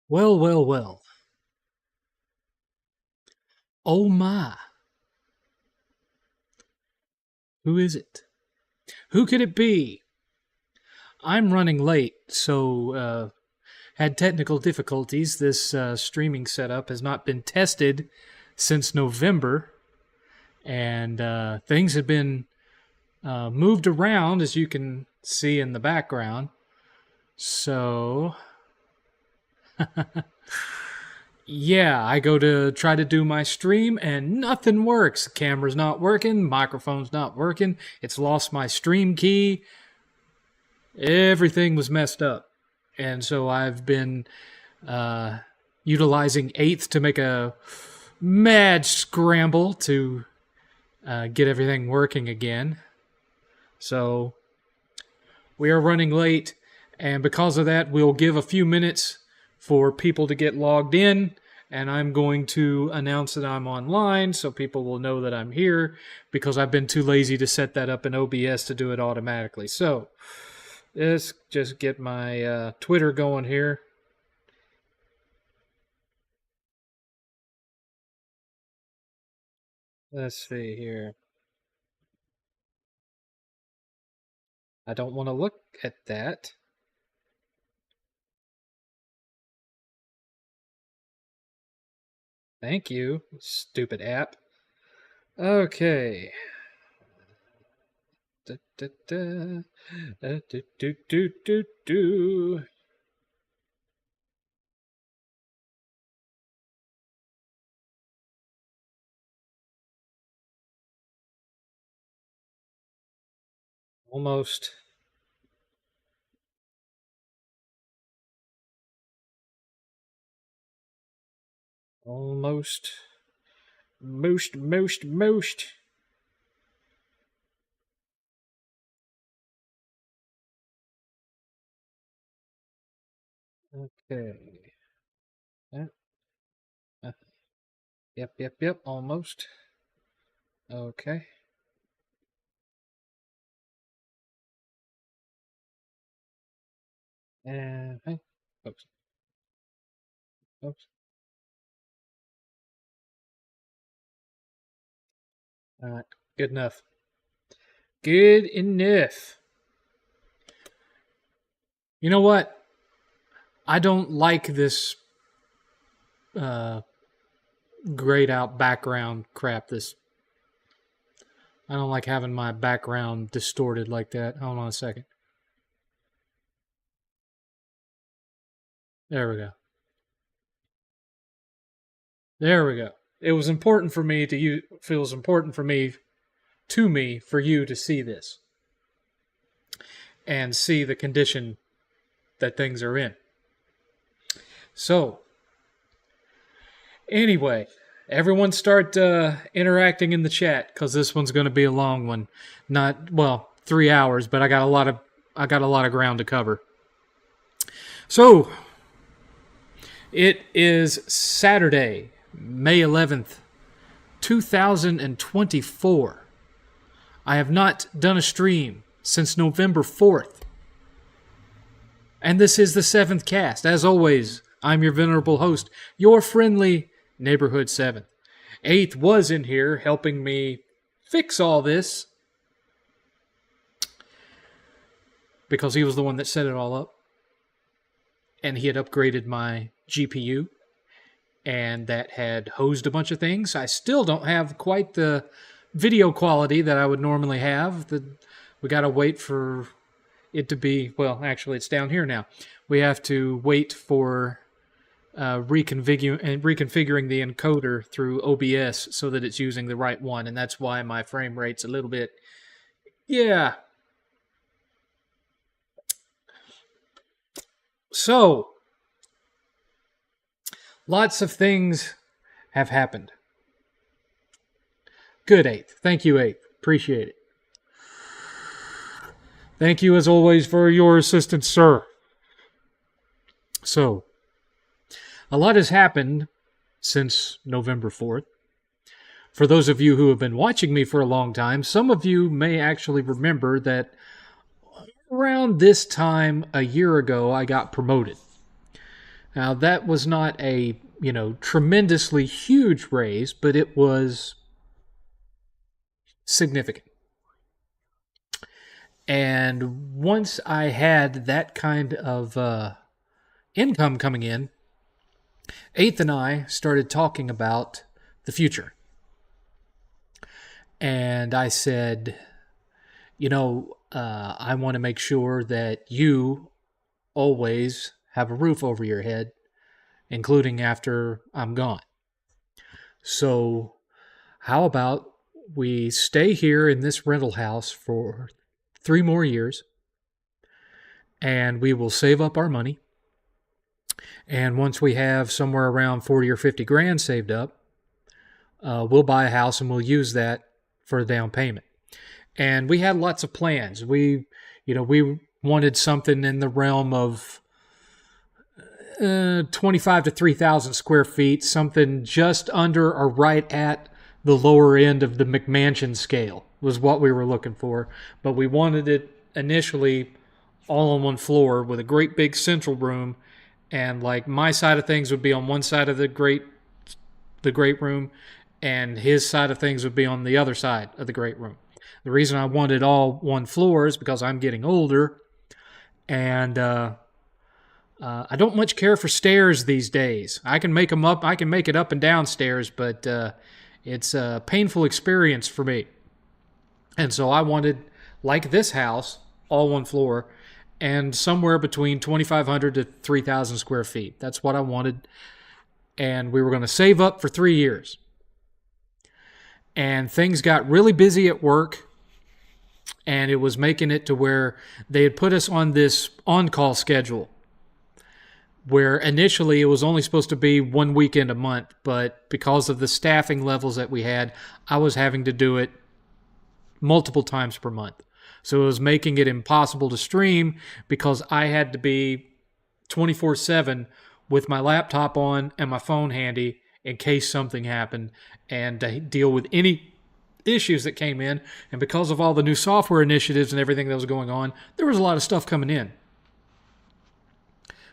Well, well, well. Oh my. Who is it? Who could it be? I'm running late, so had technical difficulties. This streaming setup has not been tested since November, and things have been moved around, as you can see in the background. So, yeah, I go to try to do my stream and nothing works. The camera's not working, microphone's not working, it's lost my stream key. Everything was messed up. And so I've been utilizing 8th to make a mad scramble to get everything working again. So we are running late, and because of that, we'll give a few minutes for people to get logged in, and I'm going to announce that I'm online so people will know that I'm here, because I've been too lazy to set that up in OBS to do it automatically. So let's just get my Twitter going here. Let's see here. I don't want to look at that. Thank you, stupid app. Okay. Da, da, da. Do, do, do, do, do. Almost. Almost. Most. Okay. Uh, yep, almost. Okay. And, hey, oops. Oops. All right, good enough. Good enough. You know what? I don't like this grayed out background crap. I don't like having my background distorted like that. Hold on a second. There we go. There we go. It was important for me to you. Feels important for me for you to see this and see the condition that things are in. So, anyway, everyone start interacting in the chat, because this one's going to be a long one. Not, well, 3 hours, but I got a lot of ground to cover. So, it is Saturday, May 11th, 2024. I have not done a stream since November 4th. And this is the 7th cast. As always, I'm your venerable host, your friendly neighborhood 7th. 8th was in here helping me fix all this, because he was the one that set it all up. And he had upgraded my GPU, and that had hosed a bunch of things. I still don't have quite the video quality that I would normally have. We got to wait for it to be, well, actually it's down here now. We have to wait for reconfiguring the encoder through OBS so that it's using the right one, and that's why my frame rate's a little bit, yeah. So, lots of things have happened. Good, 8th. Thank you, 8th. Appreciate it. Thank you, as always, for your assistance, sir. So, a lot has happened since November 4th. For those of you who have been watching me for a long time, some of you may actually remember that around this time a year ago, I got promoted. Now, that was not a, tremendously huge raise, but it was significant. And once I had that kind of income coming in, Eighth and I started talking about the future. And I said, I want to make sure that you always have a roof over your head, including after I'm gone. So, how about we stay here in this rental house for 3 more years, and we will save up our money. And once we have somewhere around 40 or 50 grand saved up, we'll buy a house and we'll use that for a down payment. And we had lots of plans. We wanted something in the realm of 25 to 3,000 square feet, something just under or right at the lower end of the McMansion scale was what we were looking for. But we wanted it initially all on one floor with a great big central room, and like my side of things would be on one side of the great room, and his side of things would be on the other side of the great room. The reason I wanted all one floor is because I'm getting older, and I don't much care for stairs these days. I can make them up. I can make it up and down stairs, but it's a painful experience for me. And so I wanted, like this house, all one floor, and somewhere between 2,500 to 3,000 square feet. That's what I wanted. And we were going to save up for 3 years. And things got really busy at work, and it was making it to where they had put us on this on-call schedule, where initially it was only supposed to be 1 weekend a month, but because of the staffing levels that we had, I was having to do it multiple times per month. So it was making it impossible to stream because I had to be 24/7 with my laptop on and my phone handy in case something happened, and to deal with any issues that came in. And because of all the new software initiatives and everything that was going on, there was a lot of stuff coming in.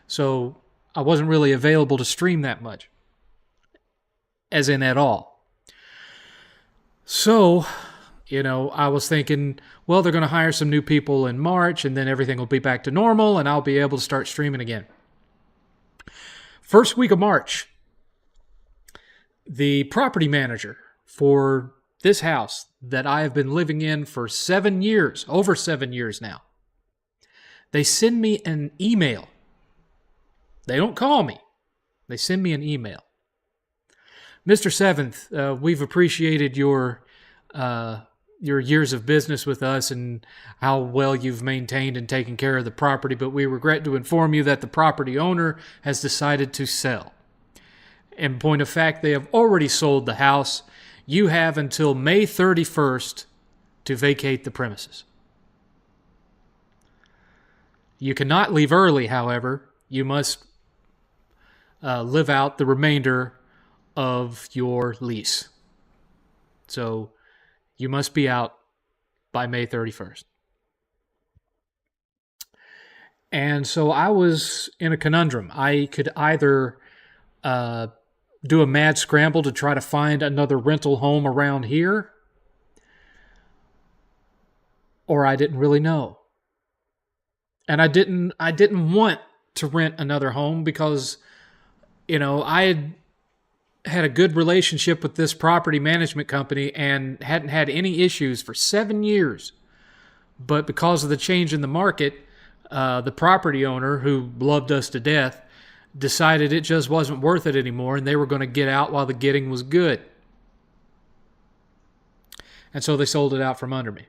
So I wasn't really available to stream that much, as in at all. So, I was thinking, well, they're going to hire some new people in March, and then everything will be back to normal, and I'll be able to start streaming again. First week of March, the property manager for this house that I have been living in for 7 years, over 7 years now, they send me an email. They don't call me. They send me an email. Mr. Seventh, we've appreciated your years of business with us and how well you've maintained and taken care of the property, but we regret to inform you that the property owner has decided to sell. In point of fact, they have already sold the house. You have until May 31st to vacate the premises. You cannot leave early, however. You must live out the remainder of your lease. So you must be out by May 31st. And so I was in a conundrum. I could either do a mad scramble to try to find another rental home around here, or I didn't really know. And I didn't want to rent another home because, I had a good relationship with this property management company and hadn't had any issues for 7 years. But because of the change in the market, the property owner, who loved us to death, decided it just wasn't worth it anymore, and they were going to get out while the getting was good. And so they sold it out from under me.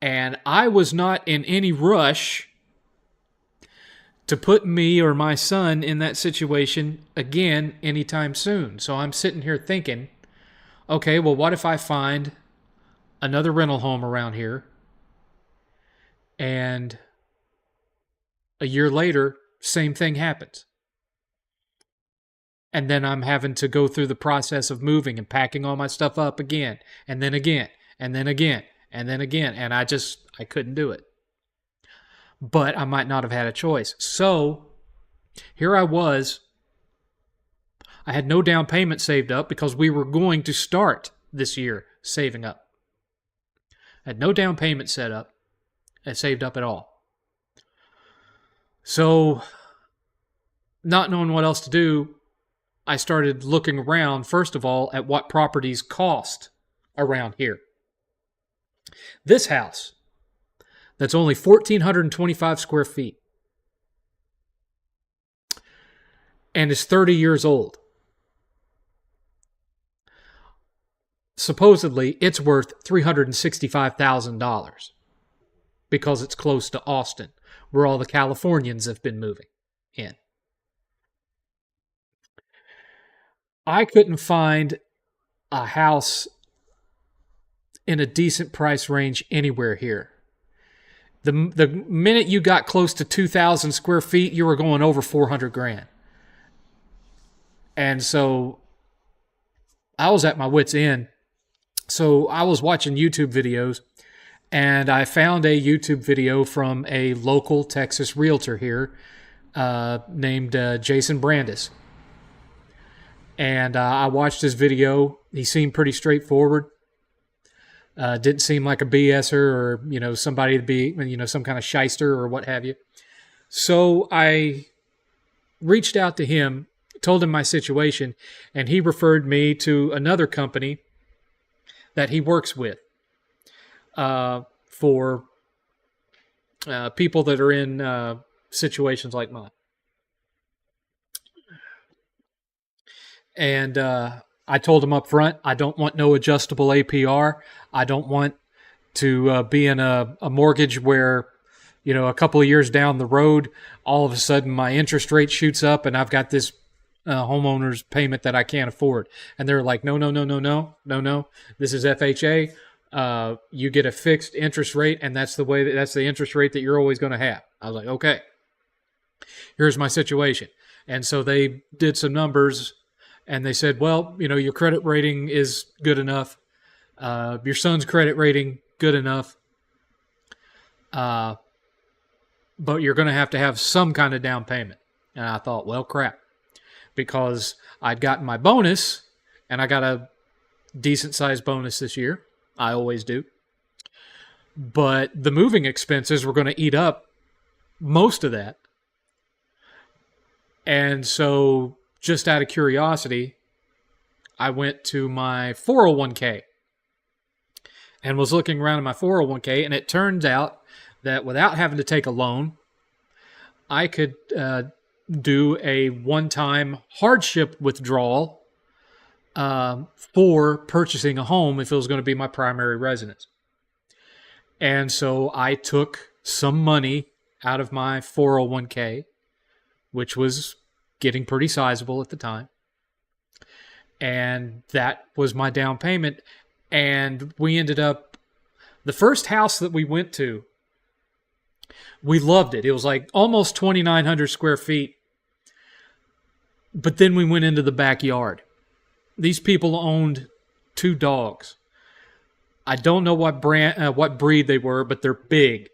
And I was not in any rush to put me or my son in that situation again anytime soon. So I'm sitting here thinking, okay, well, what if I find another rental home around here, and a year later, same thing happens? And then I'm having to go through the process of moving and packing all my stuff up again, and then again, and then again, and then again. And I couldn't do it. but I might not have had a choice. So here I was. I had no down payment saved up because we were going to start this year saving up. I had no down payment set up and saved up at all. So, not knowing what else to do, I started looking around, first of all, at what properties cost around here. This house, that's only 1,425 square feet, and is 30 years old. Supposedly, it's worth $365,000 because it's close to Austin, where all the Californians have been moving in. I couldn't find a house in a decent price range anywhere here. The minute you got close to 2,000 square feet, you were going over 400 grand. And so I was at my wit's end. So I was watching YouTube videos, and I found a YouTube video from a local Texas realtor here named Jason Brandis. And I watched his video. He seemed pretty straightforward. Didn't seem like a BSer or, somebody to be, some kind of shyster or what have you. So I reached out to him, told him my situation, and he referred me to another company that he works with for people that are in situations like mine. And I told him up front, I don't want no adjustable APR. I don't want to be in a mortgage where, a couple of years down the road, all of a sudden my interest rate shoots up and I've got this homeowner's payment that I can't afford. And they're like, no. This is FHA. You get a fixed interest rate, and that's the interest rate that you're always going to have. I was like, okay, here's my situation. And so they did some numbers, and they said, well, your credit rating is good enough. Your son's credit rating, good enough. But you're going to have some kind of down payment. And I thought, well, crap. Because I'd gotten my bonus, and I got a decent-sized bonus this year. I always do. But the moving expenses were going to eat up most of that. And so, just out of curiosity, I went to my 401k and was looking around in my 401k, and it turns out that without having to take a loan, I could do a one-time hardship withdrawal for purchasing a home if it was going to be my primary residence. And so I took some money out of my 401k, which was getting pretty sizable at the time. And that was my down payment. And we ended up, the first house that we went to, we loved it. It was like almost 2,900 square feet. But then we went into the backyard. These people owned 2 dogs. I don't know what breed they were, but they're big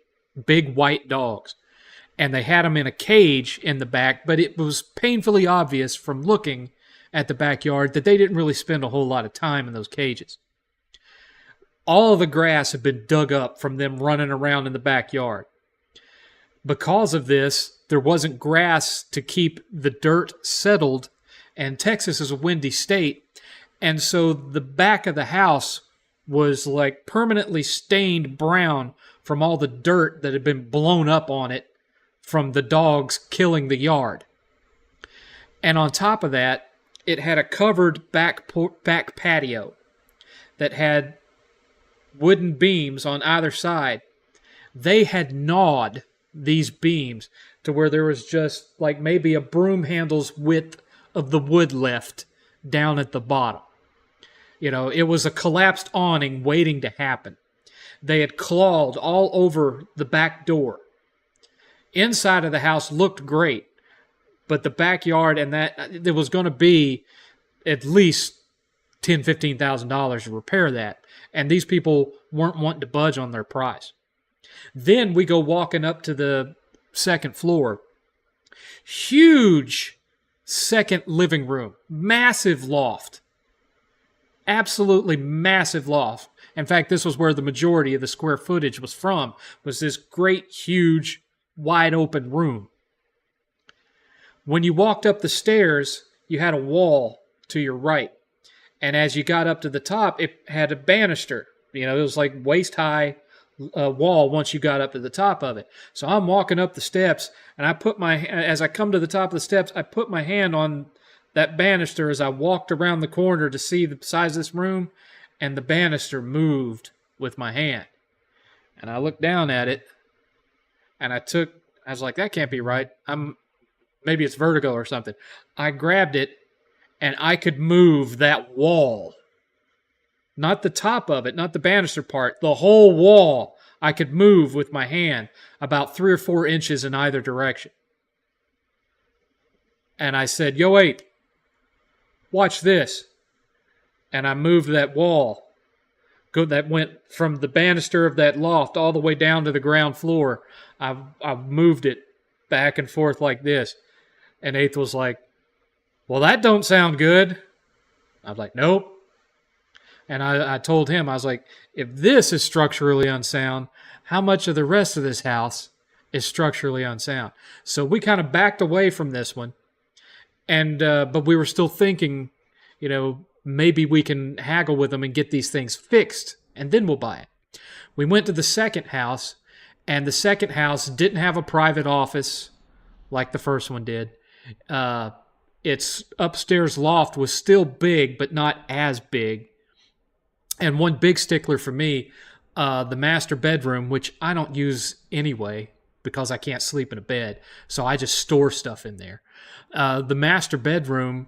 white dogs. And they had them in a cage in the back, but it was painfully obvious from looking at the backyard that they didn't really spend a whole lot of time in those cages. All of the grass had been dug up from them running around in the backyard. Because of this, there wasn't grass to keep the dirt settled, and Texas is a windy state, and so the back of the house was like permanently stained brown from all the dirt that had been blown up on it from the dogs killing the yard. And on top of that, it had a covered back patio that had wooden beams on either side. They had gnawed these beams to where there was just like maybe a broom handle's width of the wood left down at the bottom. It was a collapsed awning waiting to happen. They had clawed all over the back door. Inside of the house looked great, but the backyard and that, there was going to be at least $10,000, $15,000 to repair that. And these people weren't wanting to budge on their price. Then we go walking up to the second floor. Huge second living room. Massive loft. Absolutely massive loft. In fact, this was where the majority of the square footage was from, was this great, huge, wide open room. When you walked up the stairs, you had a wall to your right. And as you got up to the top, it had a banister. It was like waist-high wall once you got up to the top of it. So I'm walking up the steps, and as I come to the top of the steps, I put my hand on that banister as I walked around the corner to see the size of this room, and the banister moved with my hand. And I looked down at it, and I was like, that can't be right. Maybe it's vertigo or something. I grabbed it, and I could move that wall. Not the top of it, not the banister part, the whole wall I could move with my hand about 3 or 4 inches in either direction. And I said, yo, wait, watch this. And I moved that wall that went from the banister of that loft all the way down to the ground floor. I moved it back and forth like this. And Eighth was like, well, that don't sound good. I was like, nope. And I told him, I was like, if this is structurally unsound, how much of the rest of this house is structurally unsound? So we kind of backed away from this one. And but we were still thinking, maybe we can haggle with them and get these things fixed, and then we'll buy it. We went to the second house, and the second house didn't have a private office like the first one did. Its upstairs loft was still big, but not as big. And one big stickler for me, the master bedroom, which I don't use anyway because I can't sleep in a bed, so I just store stuff in there. The master bedroom,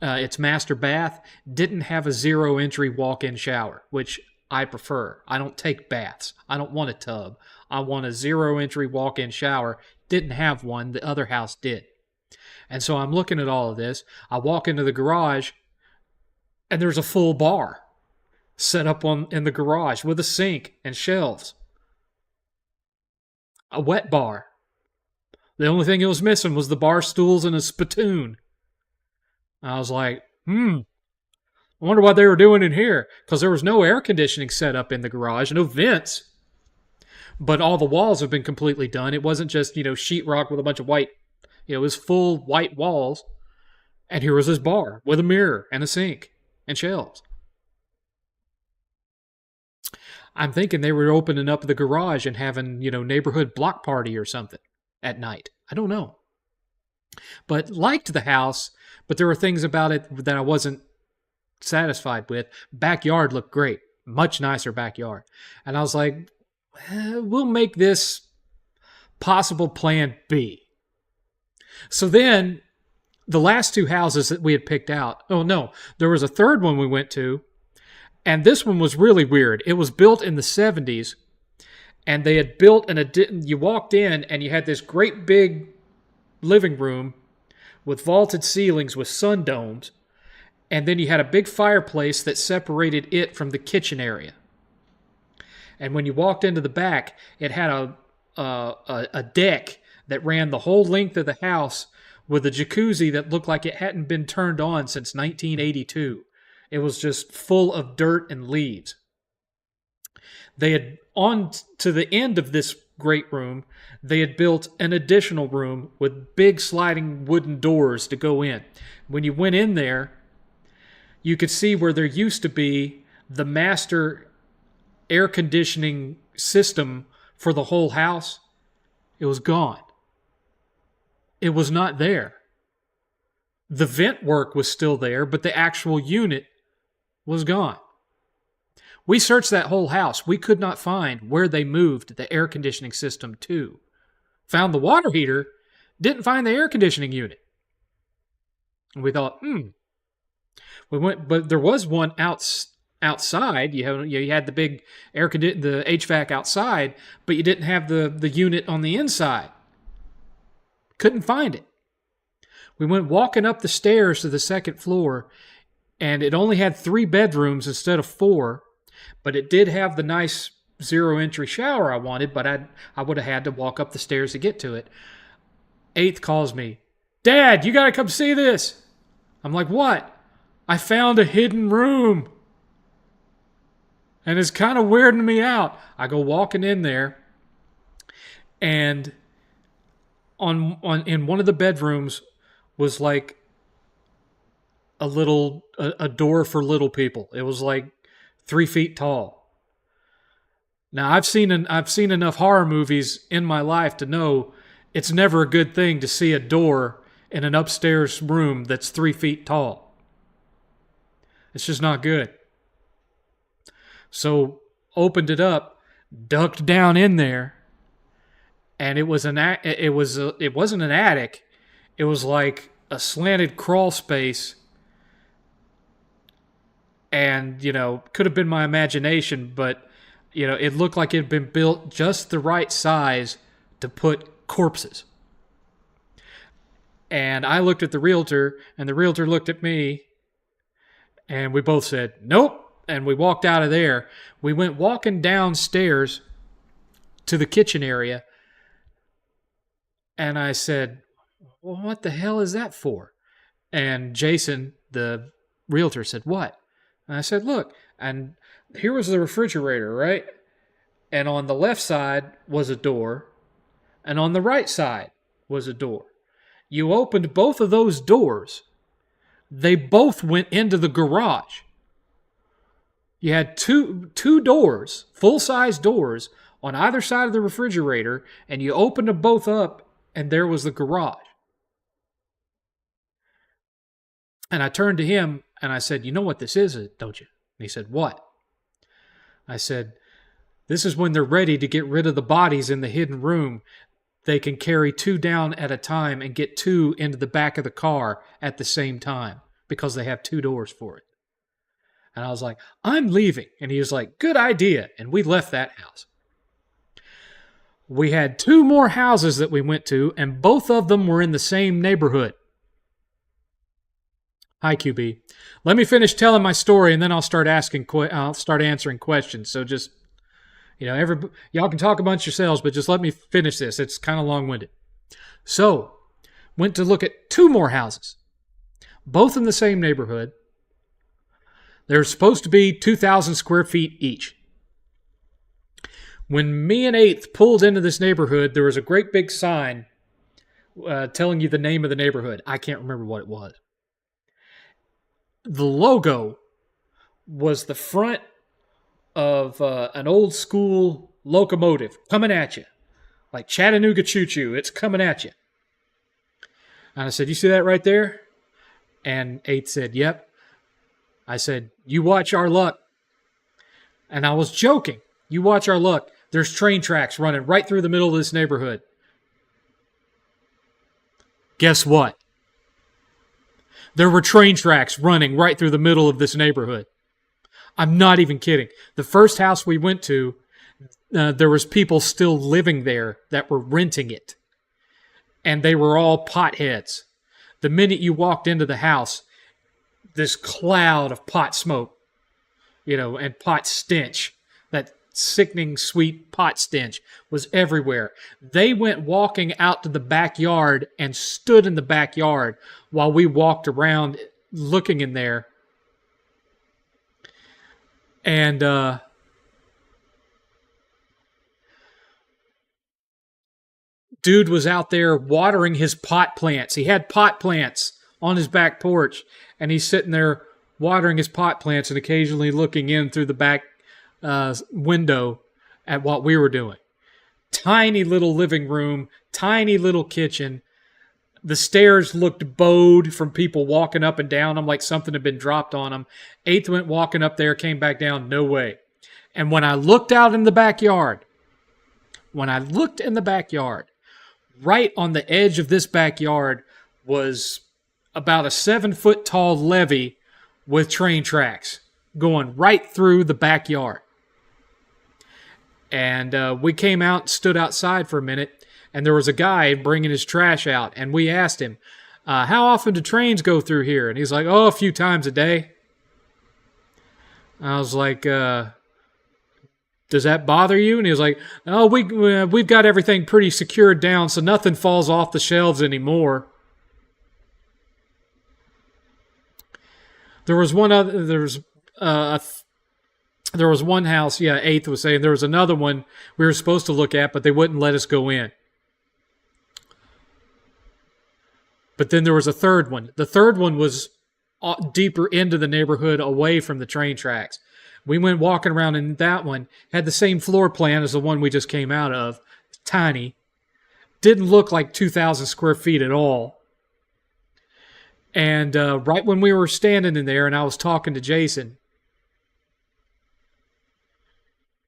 its master bath, didn't have a 0-entry walk-in shower, which I prefer. I don't take baths. I don't want a tub. I want a 0-entry walk-in shower. Didn't have one. The other house did. And so I'm looking at all of this. I walk into the garage, and there's a full bar set up in the garage with a sink and shelves. A wet bar. The only thing it was missing was the bar stools and a spittoon. I was like, I wonder what they were doing in here, because there was no air conditioning set up in the garage, no vents. But all the walls have been completely done. It wasn't just, sheetrock with a bunch of white, it was full white walls. And here was this bar with a mirror and a sink and shelves. I'm thinking they were opening up the garage and having, neighborhood block party or something at night. I don't know. But liked the house, but there were things about it that I wasn't satisfied with. Backyard looked great. Much nicer backyard. And I was like, we'll make this possible plan B. So then, the last 2 houses that we had picked out, there was a third one we went to, and this one was really weird. It was built in the 70s, and they had built you walked in, and you had this great big living room with vaulted ceilings with sun domes, and then you had a big fireplace that separated it from the kitchen area. And when you walked into the back, it had a deck that ran the whole length of the house with a jacuzzi that looked like it hadn't been turned on since 1982. It was just full of dirt and leaves. They had, on to the end of this great room, they had built an additional room with big sliding wooden doors to go in. When you went in there, you could see where there used to be the master air conditioning system for the whole house. It was gone. It was not there. The vent work was still there, but the actual unit was gone. We searched that whole house. We could not find where they moved the air conditioning system to. Found the water heater, didn't find the air conditioning unit. And we thought, We went, but there was one outside. You had the big the HVAC outside, but you didn't have the unit on the inside. Couldn't find it. We went walking up the stairs to the second floor, and it only had 3 bedrooms instead of 4, but it did have the nice zero entry shower I wanted, but I would have had to walk up the stairs to get to it. 8th calls me, Dad, you got to come see this. I'm like, what? I found a hidden room. And it's kind of weirding me out. I go walking in there, and in one of the bedrooms was like a door for little people. It was like 3 feet tall. Now I've seen enough horror movies in my life to know it's never a good thing to see a door in an upstairs room that's 3 feet tall. It's just not good. So opened it up, ducked down in there, and it wasn't an attic. It was like a slanted crawl space. And, could have been my imagination, but, it looked like it had been built just the right size to put corpses. And I looked at the realtor, and the realtor looked at me, and we both said, nope. And we walked out of there. We went walking downstairs to the kitchen area, and I said, well, what the hell is that for? And Jason, the realtor, said, what? And I said, look, and here was the refrigerator, right? And on the left side was a door, and on the right side was a door. You opened both of those doors. They both went into the garage. You had two doors, full-size doors, on either side of the refrigerator, and you opened them both up, and there was the garage. And I turned to him, and I said, you know what this is, don't you? And he said, what? I said, this is when they're ready to get rid of the bodies in the hidden room. They can carry 2 down at a time and get 2 into the back of the car at the same time because they have 2 doors for it. And I was like, I'm leaving. And he was like, good idea. And we left that house. We had 2 more houses that we went to, and both of them were in the same neighborhood. Hi, QB. Let me finish telling my story, and then I'll start answering questions. So just, y'all can talk amongst yourselves, but just let me finish this. It's kind of long-winded. So, went to look at 2 more houses, both in the same neighborhood. They're supposed to be 2,000 square feet each. When me and 8th pulled into this neighborhood, there was a great big sign telling you the name of the neighborhood. I can't remember what it was. The logo was the front of an old school locomotive coming at you. Like Chattanooga Choo Choo, it's coming at you. And I said, you see that right there? And 8th said, yep. I said, you watch our luck. And I was joking. You watch our luck. There's train tracks running right through the middle of this neighborhood. Guess what? There were train tracks running right through the middle of this neighborhood. I'm not even kidding. The first house we went to, there was people still living there that were renting it. And they were all potheads. The minute you walked into the house, this cloud of pot smoke, and pot stench, that sickening sweet pot stench was everywhere. They went walking out to the backyard and stood in the backyard while we walked around looking in there. And dude was out there watering his pot plants. He had pot plants on his back porch, and he's sitting there watering his pot plants and occasionally looking in through the back window at what we were doing. Tiny little living room, tiny little kitchen. The stairs looked bowed from people walking up and down them like something had been dropped on them. 8th went walking up there, came back down, no way. And when I looked out in the backyard, right on the edge of this backyard was about a 7-foot tall levee with train tracks going right through the backyard. And we came out and stood outside for a minute, and there was a guy bringing his trash out, and we asked him, how often do trains go through here? And he's like, a few times a day. I was like, Does that bother you? And he was like, oh, we've got everything pretty secured down, so nothing falls off the shelves anymore. There was one other. There was one house. Yeah, Eighth was saying there was another one we were supposed to look at, but they wouldn't let us go in. But then there was a third one. The third one was deeper into the neighborhood, away from the train tracks. We went walking around, and that one had the same floor plan as the one we just came out of. Tiny. Didn't look like 2,000 square feet at all. And right when we were standing in there and I was talking to Jason,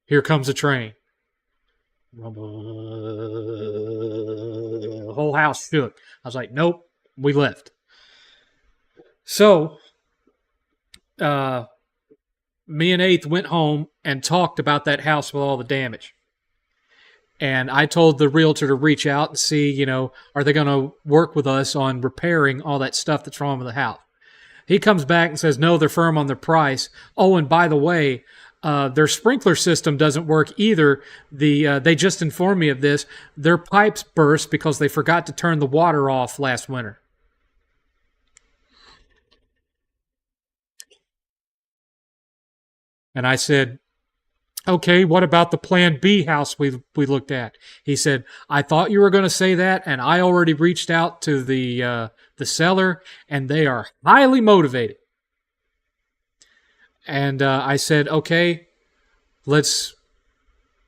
here comes a train. The whole house shook. I was like, nope, we left. So, me and Eighth went home and talked about that house with all the damage. And I told the realtor to reach out and see, are they going to work with us on repairing all that stuff that's wrong with the house? He comes back and says, no, they're firm on their price. Oh, and by the way, their sprinkler system doesn't work either. They just informed me of this. Their pipes burst because they forgot to turn the water off last winter. And I said, okay, what about the Plan B house we looked at? He said, I thought you were going to say that, and I already reached out to the seller, and they are highly motivated. And I said, okay, let's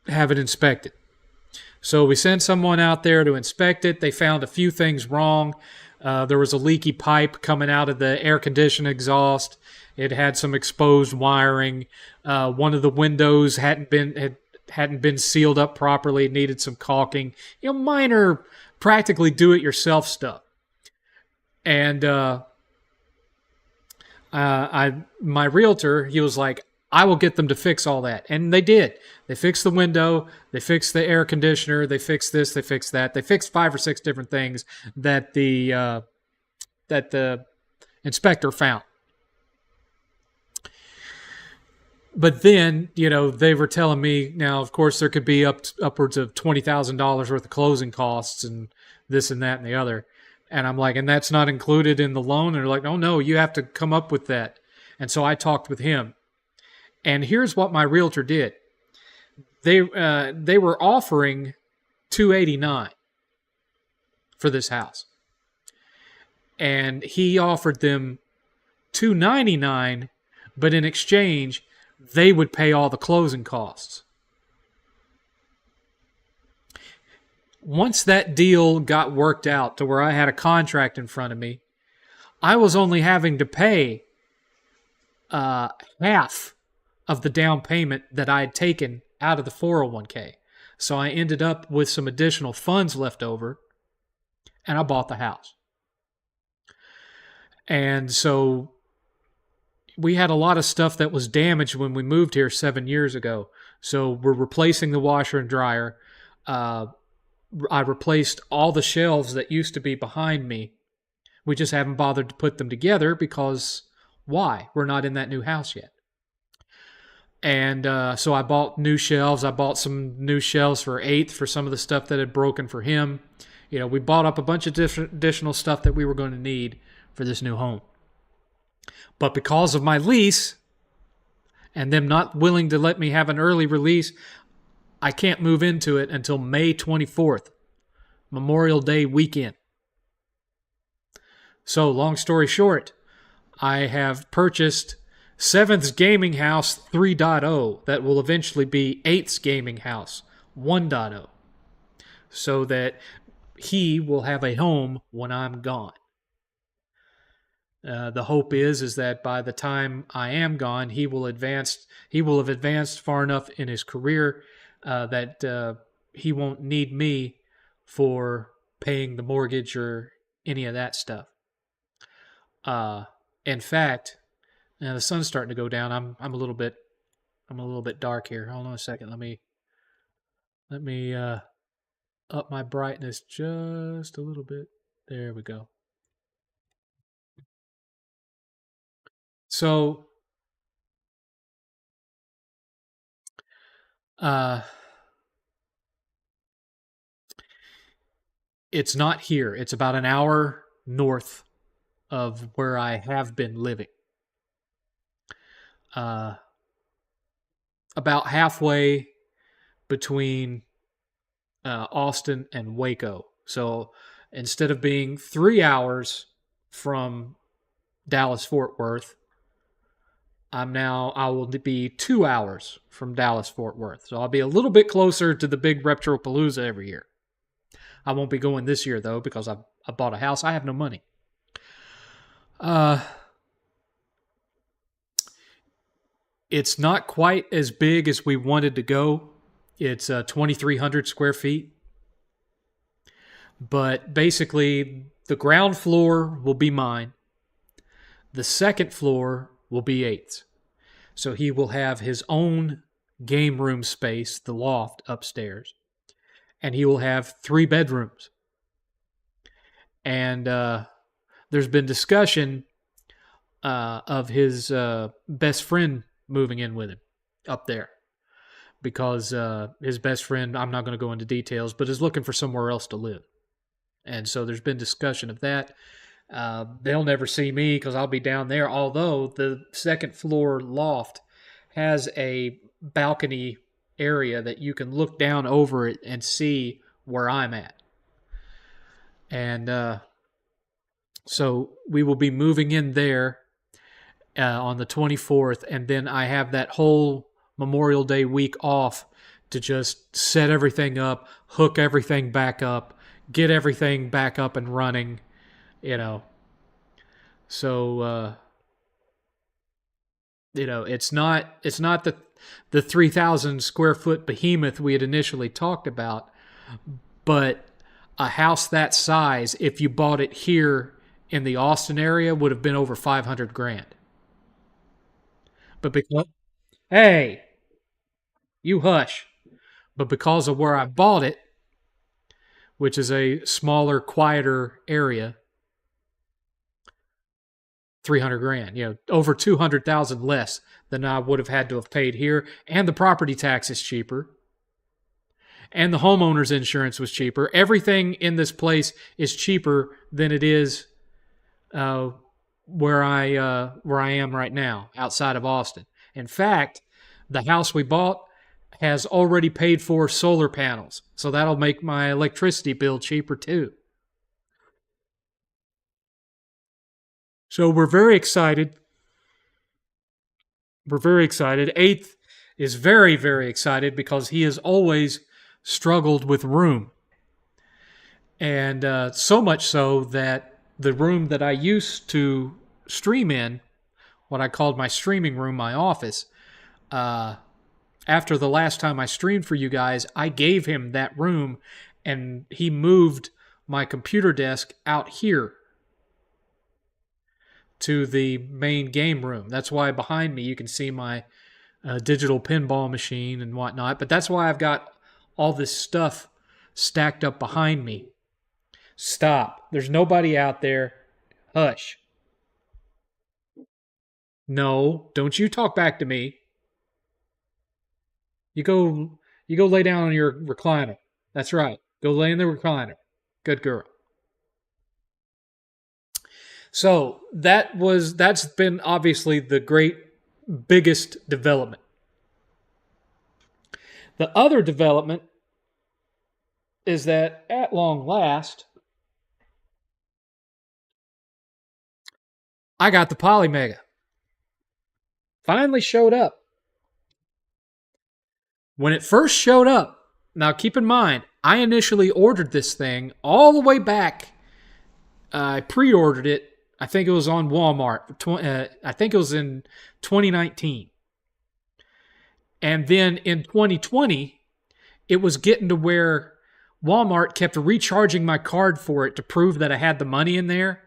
have it inspected. So we sent someone out there to inspect it. They found a few things wrong. There was a leaky pipe coming out of the air conditioning exhaust. It had some exposed wiring. One of the windows hadn't been sealed up properly. It needed some caulking. Minor, practically do-it-yourself stuff. And my realtor, he was like, I will get them to fix all that. And they did. They fixed the window. They fixed the air conditioner. They fixed this. They fixed that. They fixed 5 or 6 different things that the inspector found. But then, they were telling me, now, of course, there could be upwards of $20,000 worth of closing costs and this and that and the other. And I'm like, and that's not included in the loan? And they're like, oh, no, you have to come up with that. And so I talked with him. And here's what my realtor did. They were offering $289 for this house. And he offered them $299, but in exchange, they would pay all the closing costs. Once that deal got worked out to where I had a contract in front of me, I was only having to pay half of the down payment that I had taken out of the 401k. So I ended up with some additional funds left over, and I bought the house. And so we had a lot of stuff that was damaged when we moved here 7 years ago. So we're replacing the washer and dryer. I replaced all the shelves that used to be behind me. We just haven't bothered to put them together because why? We're not in that new house yet. And so I bought new shelves. I bought some new shelves for Eighth for some of the stuff that had broken for him. We bought up a bunch of different additional stuff that we were going to need for this new home. But because of my lease and them not willing to let me have an early release, I can't move into it until May 24th, Memorial Day weekend. So, long story short, I have purchased 7th's Gaming House 3.0 that will eventually be 8th's Gaming House 1.0, so that he will have a home when I'm gone. The hope is that by the time I am gone, he will have advanced far enough in his career that he won't need me for paying the mortgage or any of that stuff. In fact, now the sun's starting to go down. I'm a little bit dark here. Hold on a second. Let me up my brightness just a little bit. There we go. So Uh, it's not here. It's about an hour north of where I have been living. Uh, about halfway between Austin and Waco. So instead of being 3 hours from Dallas Fort Worth, I will be 2 hours from Dallas Fort Worth. So I'll be a little bit closer to the big Retropalooza every year. I won't be going this year though because I bought a house. I have no money. Uh, it's not quite as big as we wanted to go. It's 2,300 square feet. But basically, the ground floor will be mine. The second floor will be Eighth's. So he will have his own game room space, the loft upstairs. And he will have 3 bedrooms. And there's been discussion of his best friend moving in with him up there. Because his best friend, I'm not going to go into details, but is looking for somewhere else to live. And so there's been discussion of that. They'll never see me because I'll be down there. Although the second floor loft has a balcony area that you can look down over it and see where I'm at. And so we will be moving in there on the 24th. And then I have that whole Memorial Day week off to just set everything up, hook everything back up, get everything back up and running, So, it's not the 3,000 square foot behemoth we had initially talked about, but a house that size, if you bought it here in the Austin area, would have been over 500 grand. But because, hey, you hush. But because of where I bought it, which is a smaller, quieter area, 300 grand, over 200,000 less than I would have had to have paid here. And the property tax is cheaper. And the homeowner's insurance was cheaper. Everything in this place is cheaper than it is where I am right now, outside of Austin. In fact, the house we bought has already paid for solar panels. So that'll make my electricity bill cheaper too. So we're very excited. We're very excited. Eighth is very, very excited because he has always struggled with room. And so much so that the room that I used to stream in, what I called my streaming room, my office, after the last time I streamed for you guys, I gave him that room and he moved my computer desk out here to the main game room. That's why behind me you can see my digital pinball machine and whatnot. But that's why I've got all this stuff stacked up behind me. Stop. There's nobody out there. Hush. No, don't you talk back to me. You go lay down on your recliner. That's right. Go lay in the recliner. Good girl. So that's been obviously the biggest development. The other development is that at long last, I got the PolyMega. Finally showed up. When it first showed up, now keep in mind, I initially ordered this thing all the way back. I pre-ordered it. I think it was on Walmart. I think it was in 2019. And then in 2020, it was getting to where Walmart kept recharging my card for it to prove that I had the money in there.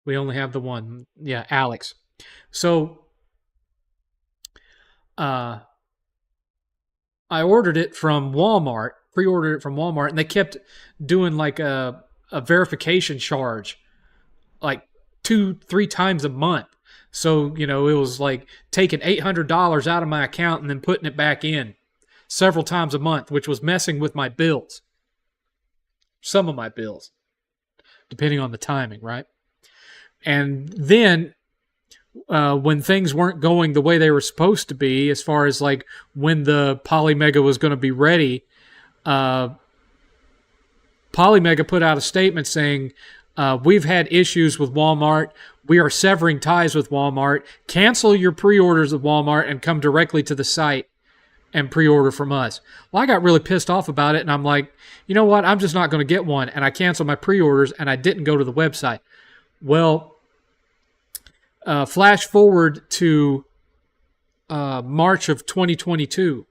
We only have the one. Yeah, Alex. So I ordered it from Walmart, pre-ordered it from Walmart, and they kept doing like a verification charge like 2-3 times a month. So, it was like taking $800 out of my account and then putting it back in several times a month, which was messing with my bills. Some of my bills, depending on the timing, right? And then when things weren't going the way they were supposed to be, as far as like when the PolyMega was going to be ready, uh, PolyMega put out a statement saying, we've had issues with Walmart. We are severing ties with Walmart. Cancel your pre-orders at Walmart and come directly to the site and pre-order from us. Well, I got really pissed off about it, and I'm like, you know what? I'm just not going to get one. And I canceled my pre-orders, and I didn't go to the website. Well, flash forward to March of 2022.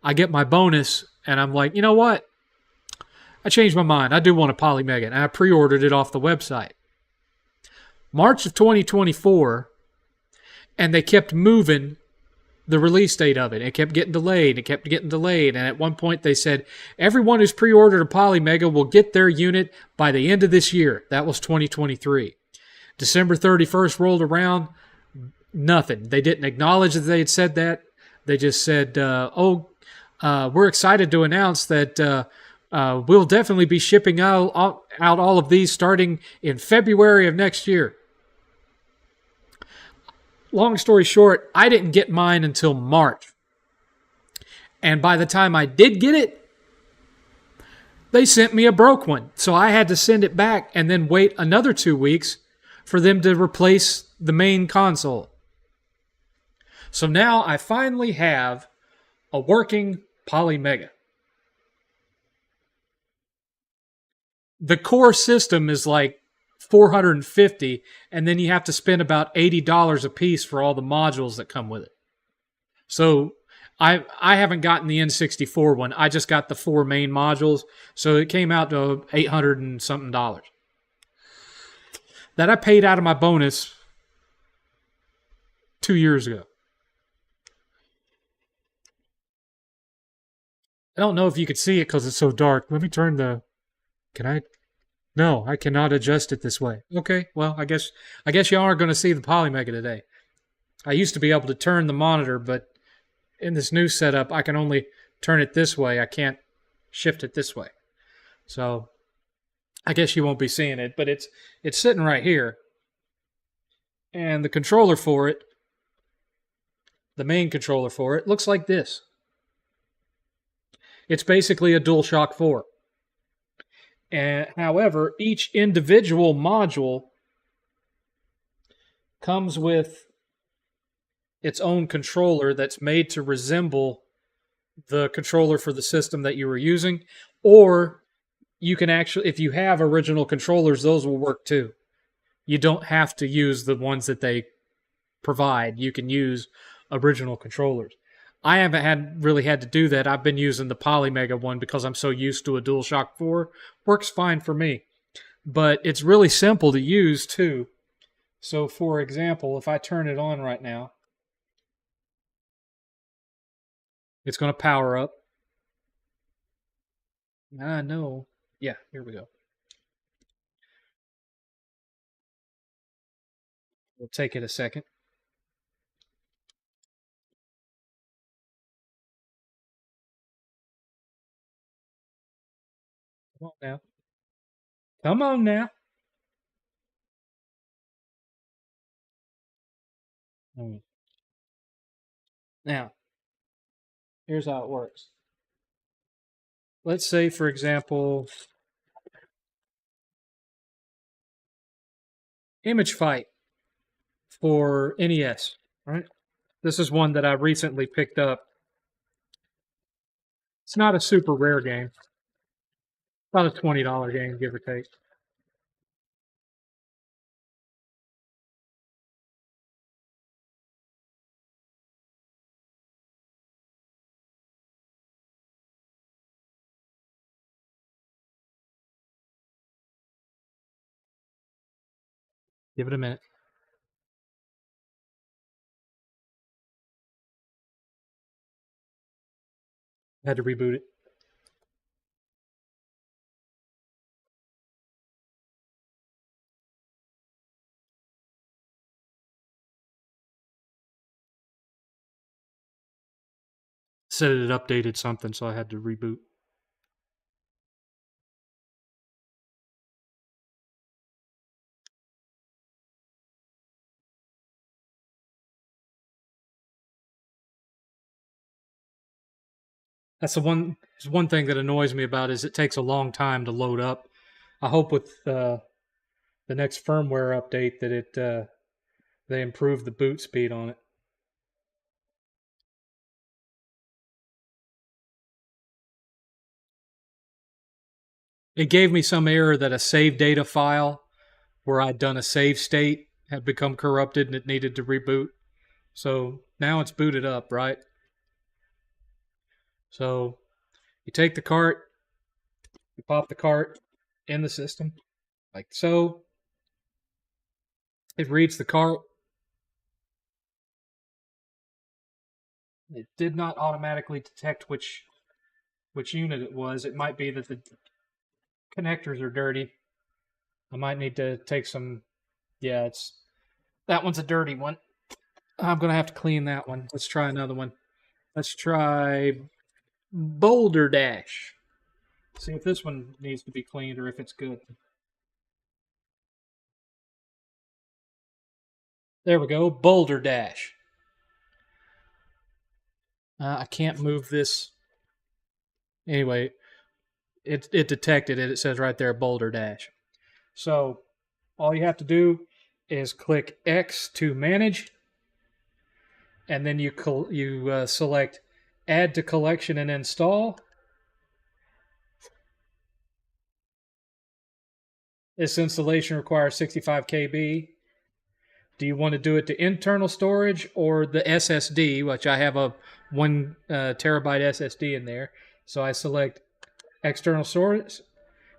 I get my bonus, and I'm like, you know what? I changed my mind. I do want a PolyMega, and I pre-ordered it off the website. March of 2024, and they kept moving the release date of it. It kept getting delayed. It kept getting delayed. And at one point they said, everyone who's pre-ordered a PolyMega will get their unit by the end of this year. That was 2023. December 31st rolled around. Nothing. They didn't acknowledge that they had said that. They just said, we're excited to announce that we'll definitely be shipping out all of these starting in February of next year. Long story short, I didn't get mine until March. And by the time I did get it, they sent me a broke one. So I had to send it back and then wait another 2 weeks for them to replace the main console. So now I finally have a working PolyMega. The core system is like $450, and then you have to spend about $80 a piece for all the modules that come with it. So I haven't gotten the N64 one. I just got the 4 main modules, so it came out to $800 and something that I paid out of my bonus 2 years ago. I don't know if you could see it because it's so dark. Let me turn the... Can I... No, I cannot adjust it this way. Okay, well, I guess y'all aren't going to see the PolyMega today. I used to be able to turn the monitor, but in this new setup, I can only turn it this way. I can't shift it this way. So I guess you won't be seeing it, but it's sitting right here. And the controller for it, the main controller for it, looks like this. It's basically a DualShock 4. And however, each individual module comes with its own controller that's made to resemble the controller for the system that you were using. Or you can actually, if you have original controllers, those will work too. You don't have to use the ones that they provide. You can use original controllers. I haven't really had to do that. I've been using the PolyMega one because I'm so used to a DualShock 4. Works fine for me. But it's really simple to use too. So for example, if I turn it on right now, it's going to power up. No. Yeah, here we go. We'll take it a second. Come on now. Come on now. Now, here's how it works. Let's say, for example, Image Fight for NES, right? This is one that I recently picked up. It's not a super rare game. About a $20 game, give or take. Give it a minute. I had to reboot it. said it had updated something, so I had to reboot. That's one thing that annoys me about it is it takes a long time to load up. I hope with the next firmware update that they improve the boot speed on it. It gave me some error that a save data file where I'd done a save state had become corrupted and it needed to reboot. So now it's booted up, right? So you take the cart, you pop the cart in the system, like so. It reads the cart. It did not automatically detect which unit it was. It might be that the connectors are dirty. I might need to take some. Yeah, that one's a dirty one. I'm gonna have to clean that one. Let's try another one. Let's try Boulder Dash. See if this one needs to be cleaned or if it's good. There we go, Boulder Dash. I can't move this. Anyway, it detected it. It says right there, Boulder Dash. So all you have to do is click X to manage, and then you select Add to Collection and Install. This installation requires 65 KB. Do you want to do it to internal storage or the SSD, which I have a 1 terabyte SSD in there. So I select external storage.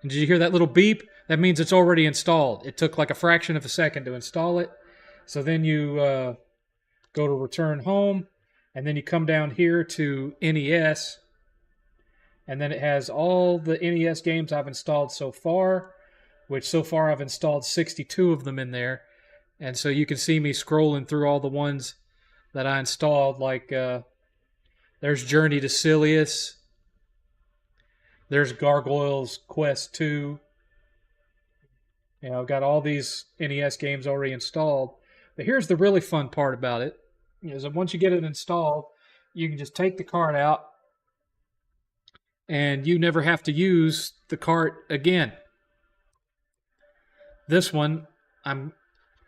And did you hear that little beep? That means it's already installed. It took like a fraction of a second to install it. So then you go to return home, and then you come down here to NES, and then it has all the NES games I've installed so far, which so far I've installed 62 of them in there. And so you can see me scrolling through all the ones that I installed, like there's Journey to Silius, there's Gargoyles Quest 2. You know, I've got all these NES games already installed. But here's the really fun part about it, is that once you get it installed, you can just take the cart out, and you never have to use the cart again. This one,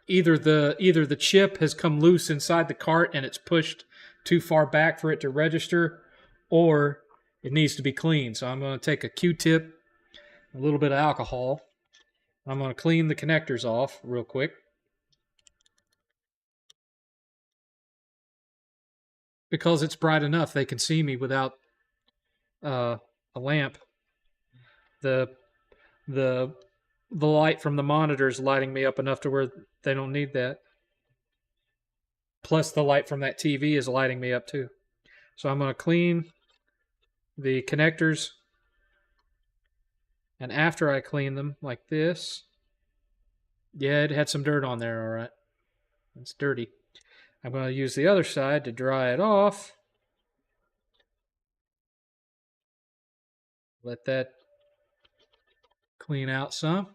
either the chip has come loose inside the cart and it's pushed too far back for it to register, or it needs to be cleaned. So I'm going to take a Q-tip, a little bit of alcohol. I'm going to clean the connectors off real quick. Because it's bright enough, they can see me without a lamp. The light from the monitor is lighting me up enough to where they don't need that. Plus the light from that TV is lighting me up too. So I'm going to clean the connectors. And after I clean them like this, yeah, it had some dirt on there, all right. It's dirty. I'm going to use the other side to dry it off. Let that clean out some.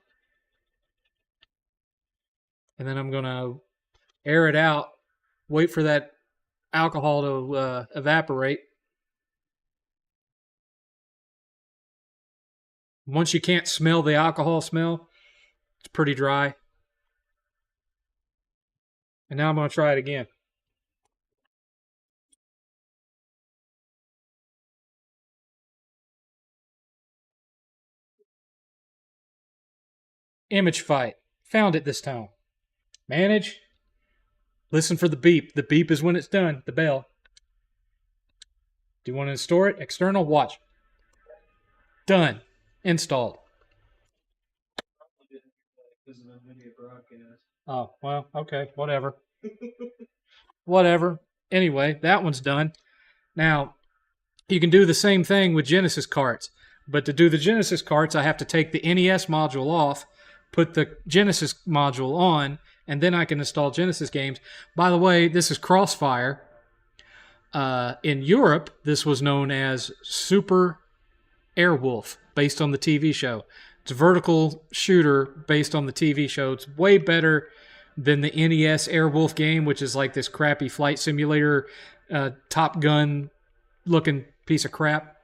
And then I'm going to air it out, wait for that alcohol to evaporate. Once you can't smell the alcohol smell, it's pretty dry. And now I'm going to try it again. Image fight. Found it this time. Manage. Listen for the beep. The beep is when it's done. The bell. Do you want to store it? External. Watch. Done. Installed. Oh, well, okay. Whatever. Whatever. Anyway, that one's done. Now, you can do the same thing with Genesis carts. But to do the Genesis carts, I have to take the NES module off, put the Genesis module on, and then I can install Genesis games. By the way, this is Crossfire. In Europe, this was known as Super Airwolf, based on the TV show. It's a vertical shooter based on the TV show. It's way better than the NES Airwolf game, which is like this crappy flight simulator, Top Gun looking piece of crap.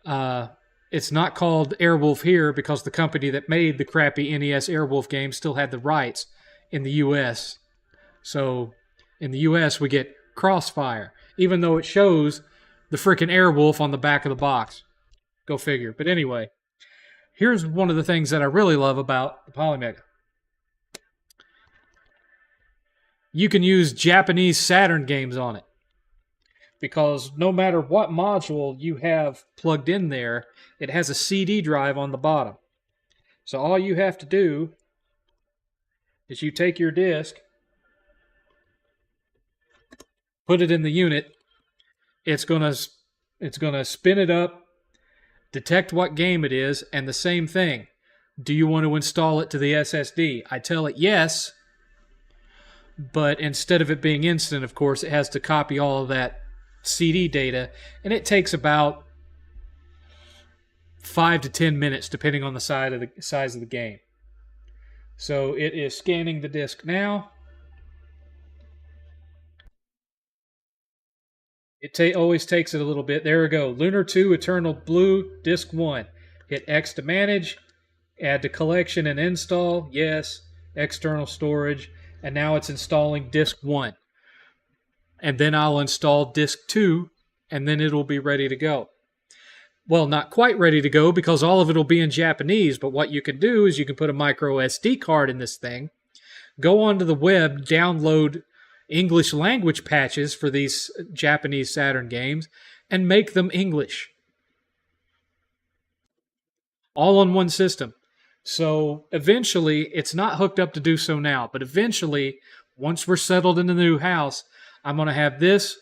It's not called Airwolf here because the company that made the crappy NES Airwolf game still had the rights in the US. So in the US, we get Crossfire, even though it shows the freaking Airwolf on the back of the box. Go figure. But anyway, here's one of the things that I really love about the PolyMega. You can use Japanese Saturn games on it, because no matter what module you have plugged in there, it has a CD drive on the bottom. So all you have to do is you take your disc, put it in the unit, it's gonna spin it up, detect what game it is, and the same thing. Do you want to install it to the SSD? I tell it yes, but instead of it being instant, of course, it has to copy all of that CD data, and it takes about 5 to 10 minutes, depending on the size of the game. So it is scanning the disc now. It always takes it a little bit. There we go. Lunar 2 Eternal Blue, Disc 1. Hit X to manage, add to collection and install. Yes, external storage. And now it's installing Disc 1. And then I'll install Disc 2, and then it'll be ready to go. Well, not quite ready to go because all of it will be in Japanese, but what you can do is you can put a micro SD card in this thing, go onto the web, download English language patches for these Japanese Saturn games, and make them English. All on one system. So eventually, it's not hooked up to do so now, but eventually, once we're settled in the new house, I'm going to have this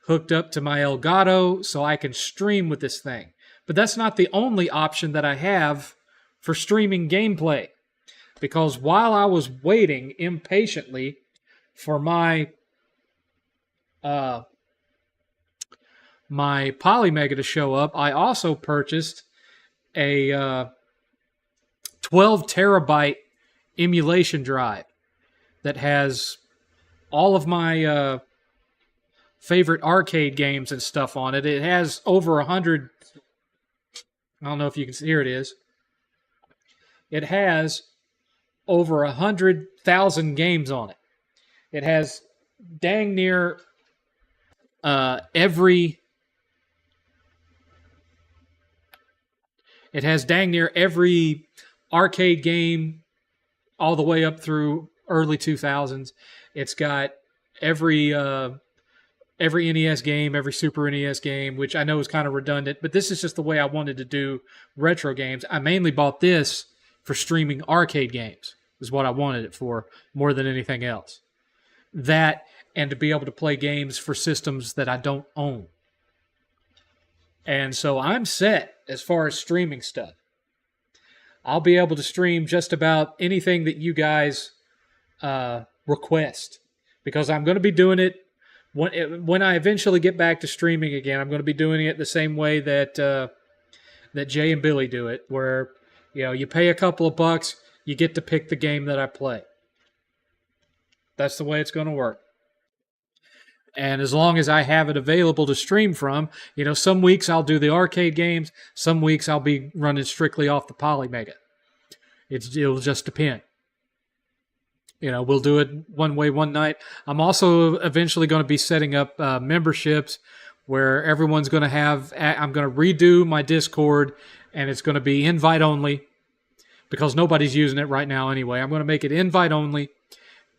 hooked up to my Elgato so I can stream with this thing. But that's not the only option that I have for streaming gameplay. Because while I was waiting impatiently for my PolyMega to show up, I also purchased a 12 terabyte emulation drive that has all of my favorite arcade games and stuff on it. It has over 100. I don't know if you can see. Here it is. It has over 100,000 games on it. It has dang near every arcade game all the way up through early 2000s. It's got every NES game, every Super NES game, which I know is kind of redundant, but this is just the way I wanted to do retro games. I mainly bought this for streaming arcade games, is what I wanted it for, more than anything else. That, and to be able to play games for systems that I don't own. And so I'm set as far as streaming stuff. I'll be able to stream just about anything that you guys request, because I'm going to be doing it when I eventually get back to streaming again. I'm going to be doing it the same way that that Jay and Billy do it, where you pay a couple of bucks, you get to pick the game that I play. That's the way it's going to work. And as long as I have it available to stream from, some weeks I'll do the arcade games, some weeks I'll be running strictly off the PolyMega. It'll just depend. We'll do it one way one night. I'm also eventually going to be setting up memberships where everyone's going to have. I'm going to redo my Discord, and it's going to be invite only because nobody's using it right now anyway. I'm going to make it invite only,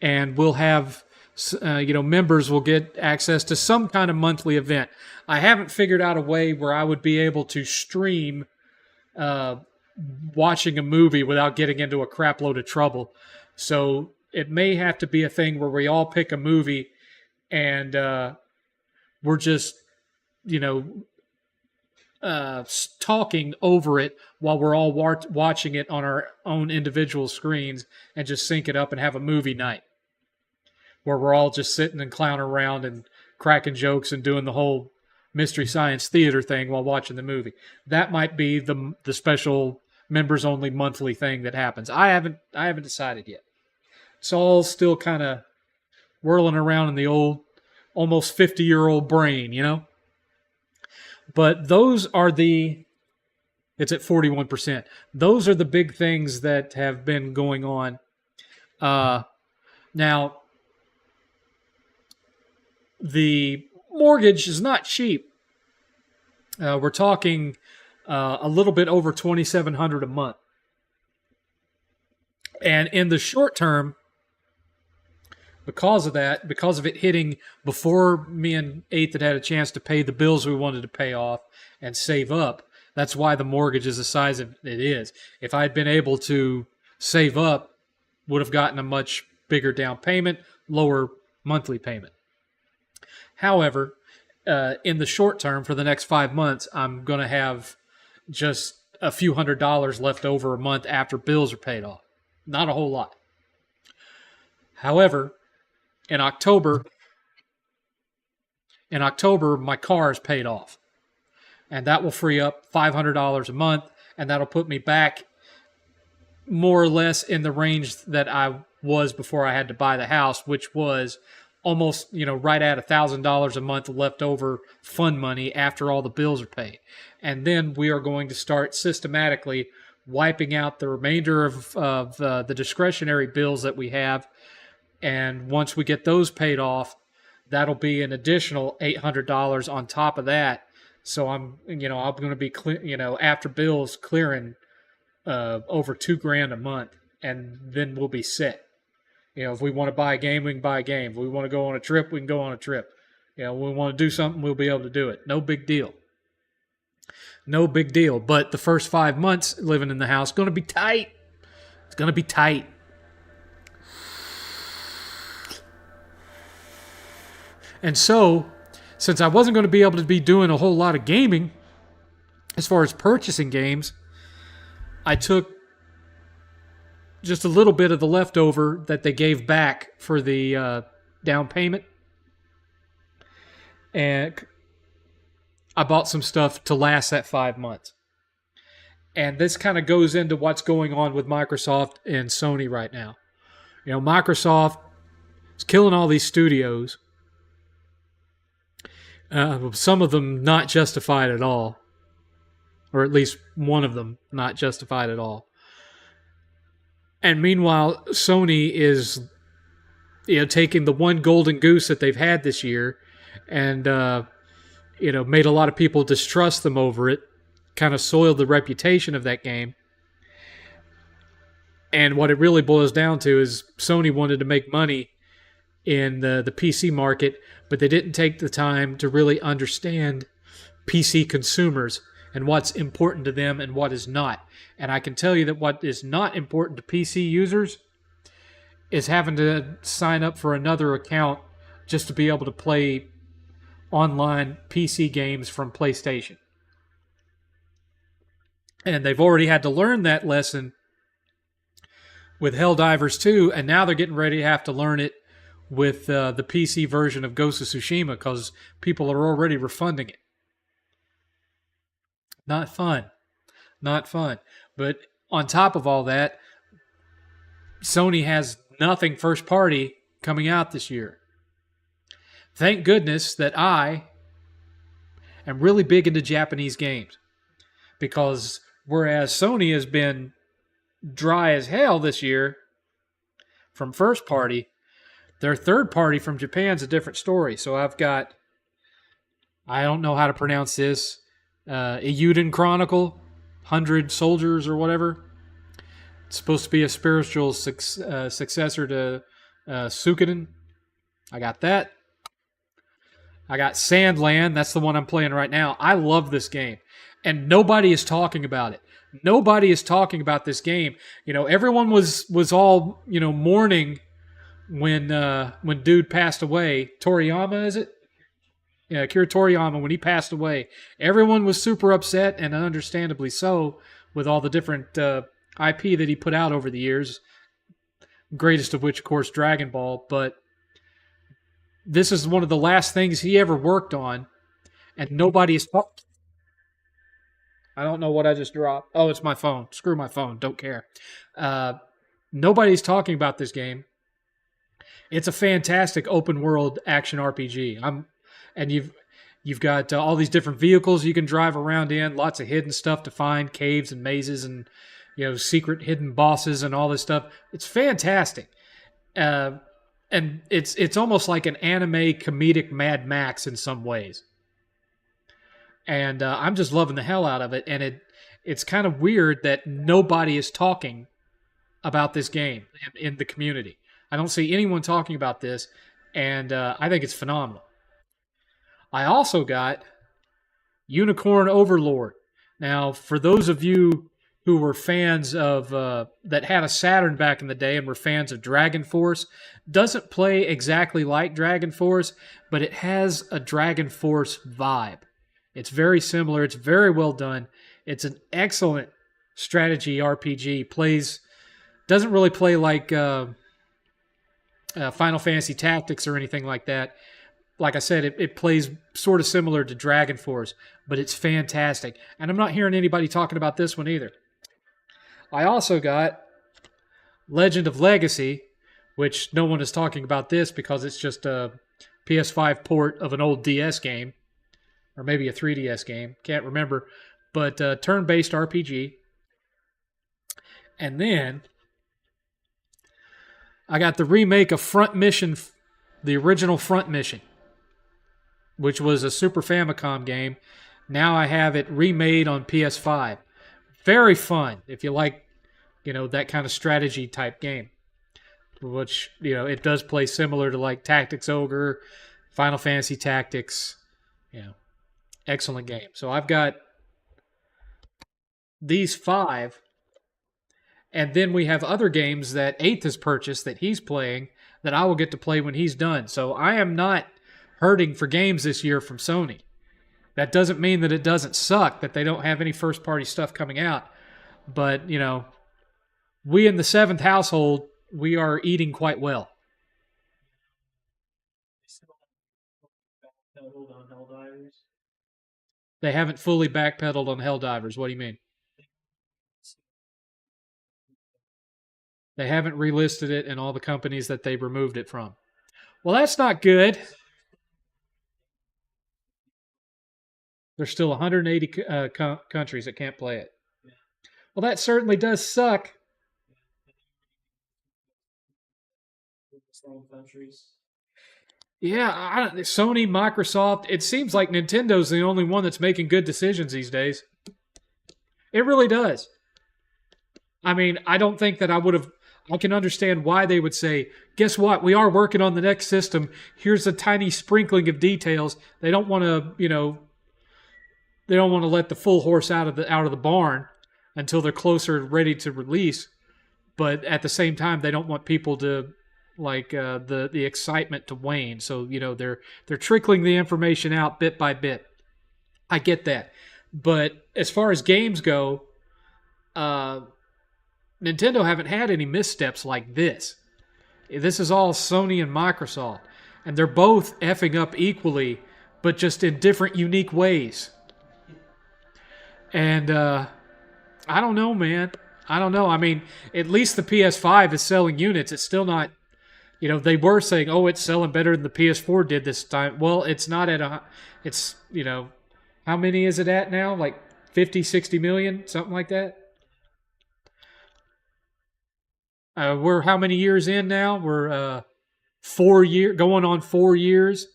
and we'll have members will get access to some kind of monthly event. I haven't figured out a way where I would be able to stream watching a movie without getting into a crap load of trouble. So it may have to be a thing where we all pick a movie and we're just, talking over it while we're all watching it on our own individual screens and just sync it up and have a movie night where we're all just sitting and clowning around and cracking jokes and doing the whole Mystery Science Theater thing while watching the movie. That might be the special members only monthly thing that happens. I haven't decided yet. It's all still kind of whirling around in the old, almost 50-year-old brain, you know? But those are it's at 41%. Those are the big things that have been going on. Now, the mortgage is not cheap. We're talking a little bit over $2,700 a month. And in the short term, because of it hitting before me and Eighth had a chance to pay the bills we wanted to pay off and save up, that's why the mortgage is the size it is. If I had been able to save up, would have gotten a much bigger down payment, lower monthly payment. However, in the short term, for the next 5 months, I'm going to have just a few $100s left over a month after bills are paid off. Not a whole lot. However, in October, my car is paid off. And that will free up $500 a month, and that'll put me back more or less in the range that I was before I had to buy the house, which was almost, right at $1,000 a month left over fund money after all the bills are paid. And then we are going to start systematically wiping out the remainder of the discretionary bills that we have. And once we get those paid off, that'll be an additional $800 on top of that. So I'm going to be after bills clearing over $2,000 a month, and then we'll be set. If we want to buy a game, we can buy a game. If we want to go on a trip, we can go on a trip. We want to do something, we'll be able to do it. No big deal. No big deal. But the first 5 months living in the house is going to be tight. It's going to be tight. And so, since I wasn't going to be able to be doing a whole lot of gaming, as far as purchasing games, I took just a little bit of the leftover that they gave back for the down payment, and I bought some stuff to last that 5 months. And this kind of goes into what's going on with Microsoft and Sony right now. Microsoft is killing all these studios. Some of them not justified at all. Or at least one of them not justified at all. And meanwhile, Sony is taking the one golden goose that they've had this year and made a lot of people distrust them over it, kind of soiled the reputation of that game. And what it really boils down to is Sony wanted to make money in the PC market, but they didn't take the time to really understand PC consumers and what's important to them and what is not. And I can tell you that what is not important to PC users is having to sign up for another account just to be able to play online PC games from PlayStation. And they've already had to learn that lesson with Helldivers 2, and now they're getting ready to have to learn it with the PC version of Ghost of Tsushima because people are already refunding it. Not fun. Not fun. But on top of all that, Sony has nothing first party coming out this year. Thank goodness that I am really big into Japanese games, because whereas Sony has been dry as hell this year from first party, their third party from Japan's a different story. So I've got, I don't know how to pronounce this, Eiyuden Chronicle, 100 Soldiers or whatever. It's supposed to be a spiritual successor to Suikoden. I got that. I got Sandland. That's the one I'm playing right now. I love this game. And nobody is talking about it. Nobody is talking about this game. Everyone was all, mourning when dude passed away. Toriyama, is it? Yeah, Akira Toriyama, when he passed away. Everyone was super upset, and understandably so, with all the different IP that he put out over the years. Greatest of which, of course, Dragon Ball. But this is one of the last things he ever worked on, and nobody's. I don't know what I just dropped. Oh, it's my phone. Screw my phone. Don't care. Uh, Nobody's talking about this game. It's a fantastic open world action RPG. And you've got all these different vehicles you can drive around in. Lots of hidden stuff to find, caves and mazes, and secret hidden bosses and all this stuff. It's fantastic. And it's almost like an anime comedic Mad Max in some ways. And I'm just loving the hell out of it. And it's kind of weird that nobody is talking about this game in the community. I don't see anyone talking about this, and I think it's phenomenal. I also got Unicorn Overlord. Now, for those of you who were fans of that had a Saturn back in the day and were fans of Dragon Force, doesn't play exactly like Dragon Force, but it has a Dragon Force vibe. It's very similar. It's very well done. It's an excellent strategy RPG. Doesn't really play like Final Fantasy Tactics or anything like that. Like I said, it plays sort of similar to Dragon Force, but it's fantastic. And I'm not hearing anybody talking about this one either. I also got Legend of Legacy, which no one is talking about this because it's just a PS5 port of an old DS game, or maybe a 3DS game. Can't remember. But turn-based RPG. And then I got the remake of Front Mission, the original Front Mission, which was a Super Famicom game. Now I have it remade on PS5. Very fun if you like, that kind of strategy type game. Which, it does play similar to like Tactics Ogre, Final Fantasy Tactics. Excellent game. So I've got these 5. And then we have other games that 8th has purchased that he's playing that I will get to play when he's done. So I am not hurting for games this year from Sony. That doesn't mean that it doesn't suck, that they don't have any first-party stuff coming out. But, we in the 7th household, we are eating quite well. They haven't fully backpedaled on Helldivers. What do you mean? They haven't relisted it in all the companies that they removed it from. Well, that's not good. There's still 180 countries that can't play it. Well, that certainly does suck. Yeah, Sony, Microsoft, it seems like Nintendo's the only one that's making good decisions these days. It really does. I mean, I don't think that I can understand why they would say, guess what? We are working on the next system. Here's a tiny sprinkling of details. They don't want to, they don't want to let the full horse out of the barn until they're closer ready to release. But at the same time, they don't want people to the excitement to wane. So, they're trickling the information out bit by bit. I get that. But as far as games go, Nintendo haven't had any missteps like this. This is all Sony and Microsoft. And they're both effing up equally, but just in different, unique ways. And I don't know, man. I don't know. I mean, at least the PS5 is selling units. It's still not, they were saying, oh, it's selling better than the PS4 did this time. Well, it's not at it's, how many is it at now? Like 50, 60 million, something like that? We're how many years in now? We're 4 years, going on 4 years.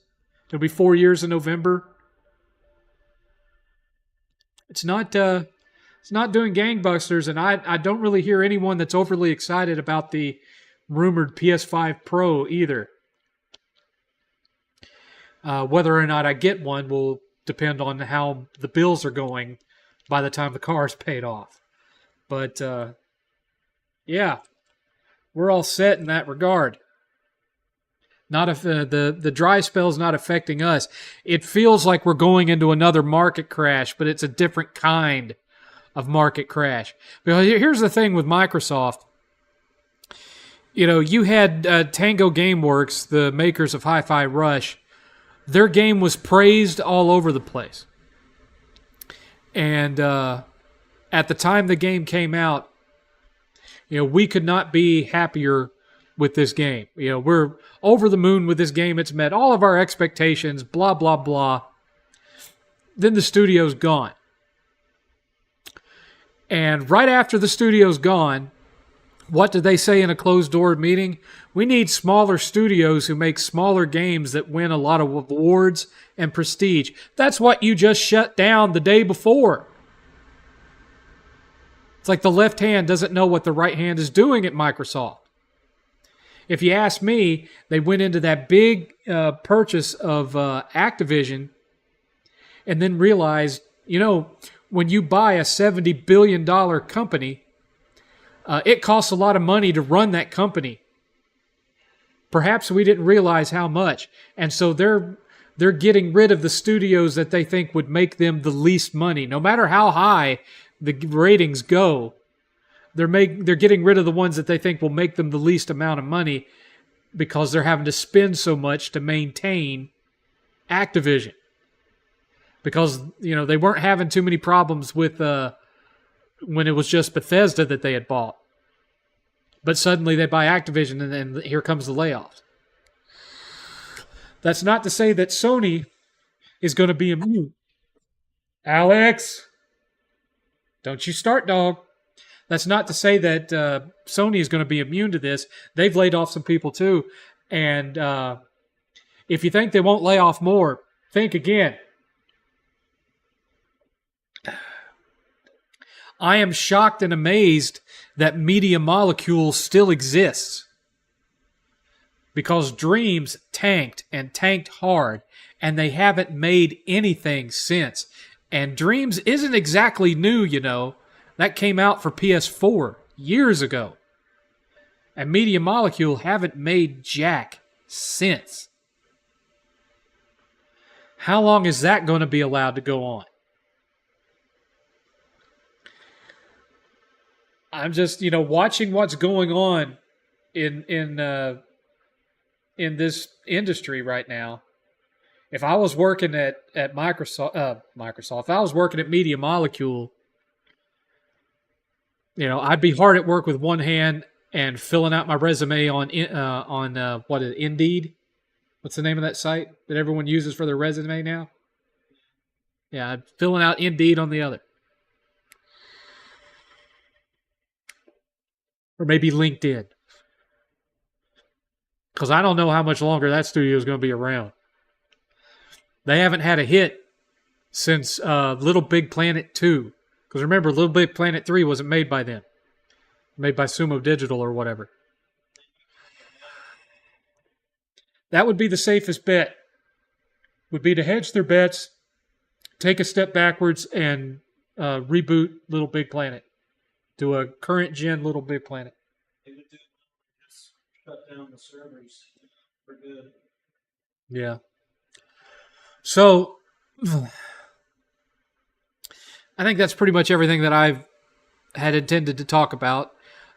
It'll be 4 years in November. It's not doing gangbusters, and I don't really hear anyone that's overly excited about the rumored PS5 Pro either. Whether or not I get one will depend on how the bills are going by the time the car's paid off. But yeah, we're all set in that regard. Not if the dry spell's not affecting us. It feels like we're going into another market crash, but it's a different kind of market crash. Because here's the thing with Microsoft. You had Tango Gameworks, the makers of Hi-Fi Rush. Their game was praised all over the place. And at the time the game came out, we could not be happier with this game. We're over the moon with this game. It's met all of our expectations, blah, blah, blah. Then the studio's gone. And right after the studio's gone, what did they say in a closed-door meeting? We need smaller studios who make smaller games that win a lot of awards and prestige. That's what you just shut down the day before. It's like the left hand doesn't know what the right hand is doing at Microsoft. If you ask me, they went into that big purchase of Activision and then realized, when you buy a $70 billion company, it costs a lot of money to run that company. Perhaps we didn't realize how much. And so they're getting rid of the studios that they think would make them the least money. No matter how high the ratings go, they're getting rid of the ones that they think will make them the least amount of money because they're having to spend so much to maintain Activision. Because, they weren't having too many problems with when it was just Bethesda that they had bought. But suddenly they buy Activision and then here comes the layoffs. That's not to say that Sony is going to be immune. Alex! Don't you start, dog. That's not to say that Sony is going to be immune to this. They've laid off some people too. And if you think they won't lay off more, think again. I am shocked and amazed that Media Molecule still exists. Because Dreams tanked and tanked hard, and they haven't made anything since. And Dreams isn't exactly new, That came out for PS4 years ago. And Media Molecule haven't made jack since. How long is that going to be allowed to go on? I'm just, watching what's going on in this industry right now. If I was working at Microsoft, if I was working at Media Molecule, I'd be hard at work with one hand and filling out my resume on what is it, Indeed? What's the name of that site that everyone uses for their resume now? Yeah, filling out Indeed on the other. Or maybe LinkedIn. Because I don't know how much longer that studio is going to be around. They haven't had a hit since Little Big Planet 2. Because remember, Little Big Planet 3 wasn't made by them. Made by Sumo Digital or whatever. That would be the safest bet. Would be to hedge their bets, take a step backwards, and reboot Little Big Planet. To a current gen Little Big Planet. Just shut down the servers for good. Yeah. So, I think that's pretty much everything that I've had intended to talk about.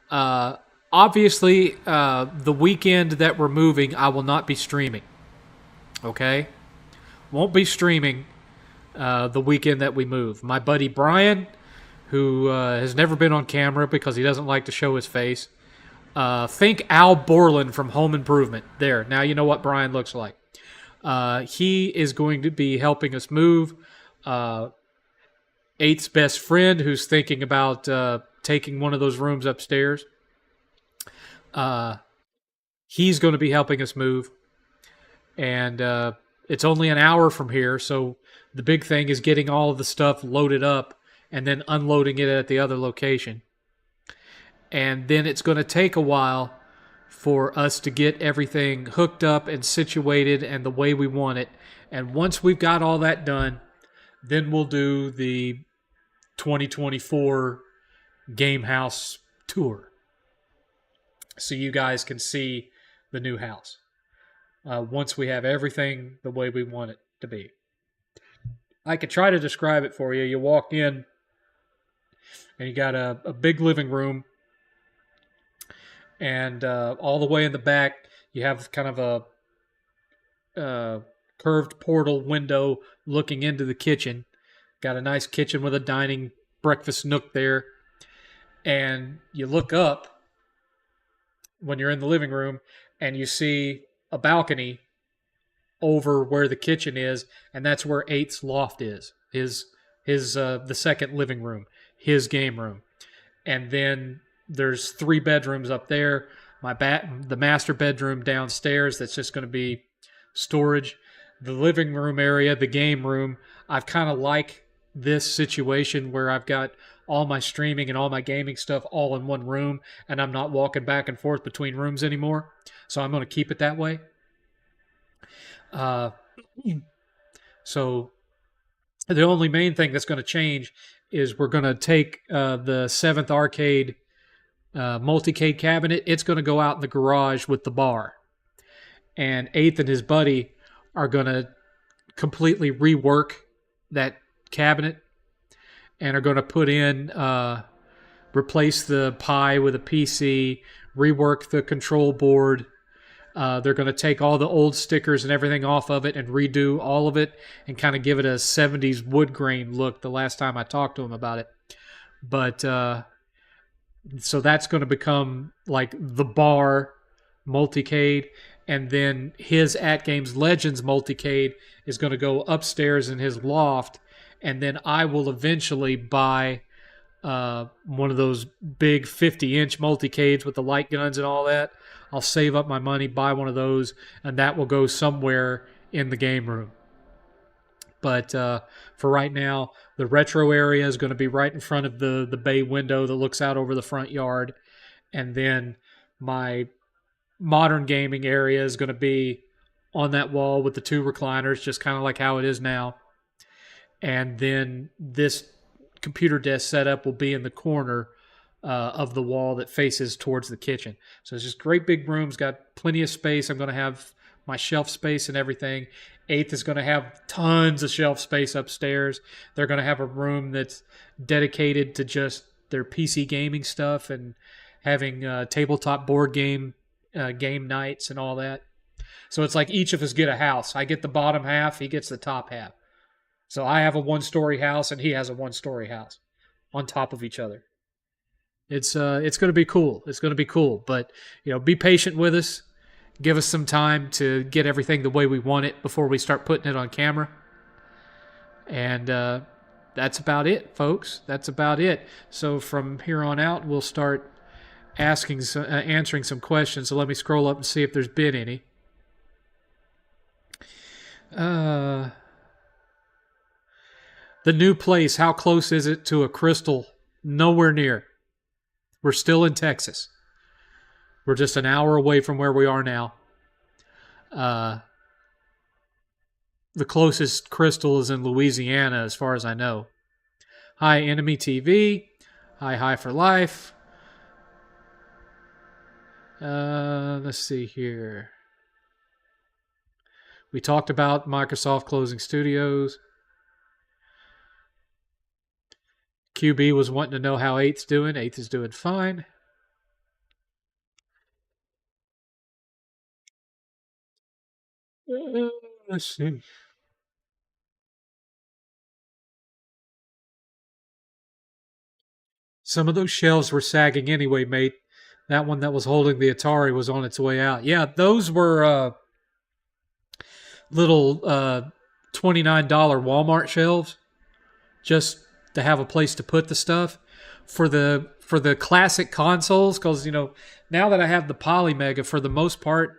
Obviously, the weekend that we're moving, I will not be streaming. Okay? Won't be streaming the weekend that we move. My buddy Brian, who has never been on camera because he doesn't like to show his face. Think Al Borland from Home Improvement. There. Now you know what Brian looks like. He is going to be helping us move. Eight's best friend, who's thinking about taking one of those rooms upstairs. He's going to be helping us move. And it's only an hour from here, so the big thing is getting all of the stuff loaded up and then unloading it at the other location. And then it's going to take a while for us to get everything hooked up and situated and the way we want it. And once we've got all that done, then we'll do the 2024 Game House tour. So you guys can see the new house. Once we have everything the way we want it to be. I could try to describe it for you. You walk in, and you got a big living room, And all the way in the back, you have kind of a curved portal window looking into the kitchen. Got a nice kitchen with a dining breakfast nook there. And you look up when you're in the living room and you see a balcony over where the kitchen is, and that's where Eight's loft is. His the second living room, his game room. And then there's 3 bedrooms up there. The master bedroom downstairs that's just going to be storage. The living room area, the game room. I've kind of like this situation where I've got all my streaming and all my gaming stuff all in one room, and I'm not walking back and forth between rooms anymore. So I'm going to keep it that way. So the only main thing that's going to change is we're going to take the 7th arcade multicade cabinet. It's going to go out in the garage with the bar. And 8th and his buddy are going to completely rework that cabinet and are going to put in, replace the Pi with a PC, rework the control board. They're going to take all the old stickers and everything off of it and redo all of it and kind of give it a 70s wood grain look the last time I talked to him about it. But so that's going to become like the bar multicade. And then his At Games Legends multicade is going to go upstairs in his loft. And then I will eventually buy one of those big 50-inch multicades with the light guns and all that. I'll save up my money, buy one of those, and that will go somewhere in the game room. But for right now, the retro area is going to be right in front of the bay window that looks out over the front yard. And then my modern gaming area is going to be on that wall with the 2 recliners, just kind of like how it is now. And then this computer desk setup will be in the corner of the wall that faces towards the kitchen. So it's just great big rooms, got plenty of space. I'm going to have my shelf space and everything. 8th is going to have tons of shelf space upstairs. They're going to have a room that's dedicated to just their PC gaming stuff and having tabletop board game nights and all that. So it's like each of us get a house. I get the bottom half, he gets the top half. So I have a 1-story house and he has a 1-story house on top of each other. It's going to be cool. It's going to be cool. But, be patient with us. Give us some time to get everything the way we want it before we start putting it on camera. And that's about it, folks. That's about it. So from here on out, we'll start answering some questions. So let me scroll up and see if there's been any. The new place, how close is it to a Crystal? Nowhere near. We're still in Texas. We're just an hour away from where we are now. The closest Crystal is in Louisiana, as far as I know. Hi, Enemy TV. Hi for Life. Let's see here. We talked about Microsoft closing studios. QB was wanting to know how 8th's doing. 8th is doing fine. Let's see. Some of those shelves were sagging anyway, mate. That one that was holding the Atari was on its way out. Yeah, those were little $29 Walmart shelves, just to have a place to put the stuff. For the classic consoles, because now that I have the PolyMega, for the most part,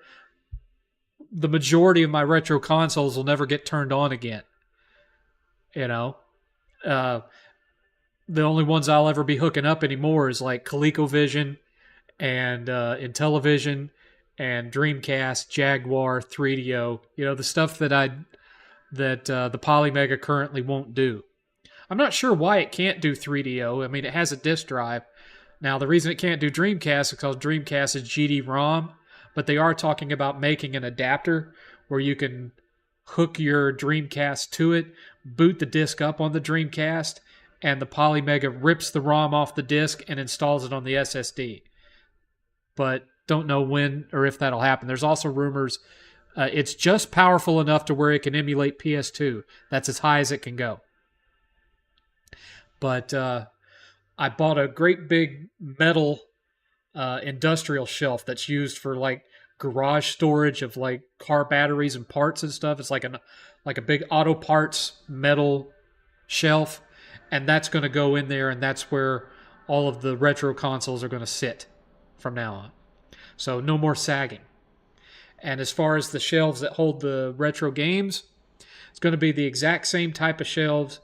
the majority of my retro consoles will never get turned on again. The only ones I'll ever be hooking up anymore is like ColecoVision and Intellivision and Dreamcast, Jaguar, 3DO. The stuff that the PolyMega currently won't do. I'm not sure why it can't do 3DO. I mean, it has a disk drive. Now, the reason it can't do Dreamcast is because Dreamcast is GD-ROM, but they are talking about making an adapter where you can hook your Dreamcast to it, boot the disc up on the Dreamcast, and the PolyMega rips the ROM off the disc and installs it on the SSD. But don't know when or if that'll happen. There's also rumors it's just powerful enough to where it can emulate PS2. That's as high as it can go. But I bought a great big metal industrial shelf that's used for like garage storage of like car batteries and parts and stuff. It's like a big auto parts metal shelf, and that's going to go in there, and that's where all of the retro consoles are going to sit from now on. So no more sagging. And as far as the shelves that hold the retro games, it's going to be the exact same type of shelves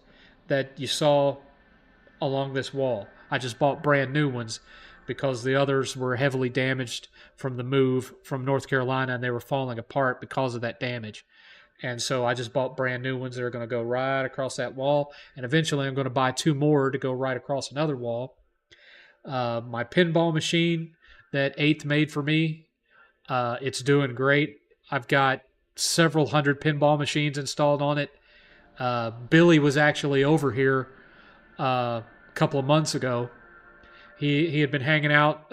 that you saw along this wall. I just bought brand new ones because the others were heavily damaged from the move from North Carolina, and they were falling apart because of that damage. And so I just bought brand new ones that are going to go right across that wall. And eventually I'm going to buy 2 more to go right across another wall. My pinball machine that 8th made for me, it's doing great. I've got several hundred pinball machines installed on it. Billy was actually over here a couple of months ago. He had been hanging out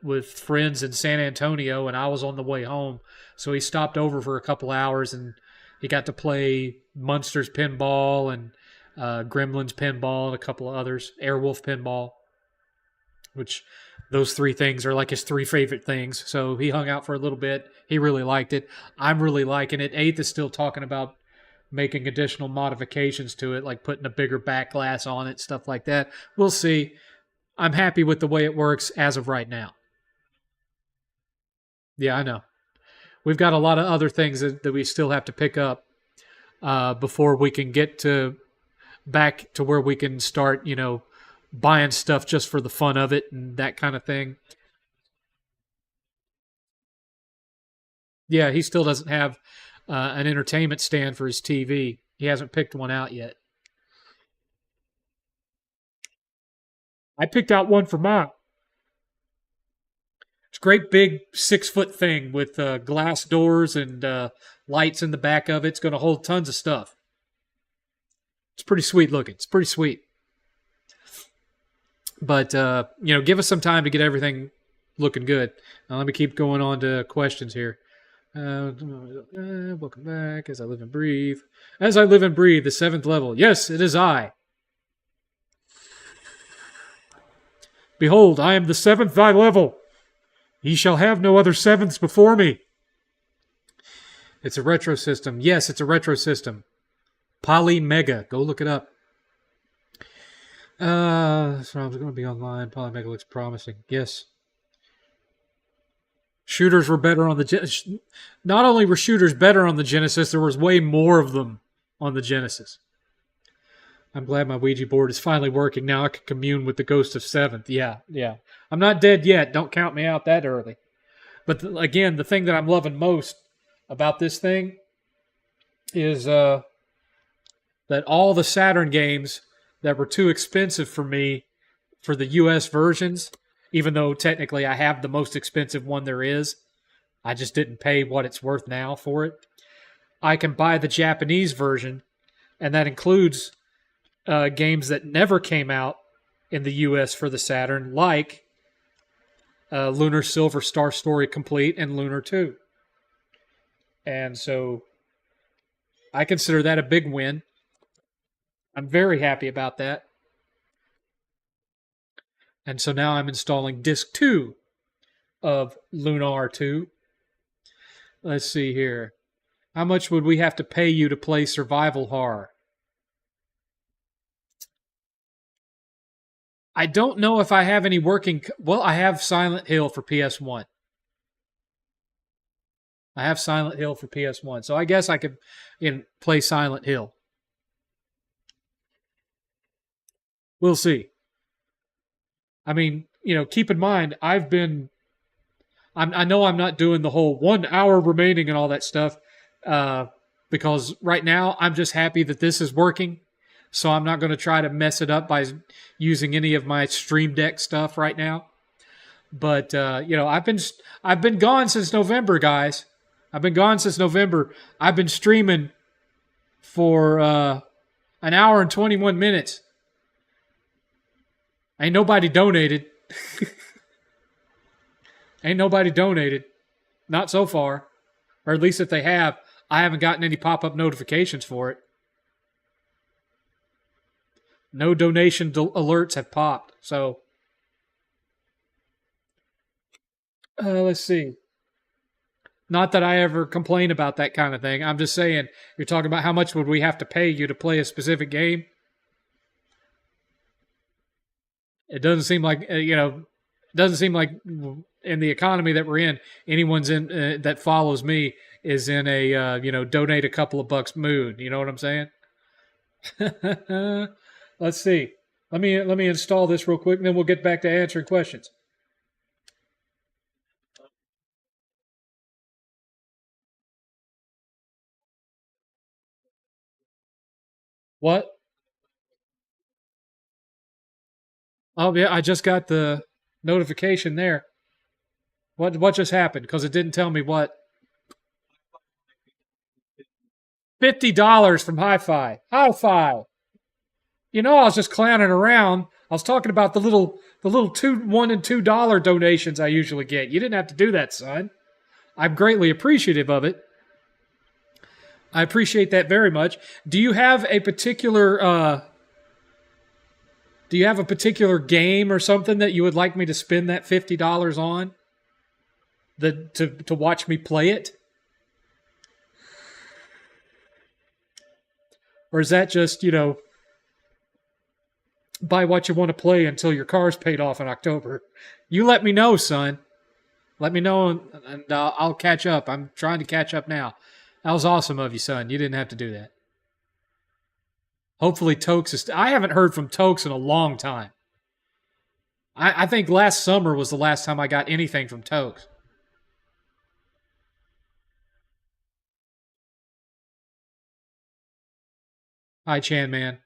with friends in San Antonio, and I was on the way home. So he stopped over for a couple hours, and he got to play Munsters Pinball and Gremlins Pinball and a couple of others, Airwolf Pinball, which those 3 things are like his 3 favorite things. So he hung out for a little bit. He really liked it. I'm really liking it. 8th is still talking about making additional modifications to it, like putting a bigger back glass on it, stuff like that. We'll see. I'm happy with the way it works as of right now. Yeah, I know. We've got a lot of other things that we still have to pick up before we can get to back to where we can start, buying stuff just for the fun of it and that kind of thing. Yeah, he still doesn't have an entertainment stand for his TV. He hasn't picked one out yet. I picked out one for mine. It's a great big 6-foot thing with glass doors and lights in the back of it. It's going to hold tons of stuff. It's pretty sweet looking. It's pretty sweet. But, give us some time to get everything looking good. Now, let me keep going on to questions here. Welcome back. As I live and breathe. As I live and breathe, the 7th level. Yes, it is I. Behold, I am the 7th thy level. Ye shall have no other 7ths before me. It's a retro system. Yes, it's a retro system. PolyMega. Go look it up. So I'm going to be online. PolyMega looks promising. Yes. Shooters were better on the... Not only were shooters better on the Genesis, there was way more of them on the Genesis. I'm glad my Ouija board is finally working. Now I can commune with the ghost of 7th. Yeah. I'm not dead yet. Don't count me out that early. But again, the thing that I'm loving most about this thing is that all the Saturn games that were too expensive for me for the US versions, even though technically I have the most expensive one there is, I just didn't pay what it's worth now for it. I can buy the Japanese version, and that includes games that never came out in the US for the Saturn, like Lunar Silver Star Story Complete and Lunar 2. And so I consider that a big win. I'm very happy about that. And so now I'm installing Disc 2 of Lunar 2. Let's see here. How much would we have to pay you to play survival horror? I don't know if I have any working... Well, I have Silent Hill for PS1. I have Silent Hill for PS1. So I guess I could play Silent Hill. We'll see. I mean, keep in mind, I know I'm not doing the whole 1 hour remaining and all that stuff because right now I'm just happy that this is working. So I'm not going to try to mess it up by using any of my Stream Deck stuff right now. But I've been gone since November, guys. I've been gone since November. I've been streaming for an hour and 21 minutes. Ain't nobody donated. Ain't nobody donated. Not so far. Or at least if they have, I haven't gotten any pop-up notifications for it. No donation alerts have popped. So, let's see. Not that I ever complain about that kind of thing. I'm just saying, you're talking about how much would we have to pay you to play a specific game? It doesn't seem like, it doesn't seem like in the economy that we're in, anyone's in that follows me is in a, donate a couple of bucks mood. You know what I'm saying? Let's see. Let me install this real quick, and then we'll get back to answering questions. What? Oh yeah, I just got the notification there. What just happened? Because it didn't tell me what. $50 from Hi-Fi. Hi-Fi. I was just clowning around. I was talking about the little $1 and $2 donations I usually get. You didn't have to do that, son. I'm greatly appreciative of it. I appreciate that very much. Do you have a particular game or something that you would like me to spend that $50 on? To watch me play it? Or is that just, buy what you want to play until your car's paid off in October? You let me know, son. Let me know, and I'll catch up. I'm trying to catch up now. That was awesome of you, son. You didn't have to do that. Hopefully Tokes is... I haven't heard from Tokes in a long time. I think last summer was the last time I got anything from Tokes. Hi, Chan Man.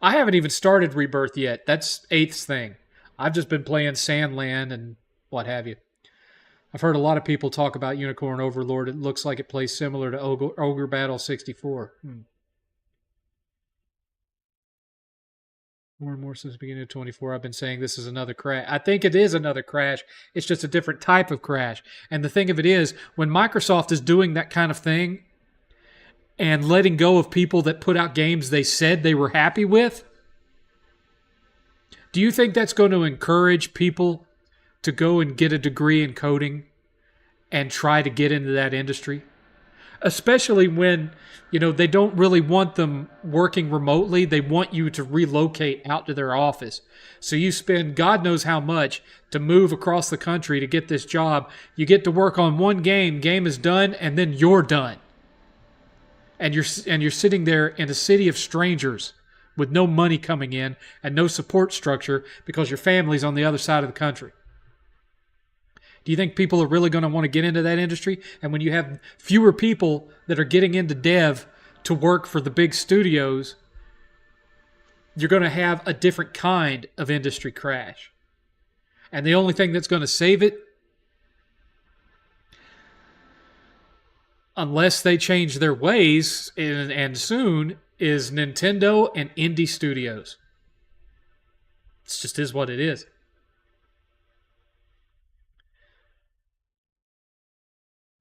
I haven't even started Rebirth yet. That's 8th's thing. I've just been playing Sandland and what have you. I've heard a lot of people talk about Unicorn Overlord. It looks like it plays similar to Ogre Battle 64. More and more since the beginning of 24, I've been saying this is another crash. I think it is another crash. It's just a different type of crash. And the thing of it is, when Microsoft is doing that kind of thing and letting go of people that put out games they said they were happy with, do you think that's going to encourage people to go and get a degree in coding and try to get into that industry? Especially when, they don't really want them working remotely. They want you to relocate out to their office. So you spend God knows how much to move across the country to get this job. You get to work on one game is done, and then you're done. And you're sitting there in a city of strangers with no money coming in and no support structure because your family's on the other side of the country. Do you think people are really going to want to get into that industry? And when you have fewer people that are getting into dev to work for the big studios, you're going to have a different kind of industry crash. And the only thing that's going to save it, unless they change their ways and soon, is Nintendo and indie studios. It just is what it is.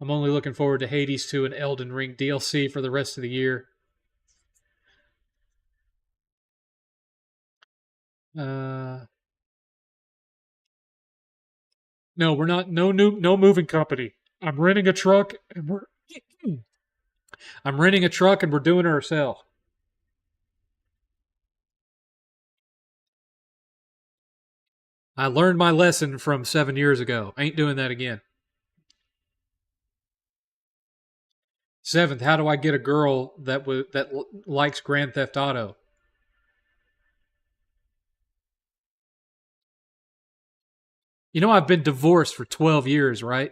I'm only looking forward to Hades 2 and Elden Ring DLC for the rest of the year. No, we're not. No moving company. I'm renting a truck and we're doing it ourselves. I learned my lesson from 7 years ago. Ain't doing that again. 7th, how do I get a girl that likes Grand Theft Auto? I've been divorced for 12 years, right?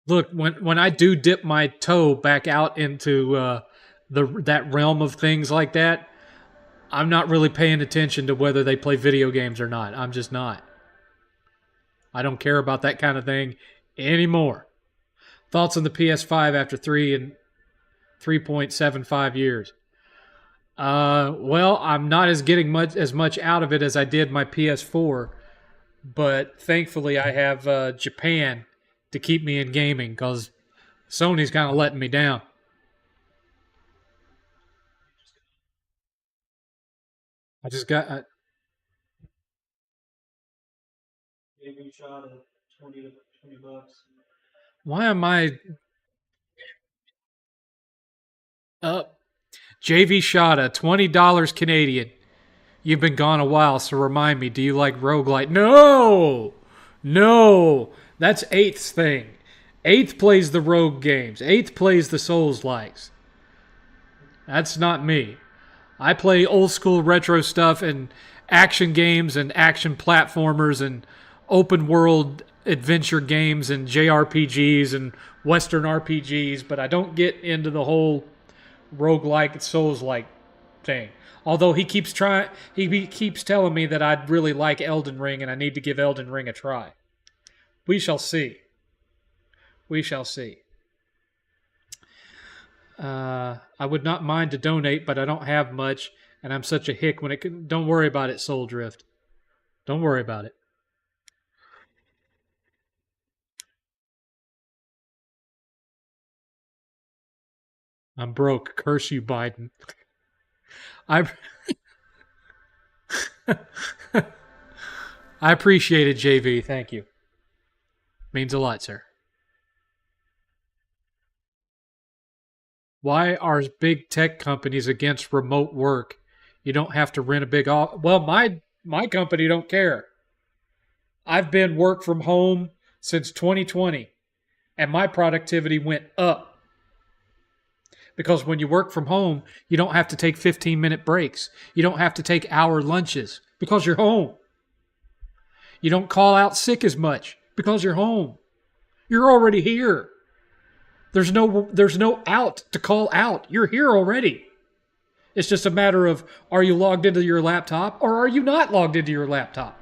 Look, when I do dip my toe back out into that realm of things like that, I'm not really paying attention to whether they play video games or not. I'm just not. I don't care about that kind of thing anymore. Thoughts on the PS5 after 3.75 years? Well, I'm not as getting much out of it as I did my PS4, but thankfully I have Japan to keep me in gaming because Sony's kind of letting me down. I just got. Gave me a shot at 20 to 20 bucks. Why am I up? JV Shada, $20 Canadian. You've been gone a while, so remind me, do you like roguelite? No! No! That's Eighth's thing. Eighth plays the rogue games. Eighth plays the Souls likes. That's not me. I play old school retro stuff and action games and action platformers and open world adventure games and JRPGs and Western RPGs, but I don't get into the whole roguelike Souls like thing. Although he keeps telling me that I'd really like Elden Ring and I need to give Elden Ring a try. We shall see. We shall see. I would not mind to donate, but I don't have much, and I'm such a hick when it can. Don't worry about it, Soul Drift. Don't worry about it. I'm broke. Curse you, Biden. I I appreciate it, JV. Thank you. Means a lot, sir. Why are big tech companies against remote work? You don't have to rent a big office. Well, my company don't care. I've been work from home since 2020, and my productivity went up because when you work from home, you don't have to take 15-minute breaks. You don't have to take hour lunches because you're home. You don't call out sick as much because you're home. You're already here. There's no out to call out. You're here already. It's just a matter of, are you logged into your laptop or are you not logged into your laptop?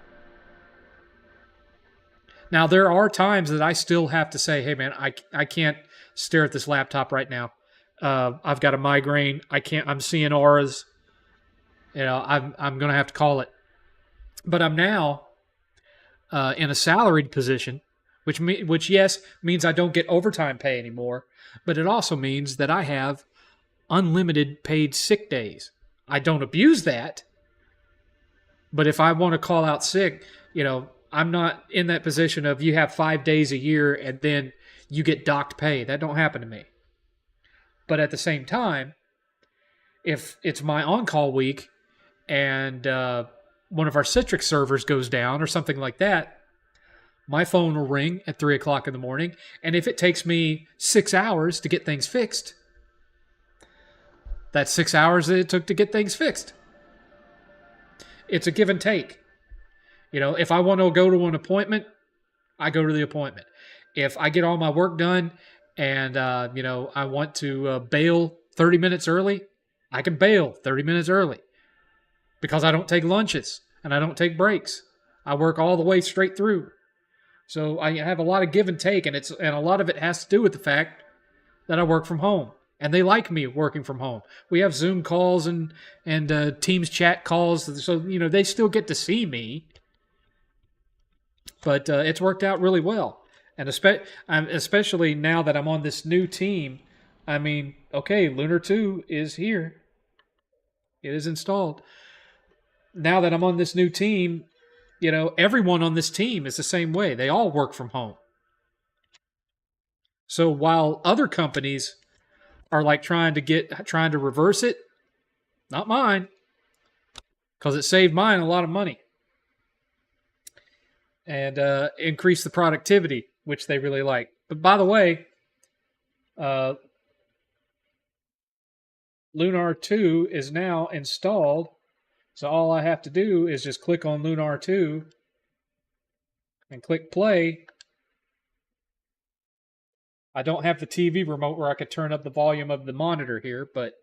Now, there are times that I still have to say, hey, man, I can't stare at this laptop right now. I've got a migraine. I can't. I'm seeing auras. I'm going to have to call it. But I'm now in a salaried position, which yes means I don't get overtime pay anymore, but it also means that I have unlimited paid sick days. I don't abuse that, but if I want to call out sick, I'm not in that position of you have 5 days a year and then you get docked pay. That don't happen to me. But at the same time, if it's my on-call week and one of our Citrix servers goes down or something like that, my phone will ring at 3 o'clock in the morning. And if it takes me 6 hours to get things fixed, that's 6 hours that it took to get things fixed. It's a give and take. If I want to go to an appointment, I go to the appointment. If I get all my work done and, I want to bail 30 minutes early, I can bail 30 minutes early because I don't take lunches and I don't take breaks. I work all the way straight through. So I have a lot of give and take, and a lot of it has to do with the fact that I work from home. And they like me working from home. We have Zoom calls and Teams chat calls, so they still get to see me. But it's worked out really well, and especially now that I'm on this new team. I mean, okay, Lunar 2 is here; it is installed. Now that I'm on this new team, everyone on this team is the same way. They all work from home. So while other companies are like trying to reverse it, not mine, because it saved mine a lot of money and increased the productivity, which they really like. But by the way, Lunar 2 is now installed. So all I have to do is just click on Lunar 2 and click play. I don't have the TV remote where I could turn up the volume of the monitor here, but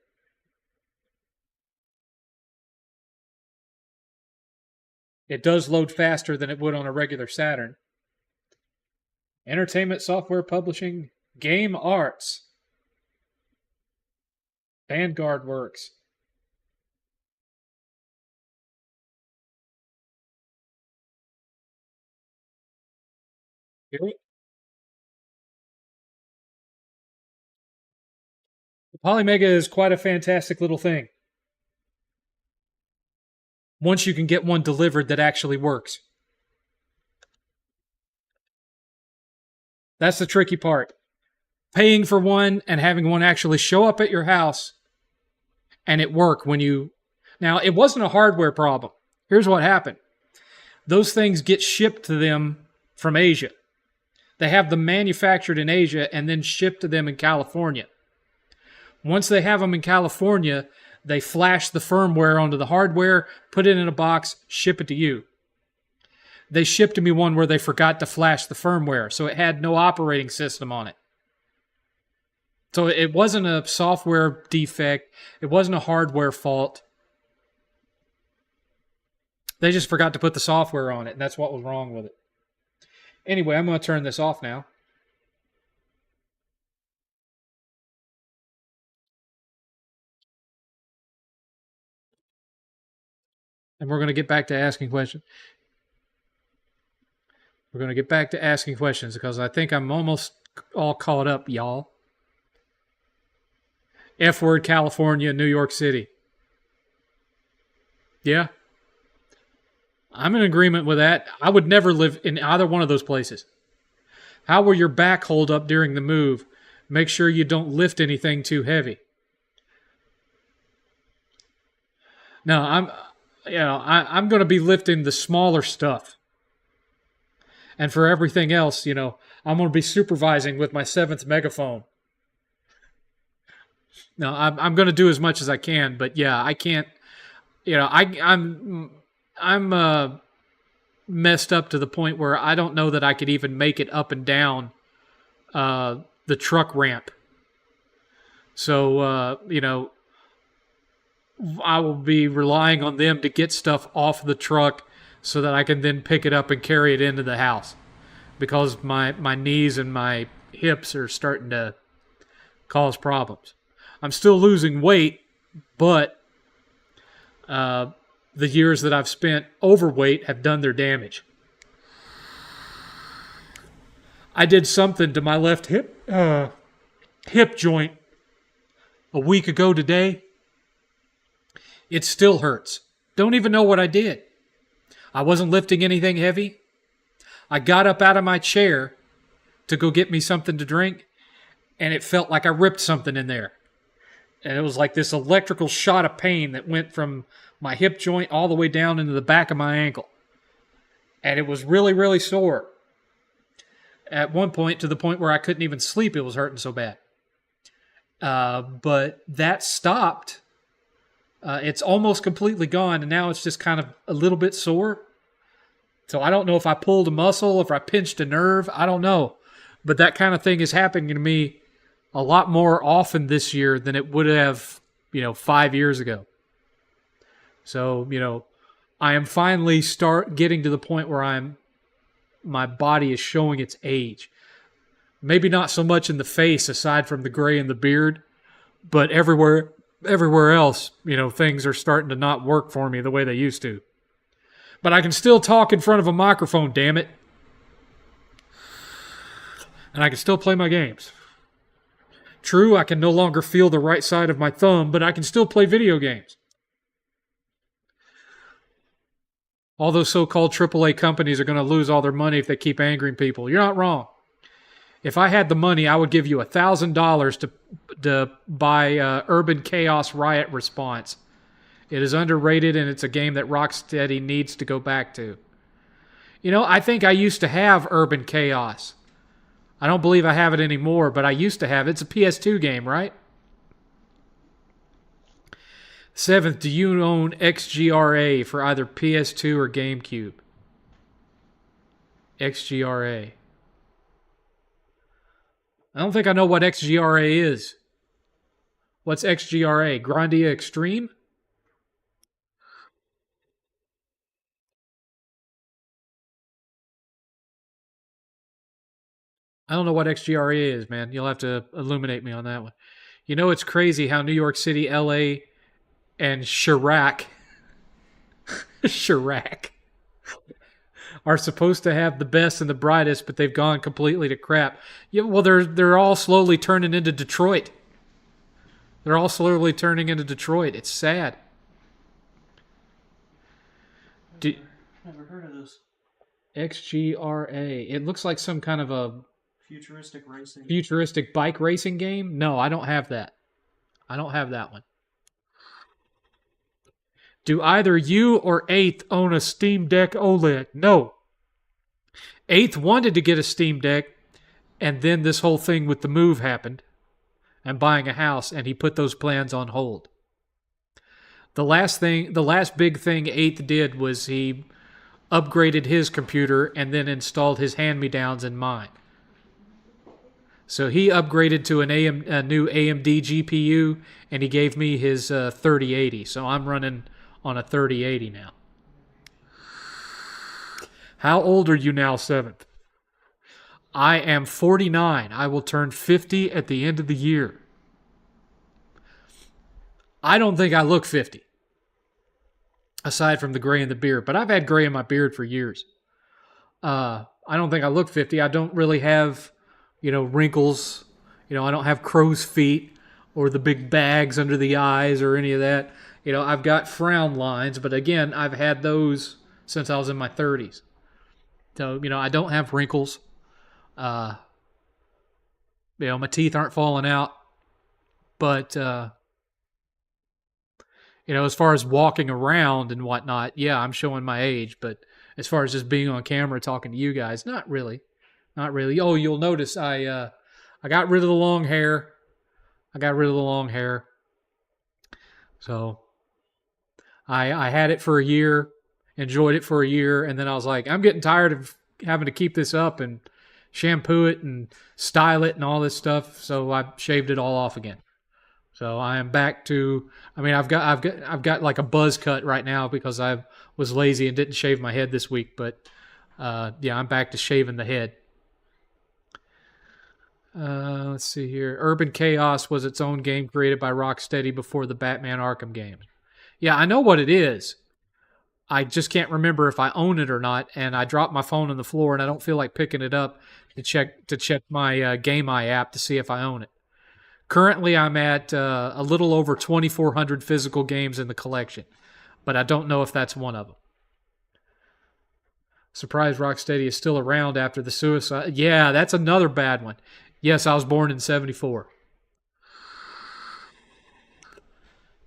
it does load faster than it would on a regular Saturn. Entertainment software publishing, game arts. Vanguard works. The PolyMega is quite a fantastic little thing. Once you can get one delivered that actually works. That's the tricky part. Paying for one and having one actually show up at your house and it work when you. Now, it wasn't a hardware problem. Here's what happened. Those things get shipped to them from Asia. They have them manufactured in Asia and then shipped to them in California. Once they have them in California, they flash the firmware onto the hardware, put it in a box, ship it to you. They shipped to me one where they forgot to flash the firmware, so it had no operating system on it. So it wasn't a software defect. It wasn't a hardware fault. They just forgot to put the software on it, and that's what was wrong with it. Anyway, I'm going to turn this off now. And we're going to get back to asking questions. We're going to get back to asking questions because I think I'm almost all caught up, y'all. F word, California, New York City. Yeah. I'm in agreement with that. I would never live in either one of those places. How will your back hold up during the move? Make sure you don't lift anything too heavy. No, I'm going to be lifting the smaller stuff. And for everything else, I'm going to be supervising with my 7th megaphone. No, I'm going to do as much as I can, but yeah, I can't. I'm messed up to the point where I don't know that I could even make it up and down the truck ramp. So I will be relying on them to get stuff off the truck so that I can then pick it up and carry it into the house, because my knees and my hips are starting to cause problems. I'm still losing weight, but the years that I've spent overweight have done their damage. I did something to my left hip joint a week ago today. It still hurts. Don't even know what I did. I wasn't lifting anything heavy. I got up out of my chair to go get me something to drink, and it felt like I ripped something in there. And it was like this electrical shot of pain that went from my hip joint all the way down into the back of my ankle. And it was really, really sore. At one point, to the point where I couldn't even sleep, it was hurting so bad. But that stopped. It's almost completely gone, and now it's just kind of a little bit sore. So I don't know if I pulled a muscle, if I pinched a nerve. I don't know. But that kind of thing is happening to me a lot more often this year than it would have, 5 years ago. So, I am finally getting to the point where my body is showing its age. Maybe not so much in the face, aside from the gray and the beard, but everywhere else, things are starting to not work for me the way they used to. But I can still talk in front of a microphone, damn it. And I can still play my games. True, I can no longer feel the right side of my thumb, but I can still play video games. All those so-called AAA companies are going to lose all their money if they keep angering people. You're not wrong. If I had the money, I would give you $1,000 to buy Urban Chaos Riot Response. It is underrated, and it's a game that Rocksteady needs to go back to. I think I used to have Urban Chaos. I don't believe I have it anymore, but I used to have it. It's a PS2 game, right? 7th, do you own XGRA for either PS2 or GameCube? XGRA. I don't think I know what XGRA is. What's XGRA? Grandia Extreme? I don't know what XGRA is, man. You'll have to illuminate me on that one. It's crazy how New York City, LA, and Chirac are supposed to have the best and the brightest, but they've gone completely to crap. Yeah, well, they're all slowly turning into Detroit. They're all slowly turning into Detroit. It's sad. Do, Never heard of this. XGRA. It looks like some kind of a Futuristic racing. futuristic bike racing game. No, I don't have that. I don't have that one. Do either you or Eighth own a Steam Deck OLED? No. Eighth wanted to get a Steam Deck, and then this whole thing with the move happened and buying a house, and he put those plans on hold. The last big thing Eighth did was he upgraded his computer and then installed his hand-me-downs in mine. So he upgraded to a new AMD GPU, and he gave me his 3080. So I'm running on a 3080 now. How old are you now, 7th? I am 49. I will turn 50 at the end of the year. I don't think I look 50, aside from the gray in the beard. But I've had gray in my beard for years. I don't think I look 50. I don't really have, wrinkles. I don't have crow's feet or the big bags under the eyes or any of that. I've got frown lines, but again, I've had those since I was in my 30s. So, I don't have wrinkles. My teeth aren't falling out. But, as far as walking around and whatnot, yeah, I'm showing my age. But as far as just being on camera talking to you guys, not really. Not really. Oh, you'll notice I got rid of the long hair. So I had it for a year, enjoyed it for a year, and then I was like, I'm getting tired of having to keep this up and shampoo it and style it and all this stuff. So I shaved it all off again. So I am back to. I've got like a buzz cut right now because I was lazy and didn't shave my head this week. But yeah, I'm back to shaving the head. Let's see here. Urban Chaos was its own game created by Rocksteady before the Batman Arkham games. Yeah, I know what it is. I just can't remember if I own it or not, and I dropped my phone on the floor, and I don't feel like picking it up to check my Game Eye app to see if I own it. Currently, I'm at a little over 2,400 physical games in the collection, but I don't know if that's one of them. Surprised Rocksteady is still around after the suicide. Yeah, that's another bad one. Yes, I was born in 74.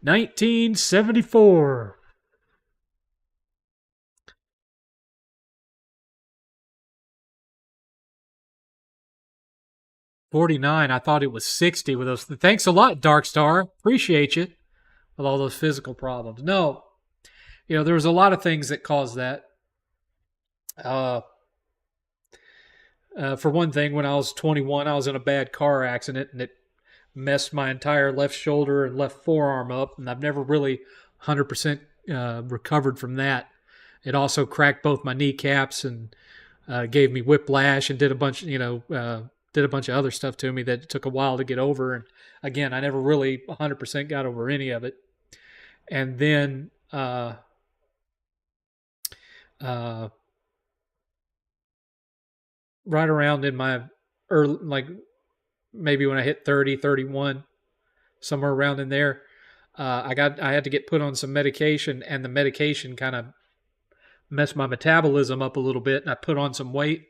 1974. $49. I thought it was 60 with those. Thanks a lot, Darkstar. Appreciate you with all those physical problems. No, there was a lot of things that caused that. For one thing, when I was 21, I was in a bad car accident, and it messed my entire left shoulder and left forearm up, and I've never really 100% recovered from that. It also cracked both my kneecaps and gave me whiplash and did a bunch of other stuff to me that took a while to get over. And again, I never really 100% got over any of it. And then right around in my early, like maybe when I hit 30, 31, somewhere around in there, I had to get put on some medication, and the medication kind of messed my metabolism up a little bit, and I put on some weight,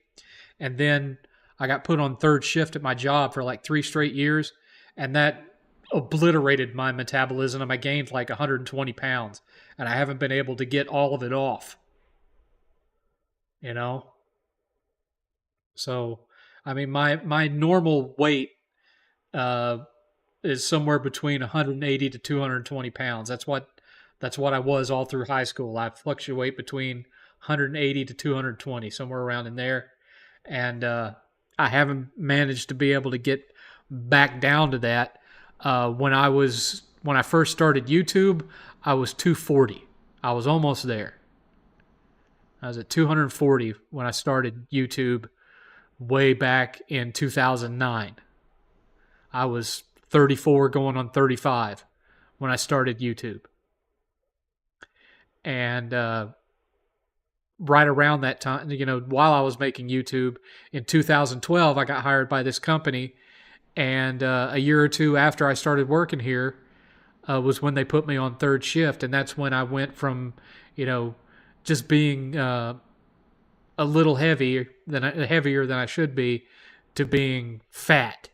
and then I got put on third shift at my job for like 3 straight years, and that obliterated my metabolism. I gained like 120 pounds, and I haven't been able to get all of it off. So, my normal weight is somewhere between 180 to 220 pounds. That's what I was all through high school. I fluctuate between 180 to 220, somewhere around in there. And I haven't managed to be able to get back down to that. When I first started YouTube, I was 240. I was almost there. I was at 240 when I started YouTube way back in 2009. I was 34 going on 35 when I started YouTube. And right around that time, while I was making YouTube in 2012, I got hired by this company. And a year or two after I started working here was when they put me on third shift. And that's when I went from, just being a little heavier than I should be to being fat.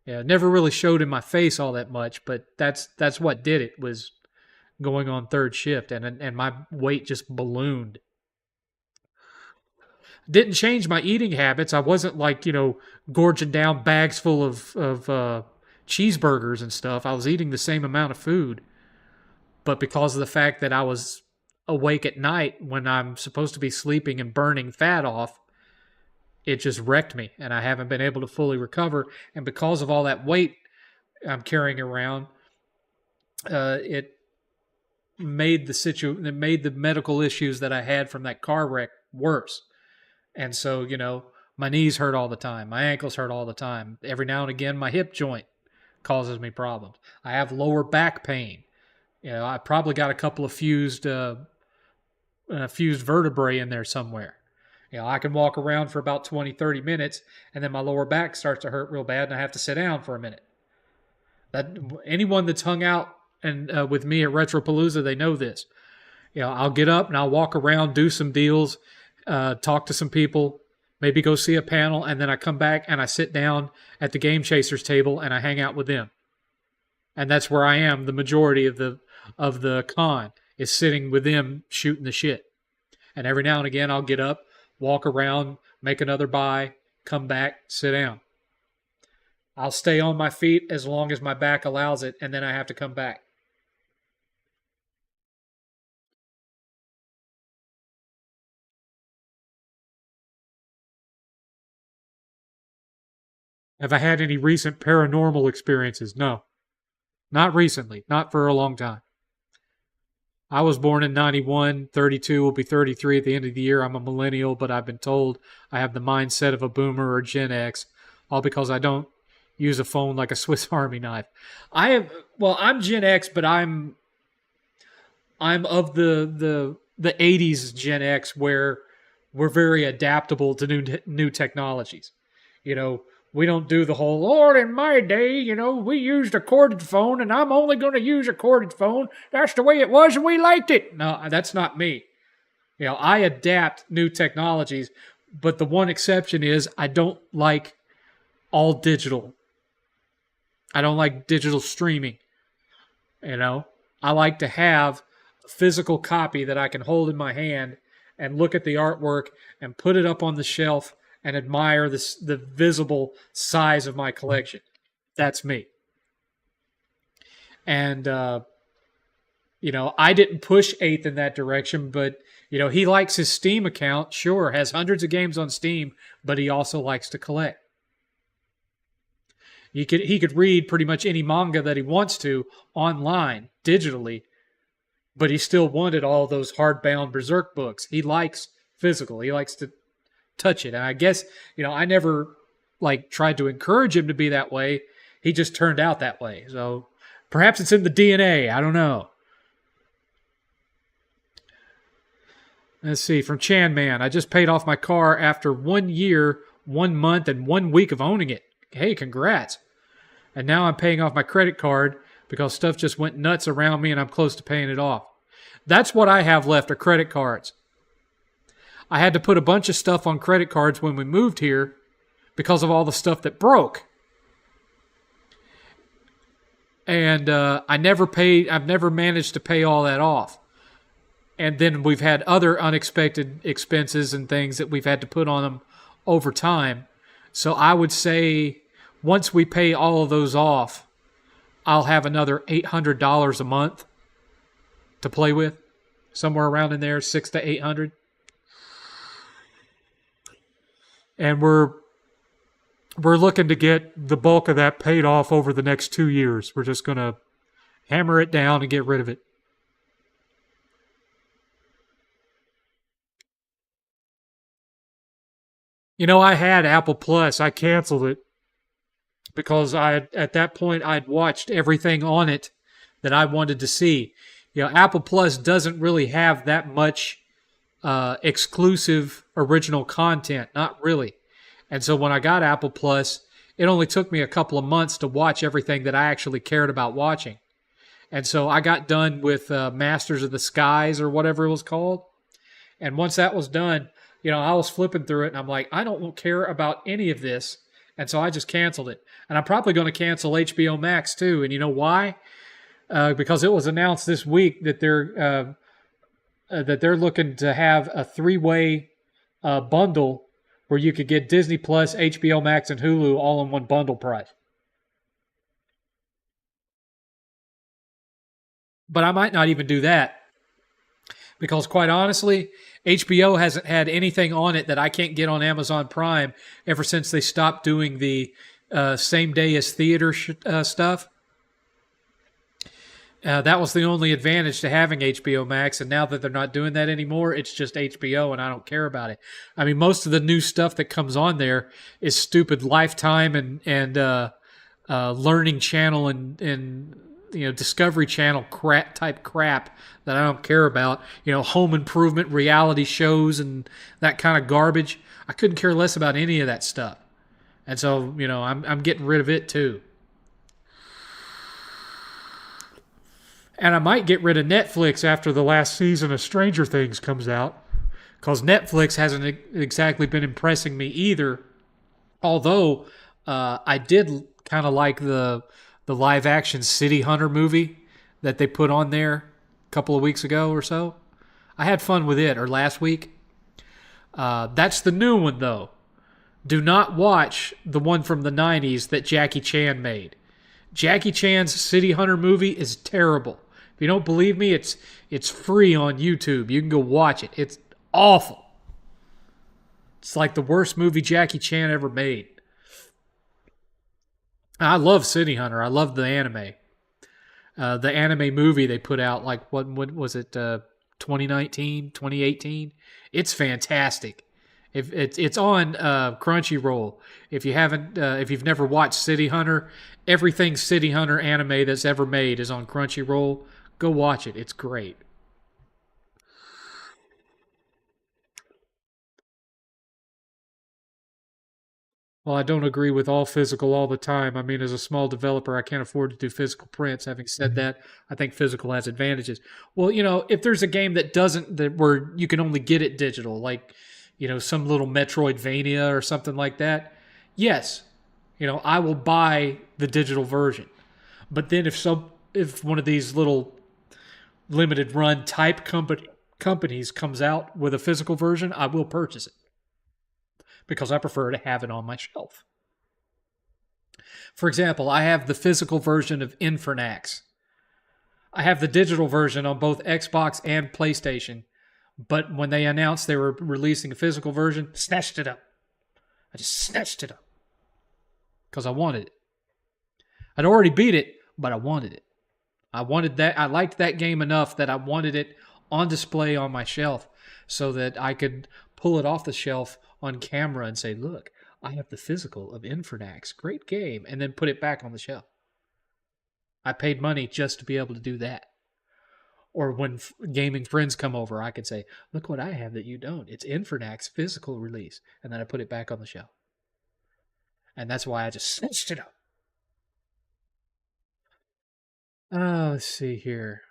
Yeah, it never really showed in my face all that much, but that's what did it, was going on third shift, and my weight just ballooned. Didn't change my eating habits. I wasn't like, gorging down bags full of cheeseburgers and stuff. I was eating the same amount of food, but because of the fact that I was awake at night when I'm supposed to be sleeping and burning fat off, it just wrecked me, and I haven't been able to fully recover. And because of all that weight I'm carrying around, it made it made the medical issues that I had from that car wreck worse. And so, my knees hurt all the time, my ankles hurt all the time. Every now and again, my hip joint causes me problems. I have lower back pain. I probably got a couple of fused vertebrae in there somewhere. I can walk around for about 20, 30 minutes, and then my lower back starts to hurt real bad, and I have to sit down for a minute. That anyone that's hung out and with me at Retropalooza, they know this. I'll get up and I'll walk around, do some deals, talk to some people, maybe go see a panel, and then I come back and I sit down at the Game Chasers table and I hang out with them. And that's where I am the majority of the con, is sitting with them shooting the shit. And every now and again I'll get up, walk around, make another buy, come back, sit down. I'll stay on my feet as long as my back allows it, and then I have to come back. Have I had any recent paranormal experiences? No. Not recently. Not for a long time. I was born in 91, 32, will be 33 at the end of the year. I'm a millennial, but I've been told I have the mindset of a boomer or Gen X, all because I don't use a phone like a Swiss Army knife. I'm Gen X, but I'm of the 80s Gen X, where we're very adaptable to new technologies. We don't do the whole, Lord, in my day, we used a corded phone, and I'm only going to use a corded phone. That's the way it was, and we liked it. No, that's not me. I adapt new technologies, but the one exception is I don't like all digital. I don't like digital streaming. I like to have a physical copy that I can hold in my hand and look at the artwork and put it up on the shelf and admire the visible size of my collection. That's me. And, I didn't push 8th in that direction, but, he likes his Steam account, sure, has hundreds of games on Steam, but he also likes to collect. He could read pretty much any manga that he wants to online, digitally, but he still wanted all those hardbound Berserk books. He likes physical. He likes to touch it. And I guess, I never tried to encourage him to be that way. He just turned out that way. So perhaps it's in the DNA. I don't know. Let's see, from Chan Man. I just paid off my car after 1 year, 1 month, and 1 week of owning it. Hey, congrats. And now I'm paying off my credit card because stuff just went nuts around me and I'm close to paying it off. That's what I have left, are credit cards. I had to put a bunch of stuff on credit cards when we moved here because of all the stuff that broke. And I've never managed to pay all that off. And then we've had other unexpected expenses and things that we've had to put on them over time. So I would say once we pay all of those off, I'll have another $800 a month to play with. Somewhere around in there, $600 to $800. And we're looking to get the bulk of that paid off over the next 2 years. We're just going to hammer it down and get rid of it. I had Apple Plus. I canceled it because at that point I'd watched everything on it that I wanted to see. Apple Plus doesn't really have that much exclusive original content. Not really. And so when I got Apple Plus, it only took me a couple of months to watch everything that I actually cared about watching. And so I got done with Masters of the Skies or whatever it was called. And once that was done, I was flipping through it and I'm like, I don't care about any of this. And so I just canceled it. And I'm probably going to cancel HBO Max too. And you know why? Because it was announced this week that they're looking to have a three-way bundle where you could get Disney Plus, HBO Max, and Hulu all in one bundle price. But I might not even do that because, quite honestly, HBO hasn't had anything on it that I can't get on Amazon Prime ever since they stopped doing the same day as theater stuff. That was the only advantage to having HBO Max, and now that they're not doing that anymore, it's just HBO, and I don't care about it. I mean, most of the new stuff that comes on there is stupid Lifetime and Learning Channel and Discovery Channel type crap that I don't care about. Home improvement reality shows and that kind of garbage. I couldn't care less about any of that stuff, and so I'm getting rid of it too. And I might get rid of Netflix after the last season of Stranger Things comes out, because Netflix hasn't exactly been impressing me either. Although I did kind of like the live action City Hunter movie that they put on there a couple of weeks ago or so. I had fun with it, or last week. That's the new one though. Do not watch the one from the 90s that Jackie Chan made. Jackie Chan's City Hunter movie is terrible. If you don't believe me, it's free on YouTube. You can go watch it. It's awful. It's like the worst movie Jackie Chan ever made. I love City Hunter. I love the anime. The anime movie they put out, like what was it, 2019, 2018? It's fantastic. If it's on Crunchyroll. If you've never watched City Hunter, everything City Hunter anime that's ever made is on Crunchyroll. Go watch it. It's great. Well, I don't agree with all physical all the time. I mean, as a small developer, I can't afford to do physical prints. Having said that, I think physical has advantages. Well, if there's a game where you can only get it digital, like, some little Metroidvania or something like that, yes, I will buy the digital version. But then if one of these little limited run type companies comes out with a physical version, I will purchase it because I prefer to have it on my shelf. For example, I have the physical version of Infernax. I have the digital version on both Xbox and PlayStation, but when they announced they were releasing a physical version, snatched it up. I just snatched it up because I wanted it. I'd already beat it, but I wanted it. I wanted that. I liked that game enough that I wanted it on display on my shelf so that I could pull it off the shelf on camera and say, look, I have the physical of Infernax. Great game. And then put it back on the shelf. I paid money just to be able to do that. Or when gaming friends come over, I could say, look what I have that you don't. It's Infernax physical release. And then I put it back on the shelf. And that's why I just snatched it up. Let's see here.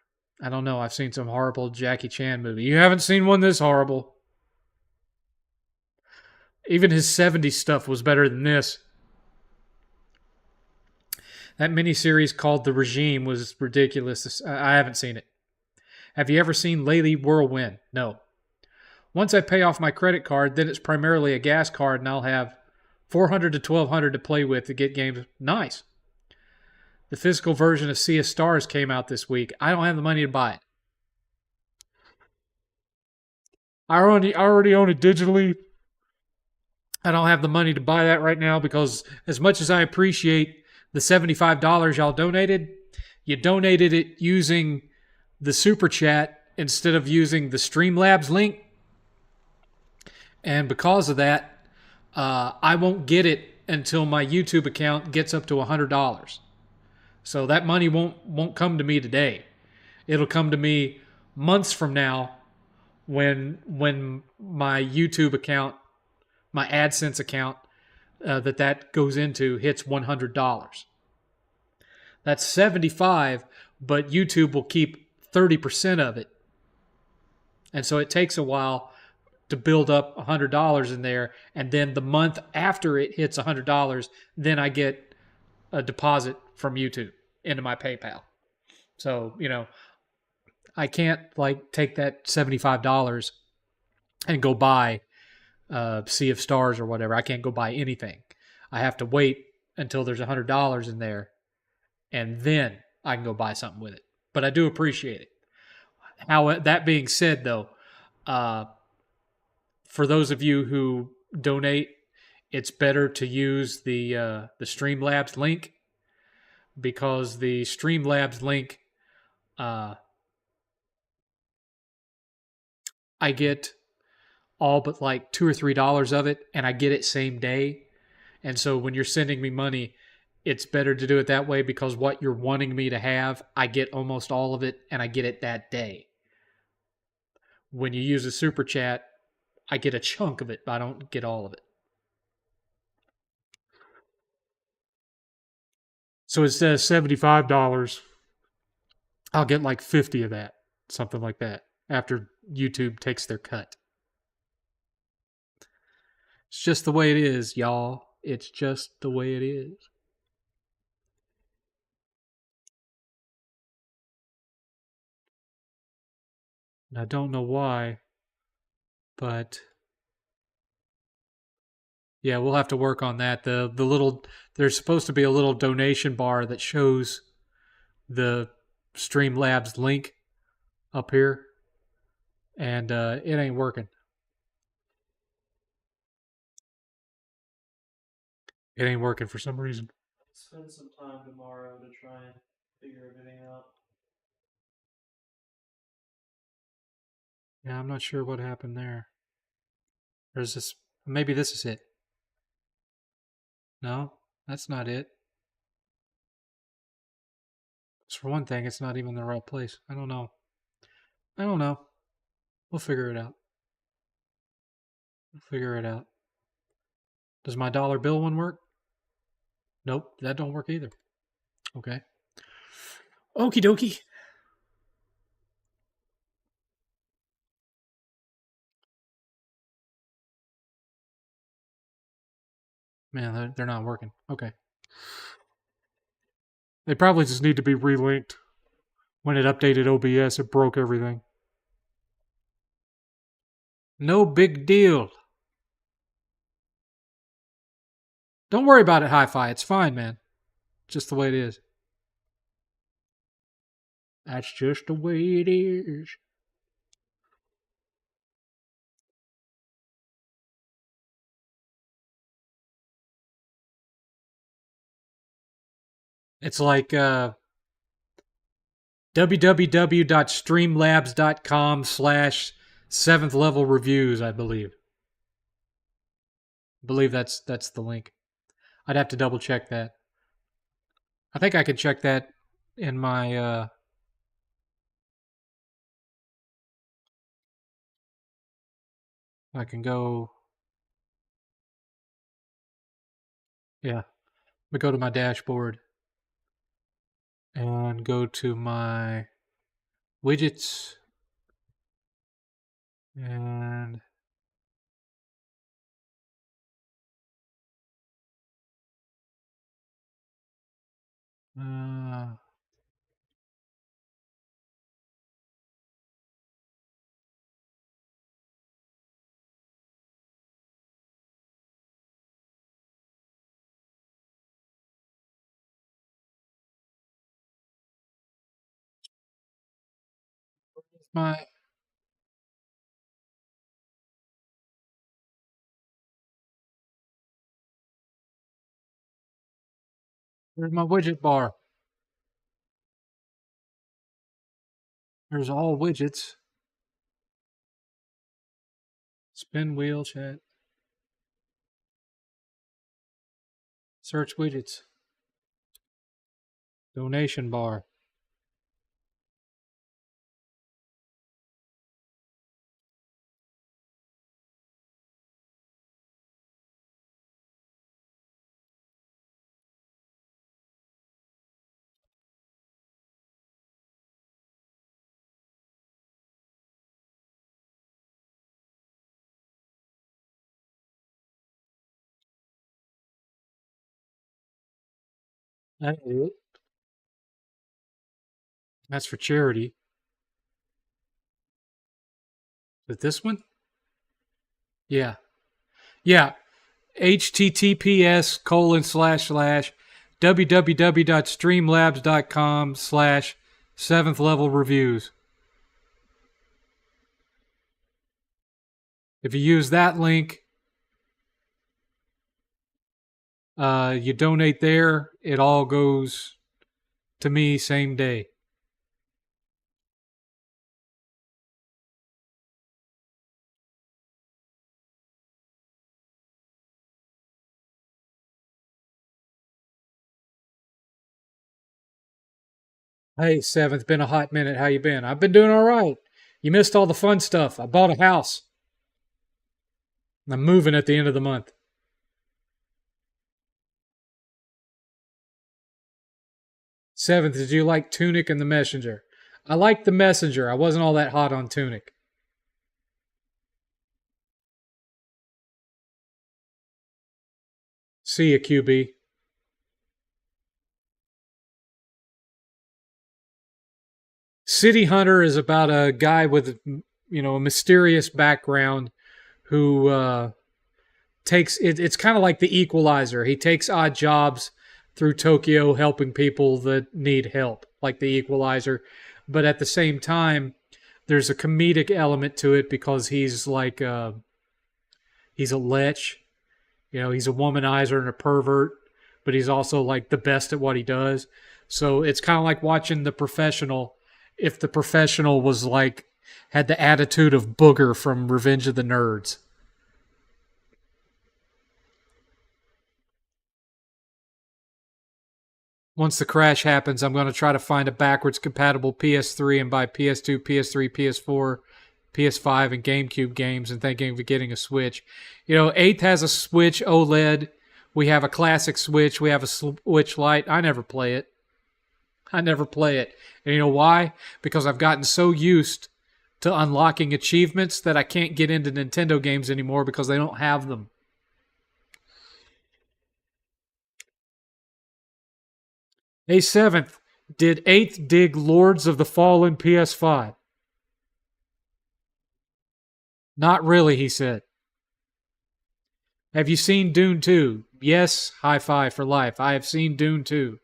I don't know. I've seen some horrible Jackie Chan movie. You haven't seen one this horrible. Even his 70s stuff was better than this. That miniseries called The Regime was ridiculous. I haven't seen it. Have you ever seen Lady Whirlwind? No. Once I pay off my credit card, then it's primarily a gas card, and I'll have $400 to $1,200 to play with to get games. Nice. The physical version of Sea of Stars came out this week. I don't have the money to buy it. I already own it digitally. I don't have the money to buy that right now because as much as I appreciate the $75 y'all donated, you donated it using the Super Chat instead of using the Streamlabs link. And because of that, I won't get it until my YouTube account gets up to $100. So that money won't come to me today. It'll come to me months from now when my YouTube account, my AdSense account that goes into hits $100. That's 75, but YouTube will keep 30% of it. And so it takes a while to build up $100 in there, and then the month after it hits $100, then I get a deposit from YouTube into my PayPal. So, I can't like take that $75 and go buy Sea of Stars or whatever. I can't go buy anything. I have to wait until there's $100 in there, and then I can go buy something with it. But I do appreciate it. How that being said, though, uh, for those of you who donate, it's better to use the Streamlabs link, because the Streamlabs link, uh, I get all but like $2 or $3 of it, and I get it same day. And so when you're sending me money, it's better to do it that way, because what you're wanting me to have, I get almost all of it, and I get it that day. When you use a super chat, I get a chunk of it, but I don't get all of it. So instead of $75, I'll get like 50 of that, something like that, after YouTube takes their cut. It's just the way it is, y'all. It's just the way it is. And I don't know why, but yeah, we'll have to work on that. The little there's supposed to be a little donation bar that shows the Streamlabs link up here, and it ain't working. It ain't working for some reason. Spend some time tomorrow to try and figure everything out. Yeah, I'm not sure what happened there. There's this. Maybe this is it. No, that's not it. So for one thing, it's not even the right place. I don't know. I don't know. We'll figure it out. We'll figure it out. Does my dollar bill one work? Nope, that don't work either. Okay. Okie dokie. Man, they're not working. Okay. They probably just need to be relinked. When it updated OBS, it broke everything. No big deal. Don't worry about it, Hi-Fi. It's fine, man. Just the way it is. That's just the way it is. It's like www.streamlabs.com/seventh level reviews, I believe. I believe that's the link. I'd have to double check that. I think I could check that in my I can go, yeah. We go to my dashboard and go to my widgets, and uh, my where's my widget bar? There's all widgets. Spin wheel, chat. Search widgets. Donation bar. Uh, That's for charity. But this one? Yeah. Yeah. https://www.streamlabs.com/seventh level reviews. If you use that link, you donate there, it all goes to me same day. Hey, Seventh, been a hot minute. How you been? I've been doing all right. You missed all the fun stuff. I bought a house. I'm moving at the end of the month. Seventh, did you like Tunic and the Messenger? I liked the Messenger. I wasn't all that hot on Tunic. See ya, QB. City Hunter is about a guy with, a mysterious background who takes it. It's kind of like the Equalizer. He takes odd jobs through Tokyo, helping people that need help, like the Equalizer. But at the same time, there's a comedic element to it because he's like he's a lech. He's a womanizer and a pervert, but he's also like the best at what he does. So it's kind of like watching The Professional. If The Professional was like had the attitude of Booger from Revenge of the Nerds. Once the crash happens, I'm going to try to find a backwards compatible PS3 and buy PS2, PS3, PS4, PS5, and GameCube games and thinking of getting a Switch. 8th has a Switch OLED. We have a classic Switch. We have a Switch Lite. I never play it. And you know why? Because I've gotten so used to unlocking achievements that I can't get into Nintendo games anymore because they don't have them. Hey, 7th, did 8th dig Lords of the Fallen PS5? Not really, he said. Have you seen Dune 2? Yes, high five for life. I have seen Dune 2.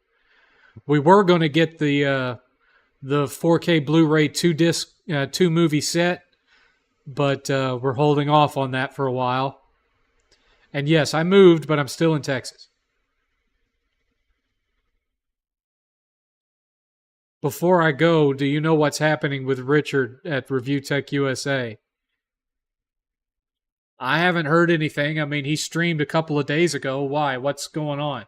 We were going to get the 4K Blu-ray 2-disc 2-movie set, but we're holding off on that for a while. And yes, I moved, but I'm still in Texas. Before I go, do you know what's happening with Richard at Review Tech USA? I haven't heard anything. I mean, he streamed a couple of days ago. Why? What's going on?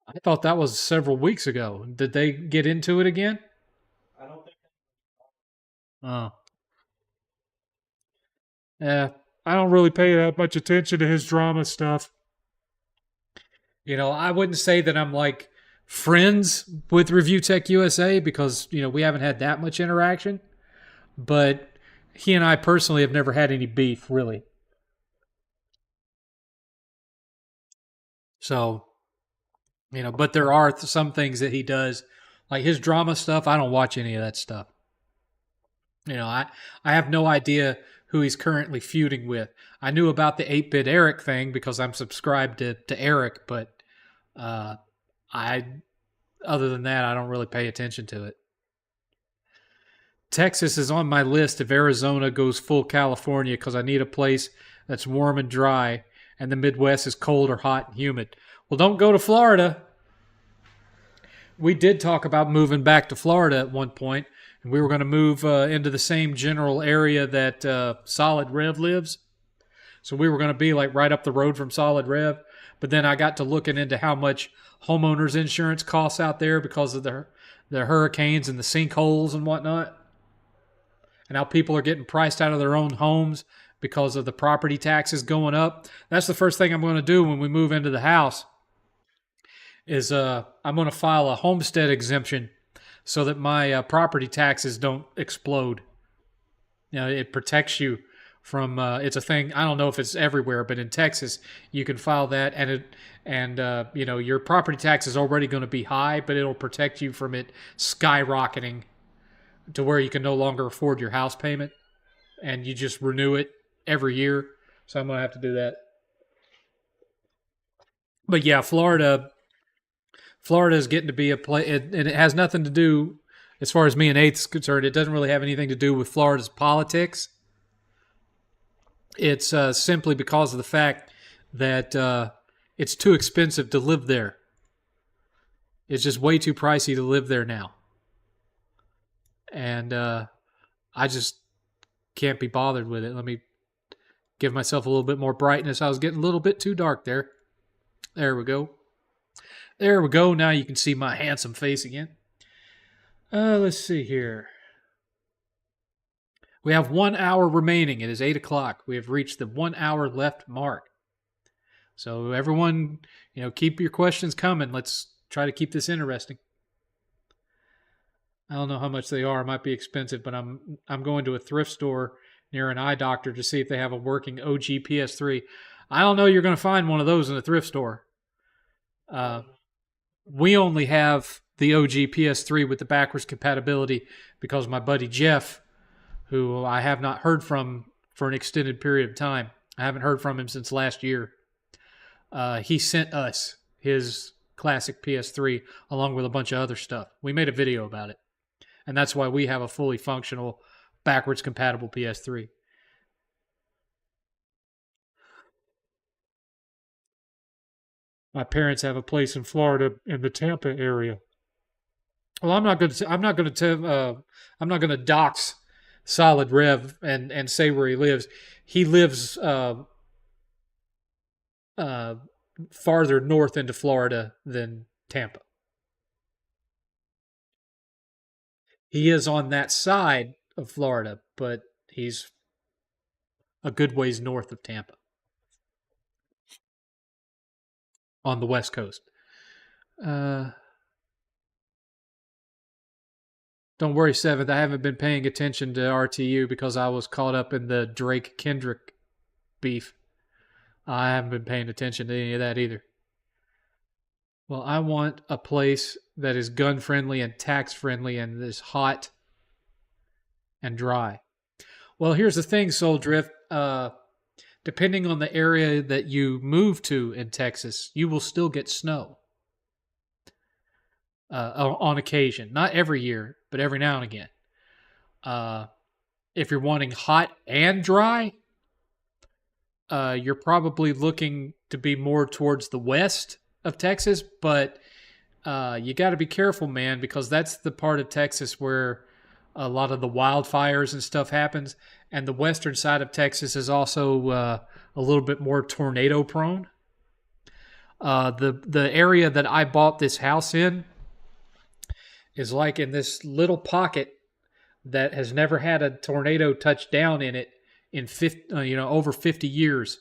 I thought that was several weeks ago. Did they get into it again? I don't think. Oh. Yeah. I don't really pay that much attention to his drama stuff. I wouldn't say that I'm like friends with Review Tech USA because, we haven't had that much interaction. But he and I personally have never had any beef, really. So, but there are some things that he does, like his drama stuff. I don't watch any of that stuff. I have no idea who he's currently feuding with. I knew about the 8-bit Eric thing because I'm subscribed to Eric, but uh, I, other than that, I don't really pay attention to it. Texas is on my list if Arizona goes full California because I need a place that's warm and dry, and the Midwest is cold or hot and humid. Well, don't go to Florida. We did talk about moving back to Florida at one point, and we were going to move into the same general area that Solid Rev lives. So we were going to be like right up the road from Solid Rev. But then I got to looking into how much homeowners insurance costs out there because of the hurricanes and the sinkholes and whatnot. And how people are getting priced out of their own homes because of the property taxes going up. That's the first thing I'm going to do when we move into the house is I'm going to file a homestead exemption so that my property taxes don't explode. It protects you from it's a thing. I don't know if it's everywhere, but in Texas you can file that, and you know, your property tax is already going to be high, but it'll protect you from it skyrocketing to where you can no longer afford your house payment, and you just renew it every year. So I'm going to have to do that. But yeah, Florida is getting to be a place, and it has nothing to do, as far as me and Eighth's concerned. It doesn't really have anything to do with Florida's politics. It's simply because of the fact that it's too expensive to live there. It's just way too pricey to live there now, and I just can't be bothered with it. Let me give myself a little bit more brightness. I was getting a little bit too dark there. There we go. There we go. Now you can see my handsome face again. Let's see here. We have 1 hour remaining. It is 8 o'clock. We have reached the 1 hour left mark. So everyone, keep your questions coming. Let's try to keep this interesting. I don't know how much they are. It might be expensive, but I'm going to a thrift store near an eye doctor to see if they have a working OG PS3. I don't know you're going to find one of those in a thrift store. We only have the OG PS3 with the backwards compatibility because my buddy Jeff, who I have not heard from for an extended period of time, I haven't heard from him since last year, he sent us his classic PS3 along with a bunch of other stuff. We made a video about it, and that's why we have a fully functional backwards compatible PS3. My parents have a place in Florida in the Tampa area. Well, I'm not going to dox Solid Rev and say where he lives. He lives farther north into Florida than Tampa. He is on that side of Florida, but he's a good ways north of Tampa on the West Coast. Don't worry, 7th. I haven't been paying attention to RTU because I was caught up in the Drake Kendrick beef. I haven't been paying attention to any of that either. Well, I want a place that is gun friendly and tax friendly and is hot and dry. Well, here's the thing, Soul Drift. Depending on the area that you move to in Texas, you will still get snow on occasion. Not every year, but every now and again. If you're wanting hot and dry, you're probably looking to be more towards the west of Texas, but you got to be careful, man, because that's the part of Texas where a lot of the wildfires and stuff happens, and the western side of Texas is also a little bit more tornado prone. The area that I bought this house in is like in this little pocket that has never had a tornado touch down in it in over 50 years,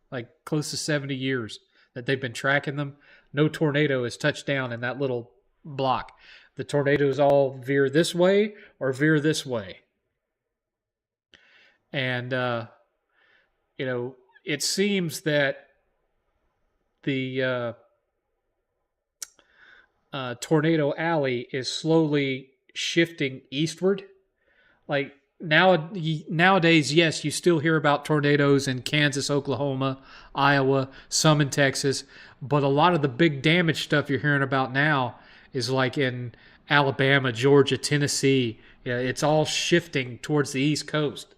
like close to 70 years that they've been tracking them. No tornado has touched down in that little block. The tornadoes all veer this way or veer this way. And, it seems that the Tornado Alley is slowly shifting eastward. Like nowadays, yes, you still hear about tornadoes in Kansas, Oklahoma, Iowa, some in Texas, but a lot of the big damage stuff you're hearing about now is like in Alabama, Georgia, Tennessee. Yeah, it's all shifting towards the East Coast.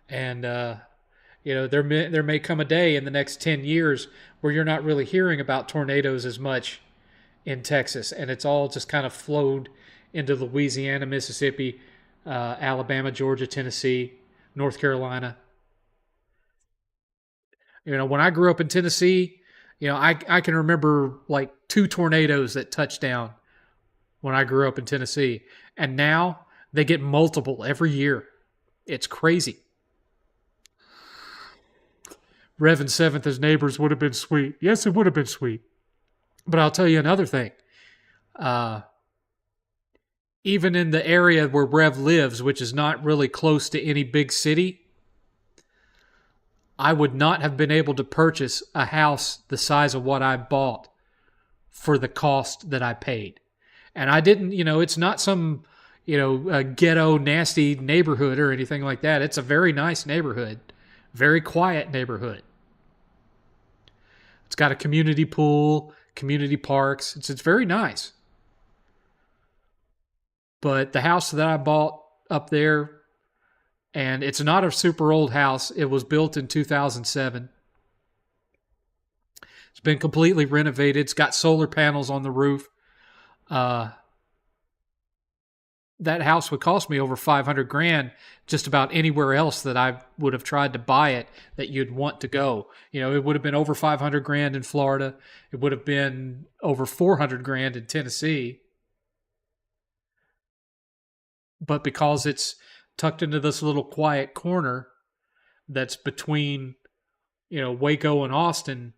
And there may come a day in the next 10 years where you're not really hearing about tornadoes as much in Texas, and it's all just kind of flowed into Louisiana, Mississippi, Alabama, Georgia, Tennessee, North Carolina. When I grew up in Tennessee, I can remember like 2 tornadoes that touched down when I grew up in Tennessee, and now they get multiple every year. It's crazy. Rev and 7th as neighbors would have been sweet. Yes, it would have been sweet. But I'll tell you another thing. even in the area where Rev lives, which is not really close to any big city, I would not have been able to purchase a house the size of what I bought for the cost that I paid. And I didn't, it's not some, ghetto, nasty neighborhood or anything like that. It's a very nice neighborhood, very quiet neighborhood. It's got a community pool, community parks. It's very nice. But the house that I bought up there, and it's not a super old house. It was built in 2007. It's been completely renovated. It's got solar panels on the roof. That house would cost me over 500 grand just about anywhere else that I would have tried to buy it that you'd want to go. It would have been over 500 grand in Florida. It would have been over 400 grand in Tennessee. But because it's tucked into this little quiet corner that's between, Waco and Austin,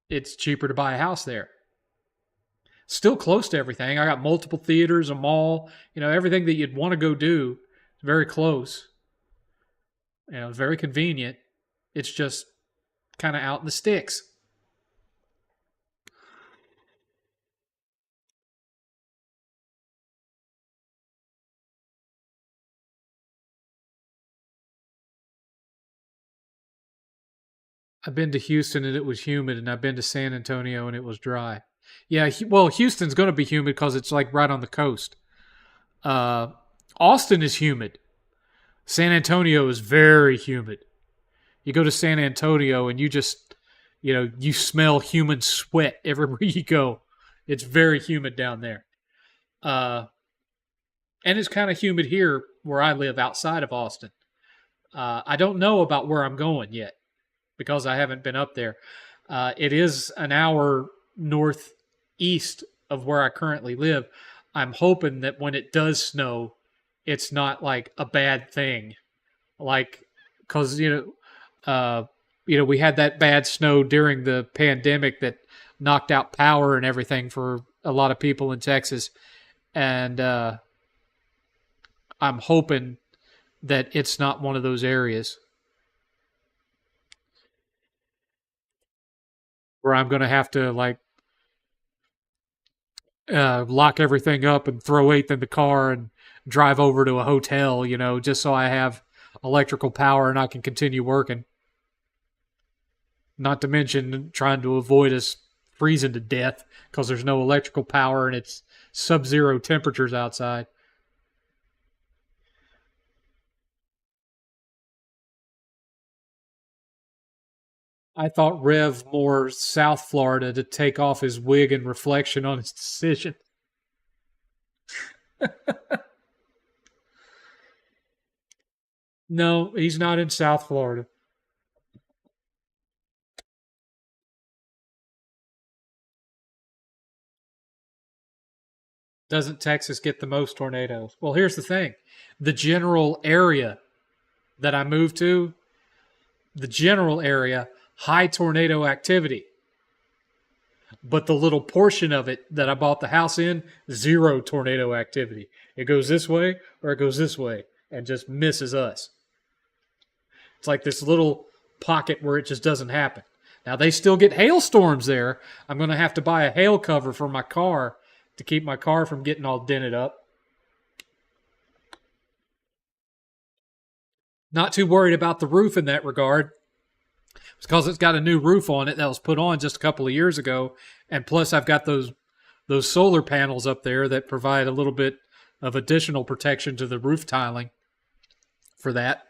it's cheaper to buy a house there. Still close to everything. I got multiple theaters, a mall, everything that you'd want to go do. It's very close. Very convenient. It's just kind of out in the sticks. I've been to Houston and it was humid, and I've been to San Antonio and it was dry. Yeah, well, Houston's going to be humid because it's like right on the coast. Austin is humid. San Antonio is very humid. You go to San Antonio and you just, you smell human sweat everywhere you go. It's very humid down there. And it's kind of humid here where I live outside of Austin. I don't know about where I'm going yet because I haven't been up there. It is an hour northeast of where I currently live. I'm hoping that when it does snow, it's not like a bad thing. Like, because, we had that bad snow during the pandemic that knocked out power and everything for a lot of people in Texas. And I'm hoping that it's not one of those areas where I'm going to have to lock everything up and throw eighth in the car and drive over to a hotel, just so I have electrical power and I can continue working. Not to mention trying to avoid us freezing to death because there's no electrical power and it's sub-zero temperatures outside. I thought Rev more South Florida to take off his wig in reflection on his decision. No, he's not in South Florida. Doesn't Texas get the most tornadoes? Well, here's the thing. The general area that I moved to, high tornado activity. But the little portion of it that I bought the house in, zero tornado activity. It goes this way or it goes this way and just misses us. It's like this little pocket where it just doesn't happen. Now, they still get hailstorms there. I'm going to have to buy a hail cover for my car to keep my car from getting all dented up. Not too worried about the roof in that regard. It's because it's got a new roof on it that was put on just a couple of years ago. And plus, I've got those solar panels up there that provide a little bit of additional protection to the roof tiling for that.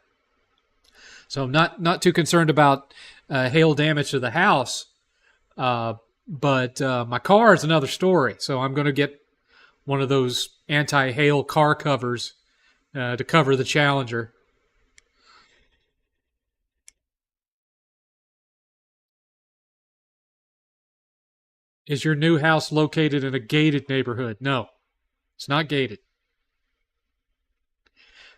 So I'm not too concerned about hail damage to the house. But my car is another story. So I'm going to get one of those anti-hail car covers to cover the Challenger. Is your new house located in a gated neighborhood? No, it's not gated.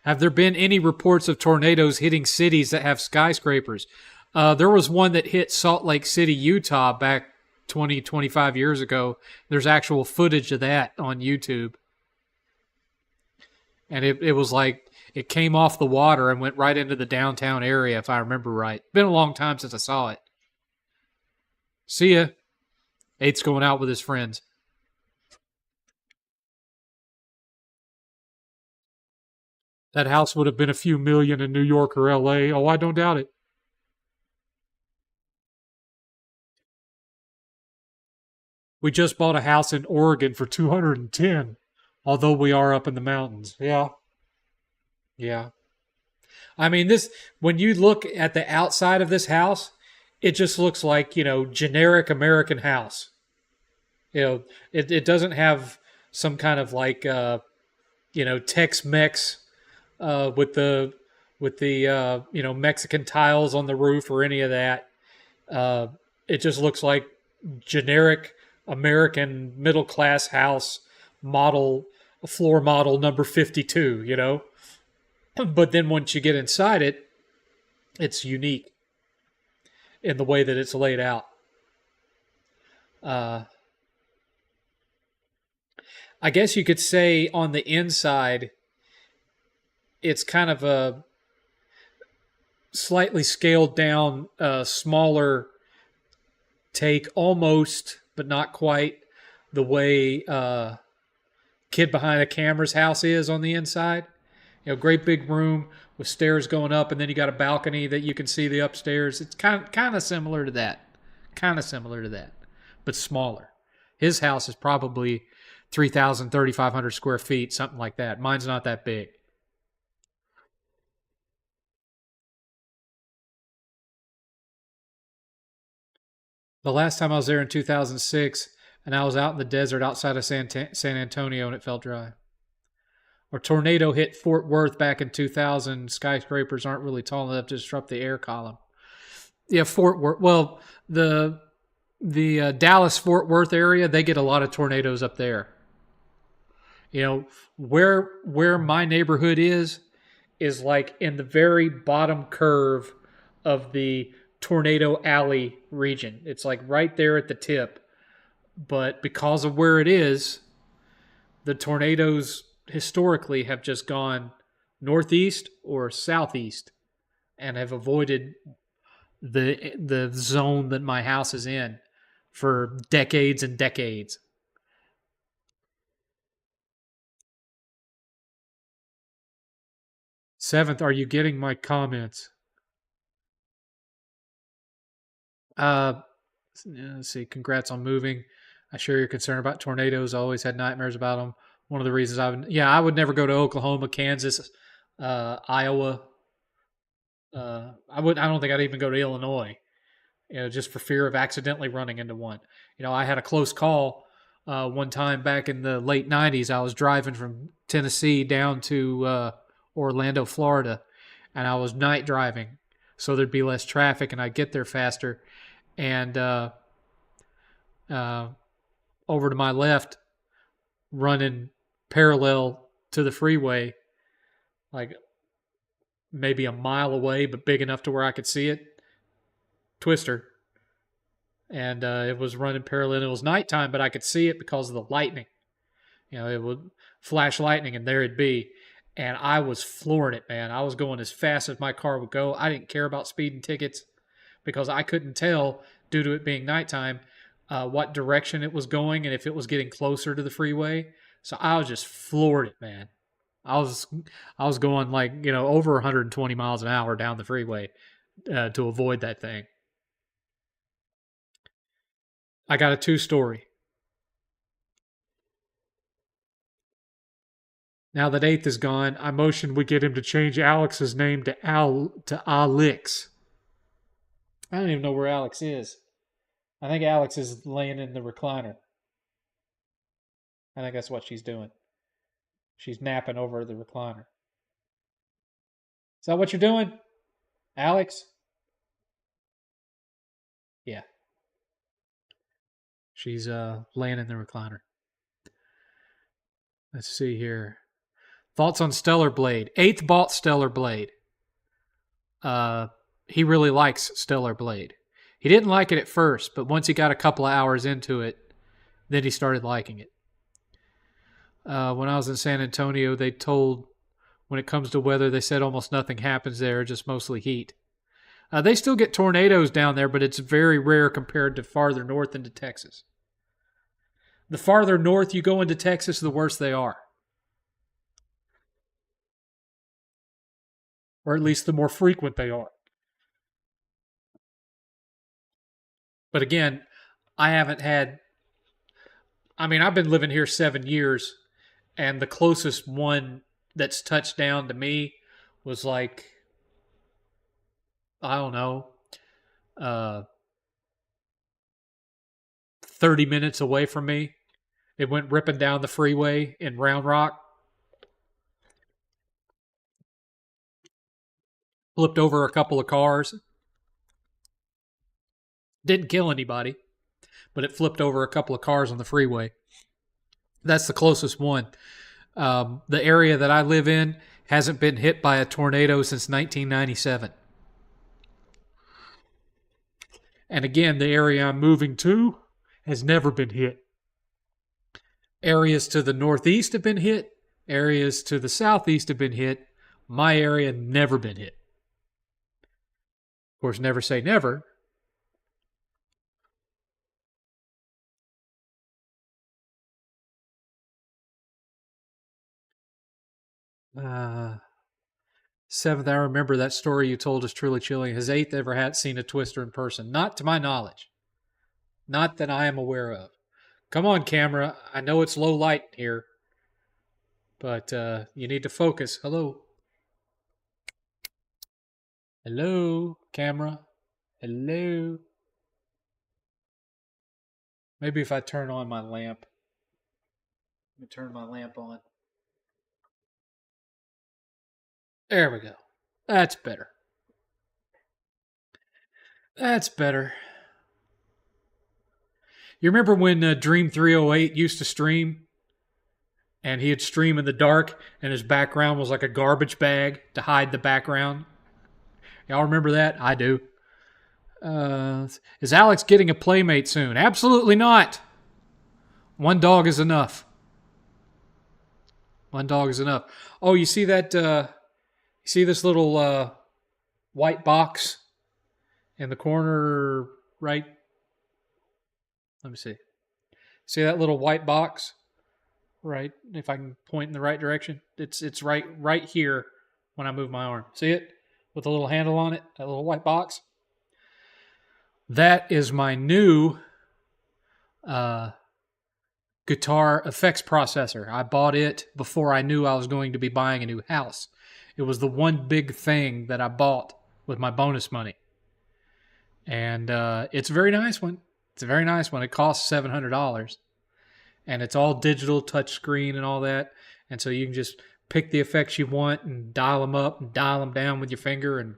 Have there been any reports of tornadoes hitting cities that have skyscrapers? There was one that hit Salt Lake City, Utah back 20, 25 years ago. There's actual footage of that on YouTube. And it was like it came off the water and went right into the downtown area, if I remember right. Been a long time since I saw it. See ya. Eight's going out with his friends. That house would have been a few million in New York or LA. Oh, I don't doubt it. We just bought a house in Oregon for 210, although we are up in the mountains. Yeah. Yeah. I mean, this, when you look at the outside of this house, it just looks like, generic American house. It doesn't have some kind of like, Tex-Mex with the Mexican tiles on the roof or any of that. Uh, it just looks like generic American middle class house model, floor model number 52. But then once you get inside it, it's unique in the way that it's laid out. Uh, I guess you could say on the inside, it's kind of a slightly scaled down, smaller take, almost, but not quite, the way Kid Behind the Camera's house is on the inside. Great big room with stairs going up, and then you got a balcony that you can see the upstairs. It's kind of similar to that, but smaller. His house is probably 3,000, 3,500 square feet, something like that. Mine's not that big. The last time I was there in 2006, and I was out in the desert outside of San Antonio, and it felt dry. Or tornado hit Fort Worth back in 2000. Skyscrapers aren't really tall enough to disrupt the air column. Yeah, Fort Worth. Well, the Dallas Fort Worth area, they get a lot of tornadoes up there. Where my neighborhood is like in the very bottom curve of the tornado alley region. It's like right there at the tip. But because of where it is, the tornadoes historically have just gone northeast or southeast and have avoided the zone that my house is in for decades and decades. Seventh, are you getting my comments? Uh, let's see. Congrats on moving. I share your concern about tornadoes. I always had nightmares about them. One of the reasons I would never go to Oklahoma, Kansas, Iowa. I don't think I'd even go to Illinois, just for fear of accidentally running into one. I had a close call one time back in the late '90s. I was driving from Tennessee down to Orlando, Florida, and I was night driving, so there'd be less traffic, and I'd get there faster. And over to my left, running parallel to the freeway, like maybe a mile away, but big enough to where I could see it. Twister. And it was running parallel. It was nighttime, but I could see it because of the lightning. It would flash lightning, and there it'd be. And I was flooring it, man. I was going as fast as my car would go. I didn't care about speeding tickets because I couldn't tell, due to it being nighttime, what direction it was going and if it was getting closer to the freeway. So I was just floored it, man. I was going like, over 120 miles an hour down the freeway to avoid that thing. I got a 2-story. Now that Eighth is gone, I motioned we get him to change Alex's name to Alex. I don't even know where Alex is. I think Alex is laying in the recliner. I think that's what she's doing. She's napping over the recliner. Is that what you're doing, Alex? Yeah. She's laying in the recliner. Let's see here. Thoughts on Stellar Blade. Eighth bought Stellar Blade. He really likes Stellar Blade. He didn't like it at first, but once he got a couple of hours into it, then he started liking it. When I was in San Antonio, they told, when it comes to weather, they said almost nothing happens there, just mostly heat. They still get tornadoes down there, but it's very rare compared to farther north into Texas. The farther north you go into Texas, the worse they are. Or at least the more frequent they are. But again, I've been living here 7 years, and the closest one that's touched down to me was like, I don't know, 30 minutes away from me. It went ripping down the freeway in Round Rock. Flipped over a couple of cars. Didn't kill anybody, but it flipped over a couple of cars on the freeway. That's the closest one. The area that I live in hasn't been hit by a tornado since 1997. And again, the area I'm moving to has never been hit. Areas to the northeast have been hit. Areas to the southeast have been hit. My area never been hit. Of course, never say never. Seventh, I remember that story you told is truly chilling. Has eighth ever had seen a twister in person? Not to my knowledge. Not that I am aware of. Come on, camera. I know it's low light here, but you need to focus. Hello. Hello, camera. Hello. Maybe if I turn on my lamp. Let me turn my lamp on. There we go. That's better. That's better. You remember when Dream 308 used to stream? And he'd stream in the dark, and his background was like a garbage bag to hide the background? Y'all remember that? I do. Is Alex getting a playmate soon? Absolutely not. One dog is enough. One dog is enough. Oh, you see that? You see this little white box in the corner, right? Let me see. See that little white box? Right. If I can point in the right direction, it's right here when I move my arm. See it? With a little handle on it, that little white box. That is my new guitar effects processor. I bought it before I knew I was going to be buying a new house. It was the one big thing that I bought with my bonus money. And it's a very nice one. It's a very nice one. It costs $700. And it's all digital, touchscreen and all that. And so you can just pick the effects you want and dial them up and dial them down with your finger and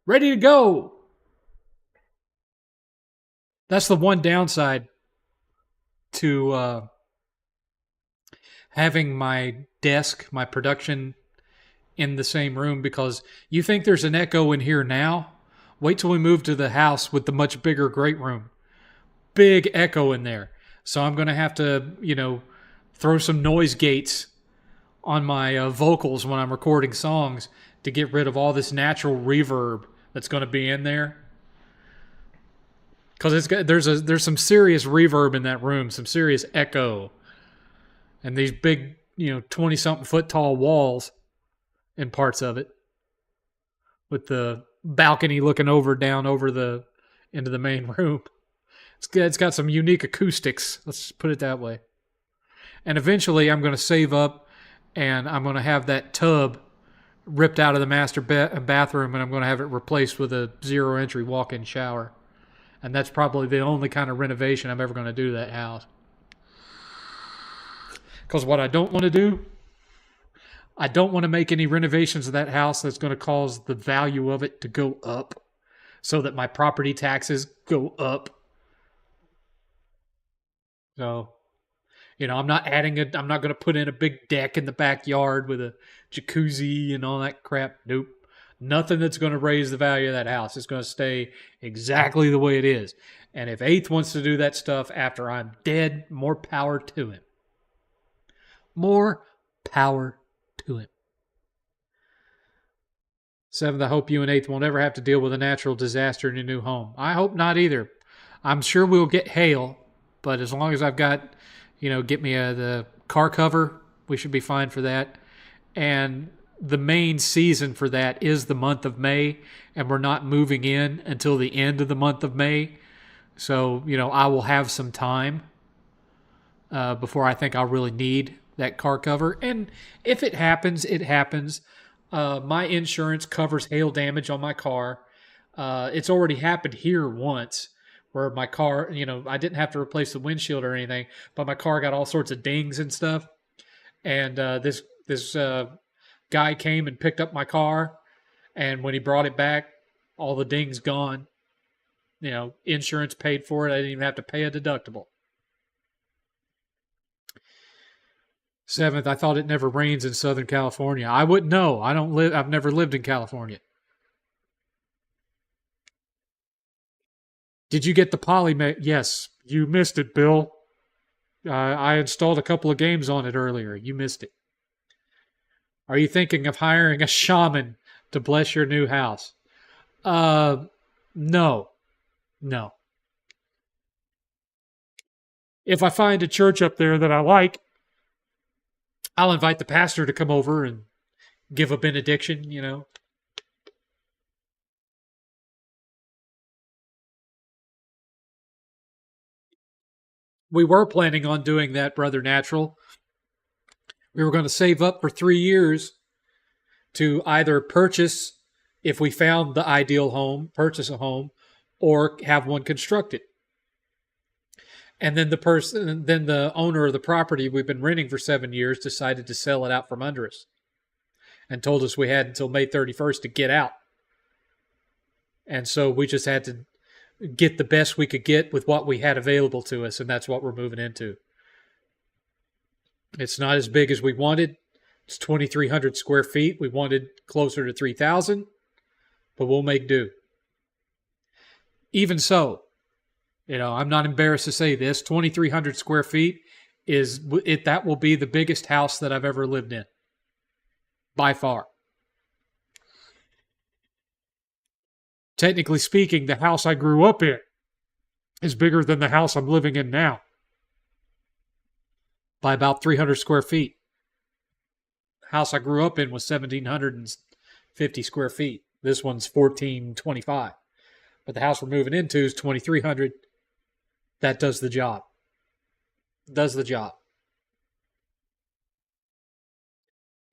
ready to go. That's the one downside to having my desk, my production in the same room, because you think there's an echo in here now. Wait till we move to the house with the much bigger great room. Big echo in there. So I'm going to have to, throw some noise gates on my vocals when I'm recording songs to get rid of all this natural reverb that's going to be in there. Because there's some serious reverb in that room, some serious echo. And these big, 20-something foot tall walls in parts of it. With the balcony looking down over into the main room. It's got some unique acoustics. Let's put it that way. And eventually I'm going to save up and I'm going to have that tub ripped out of the master bathroom and I'm going to have it replaced with a zero entry walk-in shower. And that's probably the only kind of renovation I'm ever going to do to that house. Because what I don't want to do, I don't want to make any renovations to that house that's going to cause the value of it to go up so that my property taxes go up. So, I'm not I'm not going to put in a big deck in the backyard with a jacuzzi and all that crap. Nope. Nothing that's going to raise the value of that house. It's going to stay exactly the way it is. And if Eighth wants to do that stuff after I'm dead, more power to him. More power to him. Seventh, I hope you and Eighth won't ever have to deal with a natural disaster in your new home. I hope not either. I'm sure we'll get hail, but as long as I've got, get me the car cover, we should be fine for that. And the main season for that is the month of May, and we're not moving in until the end of the month of May. So, I will have some time before I think I'll really need that car cover. And if it happens, it happens. My insurance covers hail damage on my car. It's already happened here once where my car, I didn't have to replace the windshield or anything, but my car got all sorts of dings and stuff. And this guy came and picked up my car, and when he brought it back, all the dings gone. Insurance paid for it. I didn't even have to pay a deductible. Seventh, I thought it never rains in Southern California. I wouldn't know. I've never lived in California. Did you get the PolyMega? Yes, you missed it, Bill. I installed a couple of games on it earlier. You missed it. Are you thinking of hiring a shaman to bless your new house? No. No. If I find a church up there that I like, I'll invite the pastor to come over and give a benediction, We were planning on doing that, Brother Natural. We were going to save up for 3 years to either purchase, if we found the ideal home, purchase a home, or have one constructed. And then the owner of the property we've been renting for 7 years decided to sell it out from under us and told us we had until May 31st to get out. And so we just had to get the best we could get with what we had available to us, and that's what we're moving into. It's not as big as we wanted. It's 2,300 square feet. We wanted closer to 3,000, but we'll make do. Even so, I'm not embarrassed to say this, 2,300 square feet that will be the biggest house that I've ever lived in. By far. Technically speaking, the house I grew up in is bigger than the house I'm living in now. By about 300 square feet. The house I grew up in was 1,750 square feet. This one's 1,425. But the house we're moving into is 2,300. That does the job. Does the job.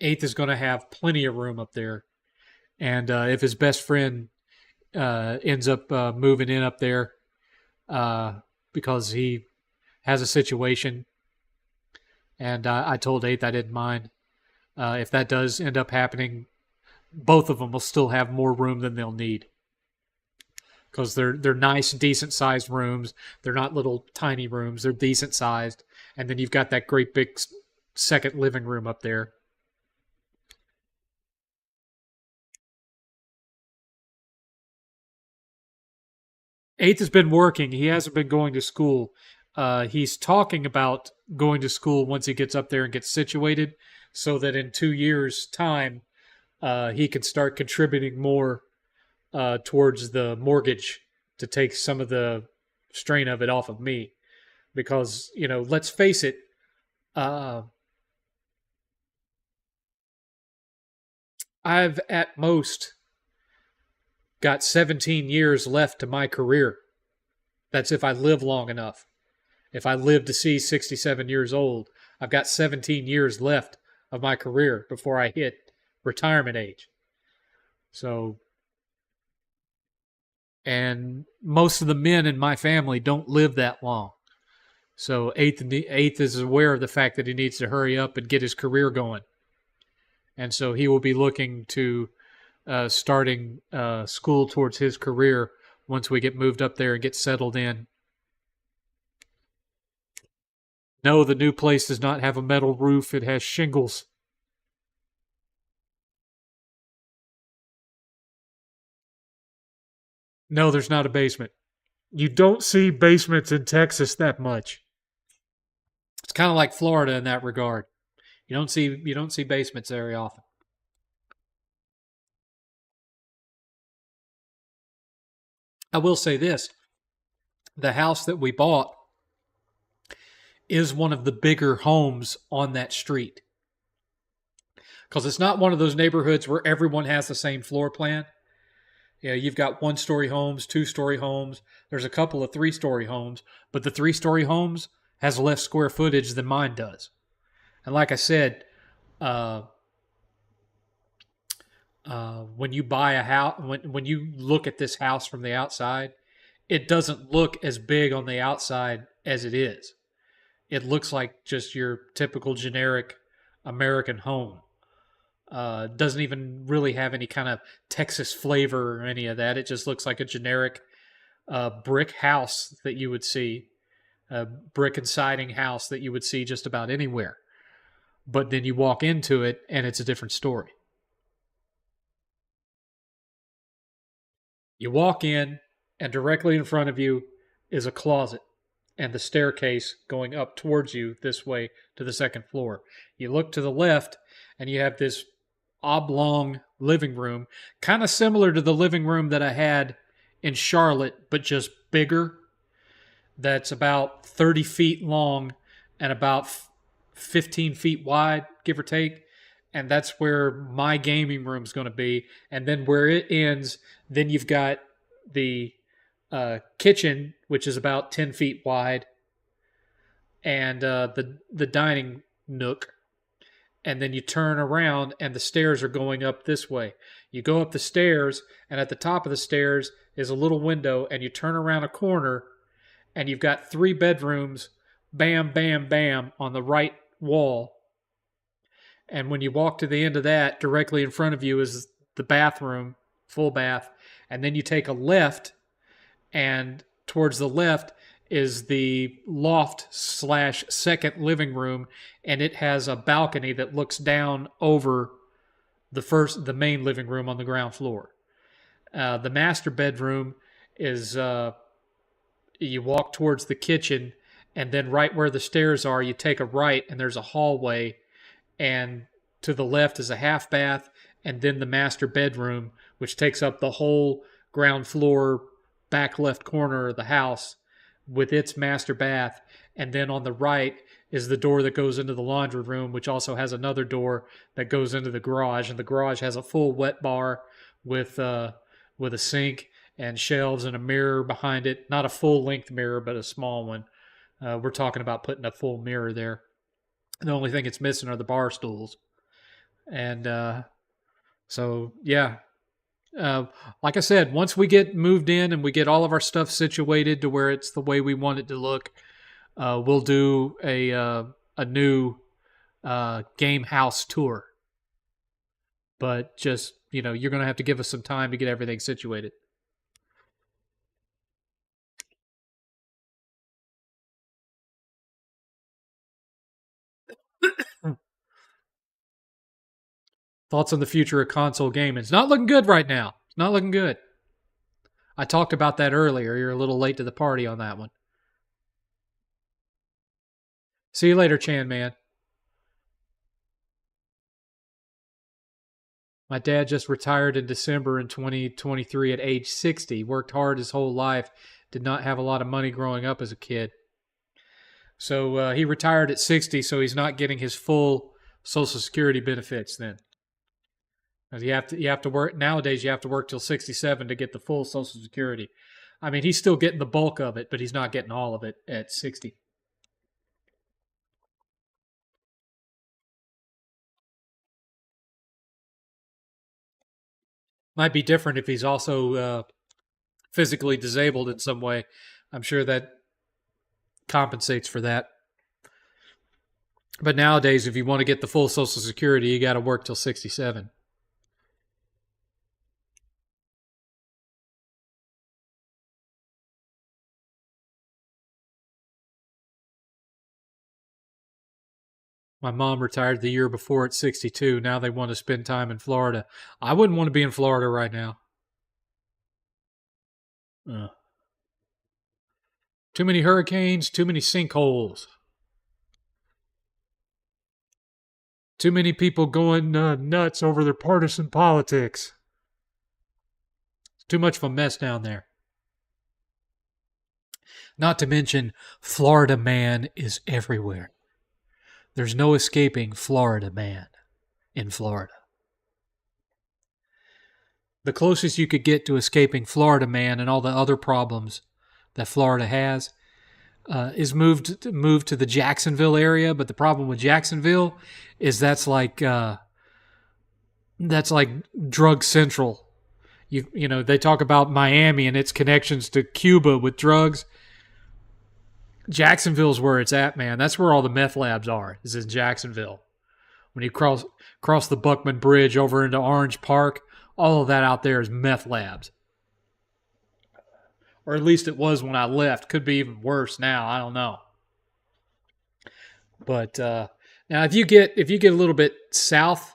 Eighth is going to have plenty of room up there. And if his best friend ends up moving in up there because he has a situation, and I told Eighth I didn't mind. If that does end up happening, both of them will still have more room than they'll need. Because they're nice, decent-sized rooms. They're not little tiny rooms. They're decent-sized. And then you've got that great big second living room up there. Eighth has been working. He hasn't been going to school. He's talking about going to school once he gets up there and gets situated, so that in 2 years' time, he can start contributing more towards the mortgage to take some of the strain of it off of me. Because, let's face it, I've at most got 17 years left to my career. That's if I live long enough. If I live to see 67 years old, I've got 17 years left of my career before I hit retirement age. So, and most of the men in my family don't live that long. So Eighth is aware of the fact that he needs to hurry up and get his career going. And so he will be looking to starting school towards his career once we get moved up there and get settled in. No, the new place does not have a metal roof. It has shingles. No, there's not a basement. You don't see basements in Texas that much. It's kind of like Florida in that regard. You don't see basements very often. I will say this: the house that we bought is one of the bigger homes on that street because it's not one of those neighborhoods where everyone has the same floor plan. You've got 1 story homes, 2 story homes. There's a couple of 3 story homes, but the 3 story homes has less square footage than mine does. And like I said, uh, when you buy a house, when you look at this house from the outside, it doesn't look as big on the outside as it is. It looks like just your typical generic American home. Doesn't even really have any kind of Texas flavor or any of that. It just looks like a generic brick house that you would see, a brick and siding house that you would see just about anywhere. But then you walk into it and it's a different story. You walk in, and directly in front of you is a closet and the staircase going up towards you this way to the second floor. You look to the left, and you have this oblong living room, kind of similar to the living room that I had in Charlotte, but just bigger. That's about 30 feet long and about 15 feet wide, give or take. And that's where my gaming room's going to be. And then where it ends, then you've got the kitchen, which is about 10 feet wide, and the dining nook. And then you turn around, and the stairs are going up this way. You go up the stairs, and at the top of the stairs is a little window, and you turn around a corner, and you've got 3 bedrooms, bam, bam, bam, on the right wall. And when you walk to the end of that, directly in front of you is the bathroom, full bath. And then you take a left, and towards the left is the loft slash second living room, and it has a balcony that looks down over the main living room on the ground floor. The master bedroom is you walk towards the kitchen, and then right where the stairs are, you take a right, and there's a hallway, and to the left is a half bath, and then the master bedroom, which takes up the whole ground floor back left corner of the house with its master bath. And then on the right is the door that goes into the laundry room, which also has another door that goes into the garage. And the garage has a full wet bar with a sink and shelves and a mirror behind it. Not a full length mirror, but a small one. We're talking about putting a full mirror there. The only thing it's missing are the bar stools. And so, yeah. Like I said, once we get moved in and we get all of our stuff situated to where it's the way we want it to look, we'll do a new game house tour. But just, you're going to have to give us some time to get everything situated. Thoughts on the future of console gaming? It's not looking good right now. It's not looking good. I talked about that earlier. You're a little late to the party on that one. See you later, Chan Man. My dad just retired in December in 2023 at age 60. Worked hard his whole life. Did not have a lot of money growing up as a kid. So he retired at 60, so he's not getting his full Social Security benefits then. You have to work nowadays. You have to work till 67 to get the full Social Security. I mean, he's still getting the bulk of it, but he's not getting all of it at 60. Might be different if he's also physically disabled in some way. I'm sure that compensates for that. But nowadays, if you want to get the full Social Security, you got to work till 67. My mom retired the year before at 62. Now they want to spend time in Florida. I wouldn't want to be in Florida right now. Uh, too many hurricanes, too many sinkholes. Too many people going nuts over their partisan politics. It's too much of a mess down there. Not to mention, Florida man is everywhere. There's no escaping Florida man in Florida. The closest you could get to escaping Florida man and all the other problems that Florida has is moved to the Jacksonville area. But the problem with Jacksonville is that's like drug central. You know, they talk about Miami and its connections to Cuba with drugs. Jacksonville's where it's at, man. That's where all the meth labs are, is in Jacksonville. When you cross the Buckman Bridge over into Orange Park, all of that out there is meth labs. Or at least it was when I left. Could be even worse now. I don't know. But now if you get a little bit south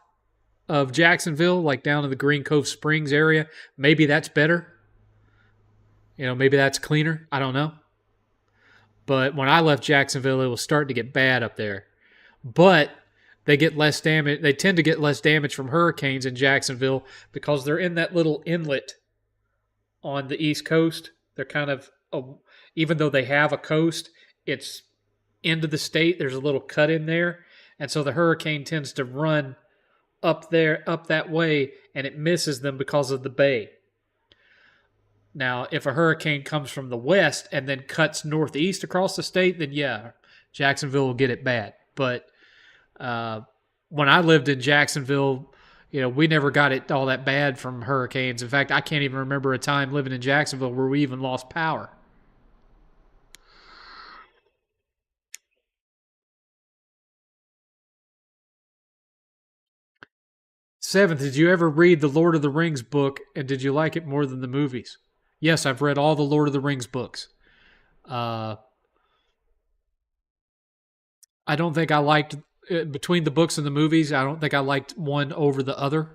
of Jacksonville, like down in the Green Cove Springs area, maybe that's better. You know, maybe that's cleaner. I don't know. But when I left Jacksonville, it was starting to get bad up there. But they get less damage. They tend to get less damage from hurricanes in Jacksonville because they're in that little inlet on the East Coast. They're kind of, even though they have a coast, it's into the state. There's a little cut in there. And so the hurricane tends to run up that way, and it misses them because of the bay. Now, if a hurricane comes from the west and then cuts northeast across the state, then yeah, Jacksonville will get it bad. But when I lived in Jacksonville, you know, we never got it all that bad from hurricanes. In fact, I can't even remember a time living in Jacksonville where we even lost power. Seventh, did you ever read the Lord of the Rings book, and did you like it more than the movies? Yes, I've read all the Lord of the Rings books. I don't think I liked, between the books and the movies, I don't think I liked one over the other.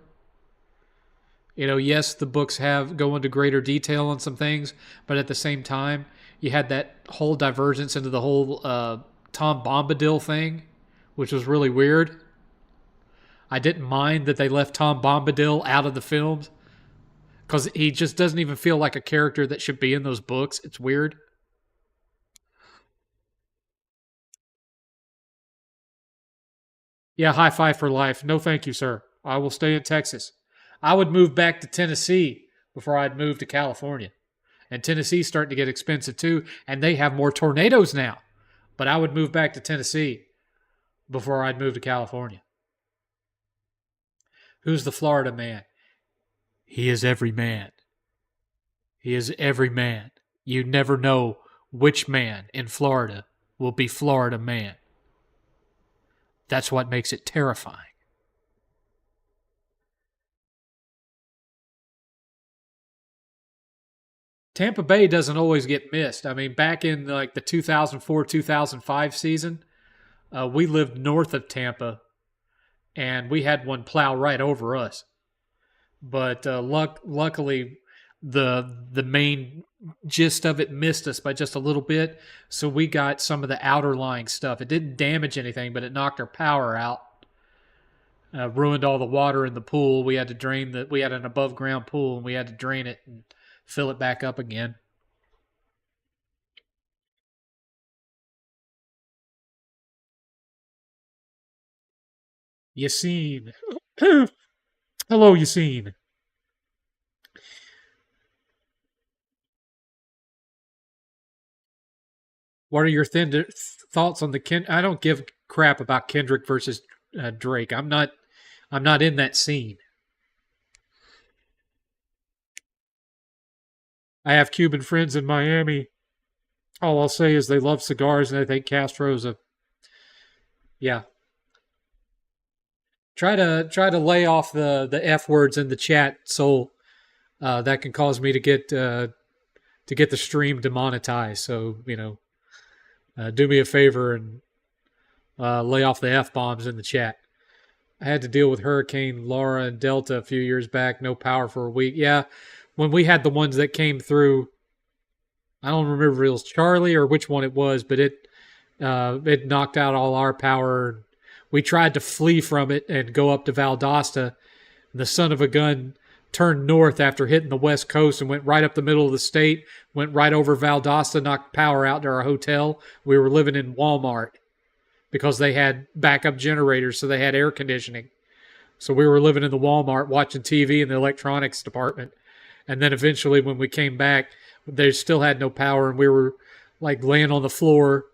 You know, yes, the books go into greater detail on some things, but at the same time, you had that whole divergence into the whole Tom Bombadil thing, which was really weird. I didn't mind that they left Tom Bombadil out of the films because he just doesn't even feel like a character that should be in those books. It's weird. Yeah, high five for life. No, thank you, sir. I will stay in Texas. I would move back to Tennessee before I'd move to California. And Tennessee's starting to get expensive too, and they have more tornadoes now. But I would move back to Tennessee before I'd move to California. Who's the Florida man? He is every man. He is every man. You never know which man in Florida will be Florida man. That's what makes it terrifying. Tampa Bay doesn't always get missed. I mean, back in like the 2004-2005 season, we lived north of Tampa, and we had one plow right over us. But luckily, the main gist of it missed us by just a little bit, so we got some of the outer lying stuff. It didn't damage anything, but it knocked our power out, ruined all the water in the pool. We had to drain we had an above ground pool, and we had to drain it and fill it back up again. Yassine. Hello, Yassine. What are your thoughts on the I don't give crap about Kendrick versus Drake. I'm not. I'm not in that scene. I have Cuban friends in Miami. All I'll say is they love cigars and they think Castro's a yeah. Try to lay off the f words in the chat, so that can cause me to get the stream demonetized. So do me a favor and lay off the f bombs in the chat. I had to deal with Hurricane Laura and Delta a few years back. No power for a week. Yeah, when we had the ones that came through I don't remember if it was Charlie or which one it was, but it knocked out all our power. We tried to flee from it and go up to Valdosta. And the son of a gun turned north after hitting the west coast and went right up the middle of the state, went right over Valdosta, knocked power out to our hotel. We were living in Walmart because they had backup generators, so they had air conditioning. So we were living in the Walmart watching TV in the electronics department. And then eventually when we came back, they still had no power, and we were like laying on the floor,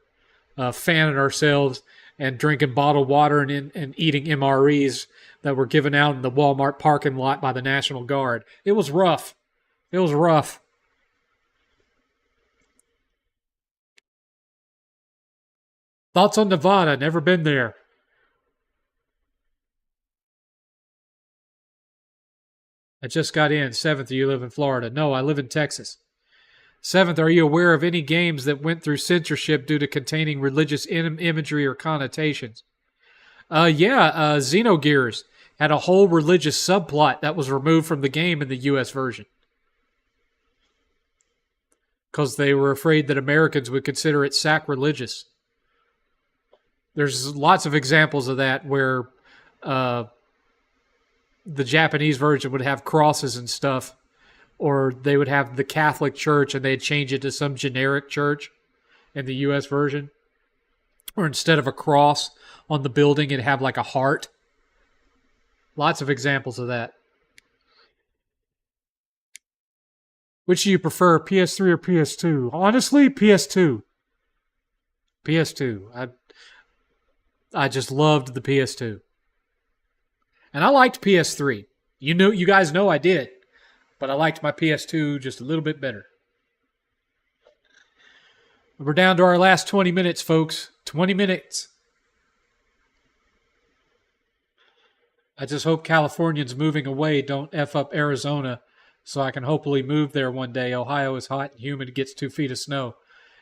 fanning ourselves and drinking bottled water and eating MREs that were given out in the Walmart parking lot by the National Guard. It was rough. It was rough. Thoughts on Nevada? Never been there. I just got in. 7th, you live in Florida. No, I live in Texas. 7th, are you aware of any games that went through censorship due to containing religious imagery or connotations? Xenogears had a whole religious subplot that was removed from the game in the US version. Because they were afraid that Americans would consider it sacrilegious. There's lots of examples of that where the Japanese version would have crosses and stuff, or they would have the Catholic Church and they'd change it to some generic church in the US version. Or instead of a cross on the building, it'd have like a heart. Lots of examples of that. Which do you prefer, PS3 or PS2? Honestly, PS2. PS2. I just loved the PS2. And I liked PS3. You guys know I did. But I liked my PS2 just a little bit better. We're down to our last 20 minutes, folks. 20 minutes. I just hope Californians moving away don't F up Arizona so I can hopefully move there one day. Ohio is hot and humid. It gets 2 feet of snow.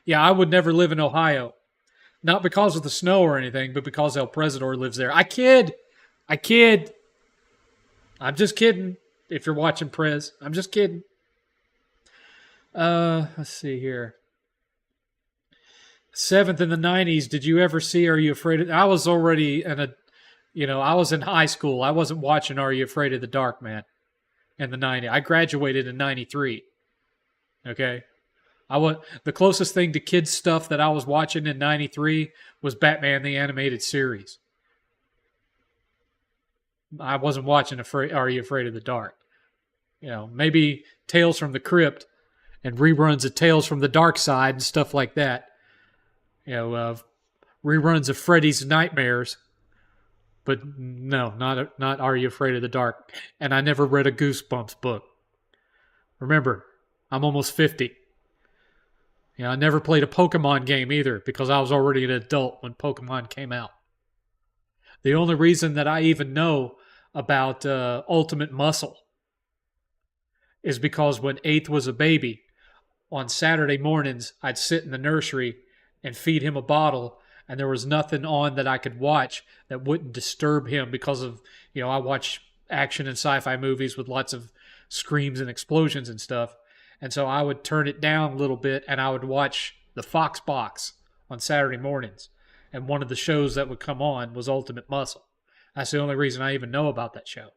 Yeah, I would never live in Ohio. Not because of the snow or anything, but because El Presidor lives there. I kid. I'm just kidding. If you're watching Prez, I'm just kidding. Let's see here. 7th in the 90s. Did you ever see Are You Afraid of... I was already I was in high school. I wasn't watching Are You Afraid of the Dark, man, in the 90s. I graduated in 93. Okay? The closest thing to kids stuff that I was watching in 93 was Batman the Animated Series. I wasn't watching Are You Afraid of the Dark? Maybe Tales from the Crypt and reruns of Tales from the Dark Side and stuff like that. Reruns of Freddy's Nightmares. But no, not Are You Afraid of the Dark? And I never read a Goosebumps book. Remember, I'm almost 50. I never played a Pokemon game either because I was already an adult when Pokemon came out. The only reason that I even know about Ultimate Muscle is because when 8th was a baby, on Saturday mornings, I'd sit in the nursery and feed him a bottle, and there was nothing on that I could watch that wouldn't disturb him because of, I watch action and sci-fi movies with lots of screams and explosions and stuff. And so I would turn it down a little bit and I would watch the Fox Box on Saturday mornings. And one of the shows that would come on was Ultimate Muscle. That's the only reason I even know about that show.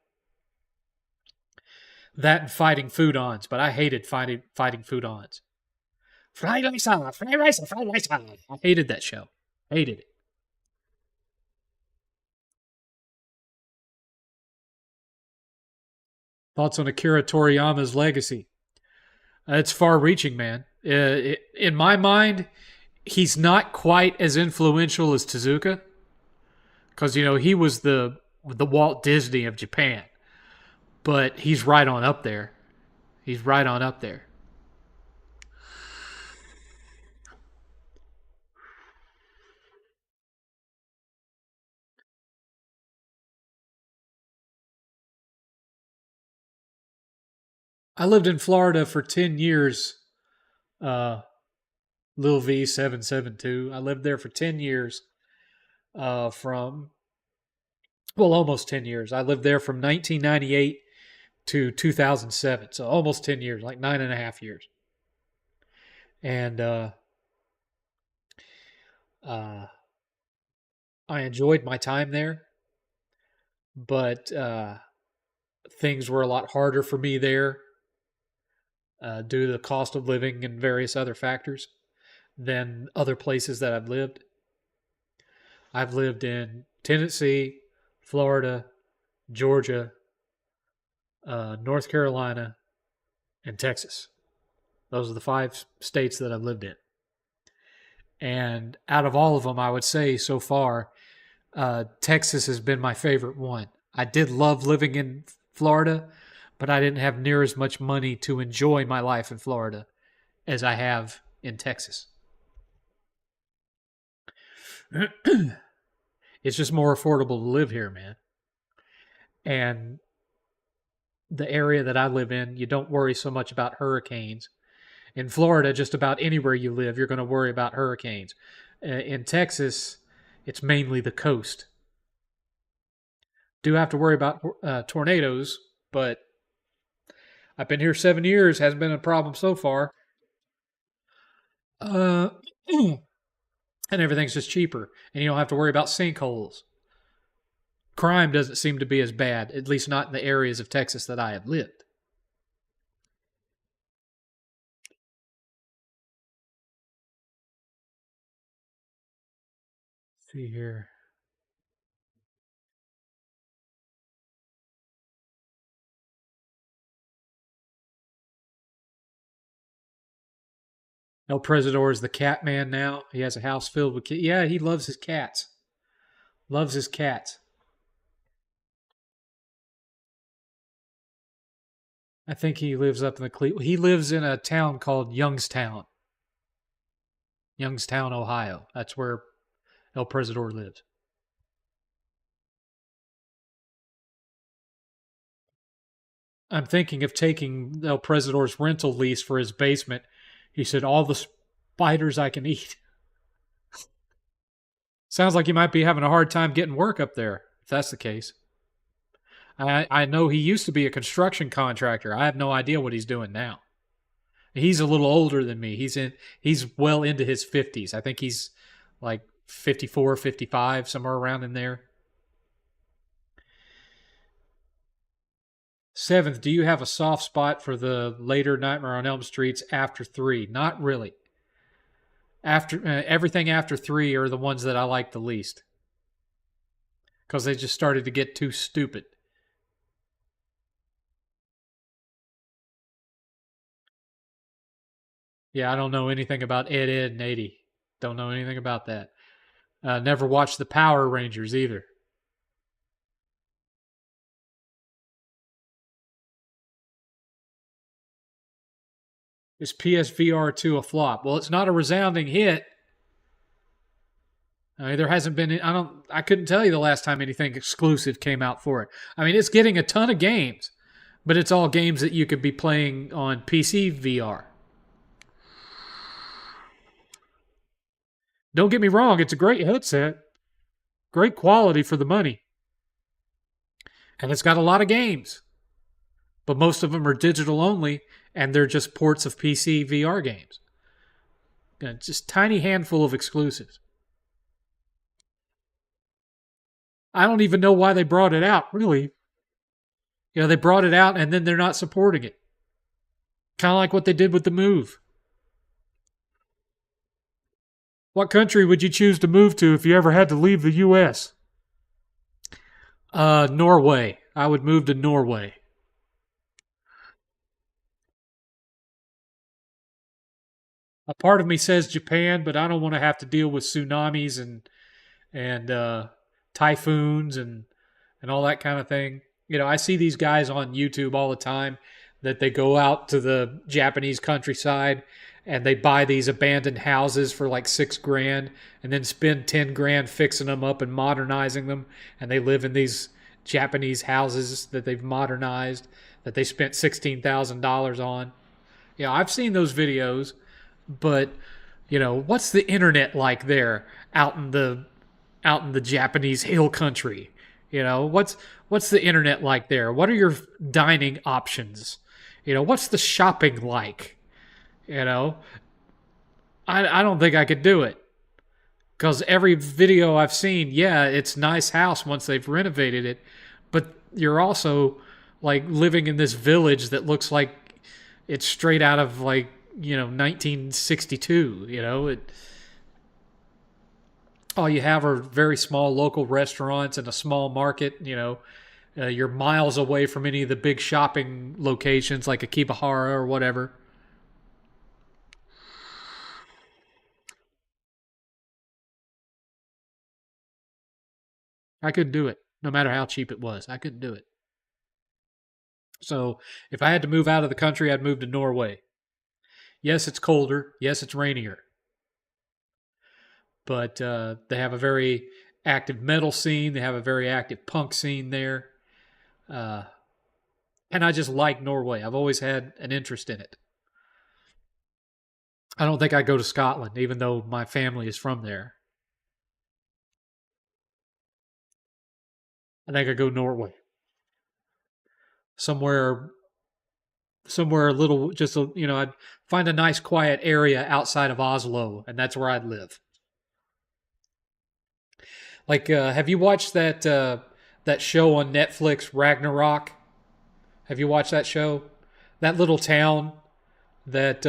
That and Fighting Food-Ons, but I hated fighting Food-Ons. Fly Lisa, fly Lisa, fly Lisa. I hated that show. Hated it. Thoughts on Akira Toriyama's legacy? It's far-reaching, man. In my mind, he's not quite as influential as Tezuka, because he was the Walt Disney of Japan, but he's right on up there. He's right on up there. I lived in Florida for 10 years. Lil V 772. I lived there for 10 years. Almost 10 years. I lived there from 1998 to 2007. So almost 10 years, like 9.5 years. and uh, I enjoyed my time there, but things were a lot harder for me there due to the cost of living and various other factors than other places that I've lived. I've lived in Tennessee, Florida, Georgia, North Carolina, and Texas. Those are the 5 states that I've lived in. And out of all of them, I would say so far, Texas has been my favorite one. I did love living in Florida, but I didn't have near as much money to enjoy my life in Florida as I have in Texas. It's just more affordable to live here, man. And the area that I live in, you don't worry so much about hurricanes. In Florida, just about anywhere you live, you're going to worry about hurricanes. In Texas, it's mainly the coast. Do have to worry about tornadoes, but I've been here 7 years, hasn't been a problem so far. Uh, and everything's just cheaper, and you don't have to worry about sinkholes. Crime doesn't seem to be as bad, at least not in the areas of Texas that I have lived. Let's see here. El Presidor is the cat man now. He has a house filled with cats. Yeah, he loves his cats. Loves his cats. I think he lives up in he lives in a town called Youngstown, Ohio. That's where El Presidor lives. I'm thinking of taking El Presidor's rental lease for his basement. He said, all the spiders I can eat. Sounds like he might be having a hard time getting work up there, if that's the case. I know he used to be a construction contractor. I have no idea what he's doing now. He's a little older than me. He's well into his 50s. I think he's like 54, 55, somewhere around in there. 7th, do you have a soft spot for the later Nightmare on Elm Streets after 3? Not really. After everything after 3 are the ones that I like the least because they just started to get too stupid. Yeah, I don't know anything about Ed, Ed, and 80. Don't know anything about that. Never watched the Power Rangers either. Is PSVR 2 a flop? Well, it's not a resounding hit. I mean, there hasn't been. I couldn't tell you the last time anything exclusive came out for it. I mean, it's getting a ton of games, but it's all games that you could be playing on PC VR. Don't get me wrong, it's a great headset, great quality for the money, and it's got a lot of games, but most of them are digital only, and they're just ports of PC VR games. Just tiny handful of exclusives. I don't even know why they brought it out, really. They brought it out and then they're not supporting it. Kind of like what they did with the Move. What country would you choose to move to if you ever had to leave the U.S.? Norway. I would move to Norway. A part of me says Japan, but I don't want to have to deal with tsunamis and typhoons and all that kind of thing. I see these guys on YouTube all the time that they go out to the Japanese countryside and they buy these abandoned houses for like $6,000 and then spend $10,000 fixing them up and modernizing them. And they live in these Japanese houses that they've modernized that they spent $16,000 on. I've seen those videos, but what's the internet like there out in the Japanese hill country? What's the internet like there? What are your dining options? What's the shopping like? I don't think I could do it. Because every video I've seen, yeah, it's a nice house once they've renovated it, but you're also like living in this village that looks like it's straight out of like 1962. All you have are very small local restaurants and a small market. You're miles away from any of the big shopping locations like Akibahara or whatever. I couldn't do it, no matter how cheap it was. I couldn't do it. So if I had to move out of the country, I'd move to Norway. Yes, it's colder. Yes, it's rainier. But they have a very active metal scene. They have a very active punk scene there. Uh, and I just like Norway. I've always had an interest in it. I don't think I'd go to Scotland, even though my family is from there. I think I'd go Norway. Somewhere, somewhere a little, I'd find a nice quiet area outside of Oslo, and that's where I'd live. Like, have you watched that show on Netflix, Ragnarok? Have you watched that show? That little town that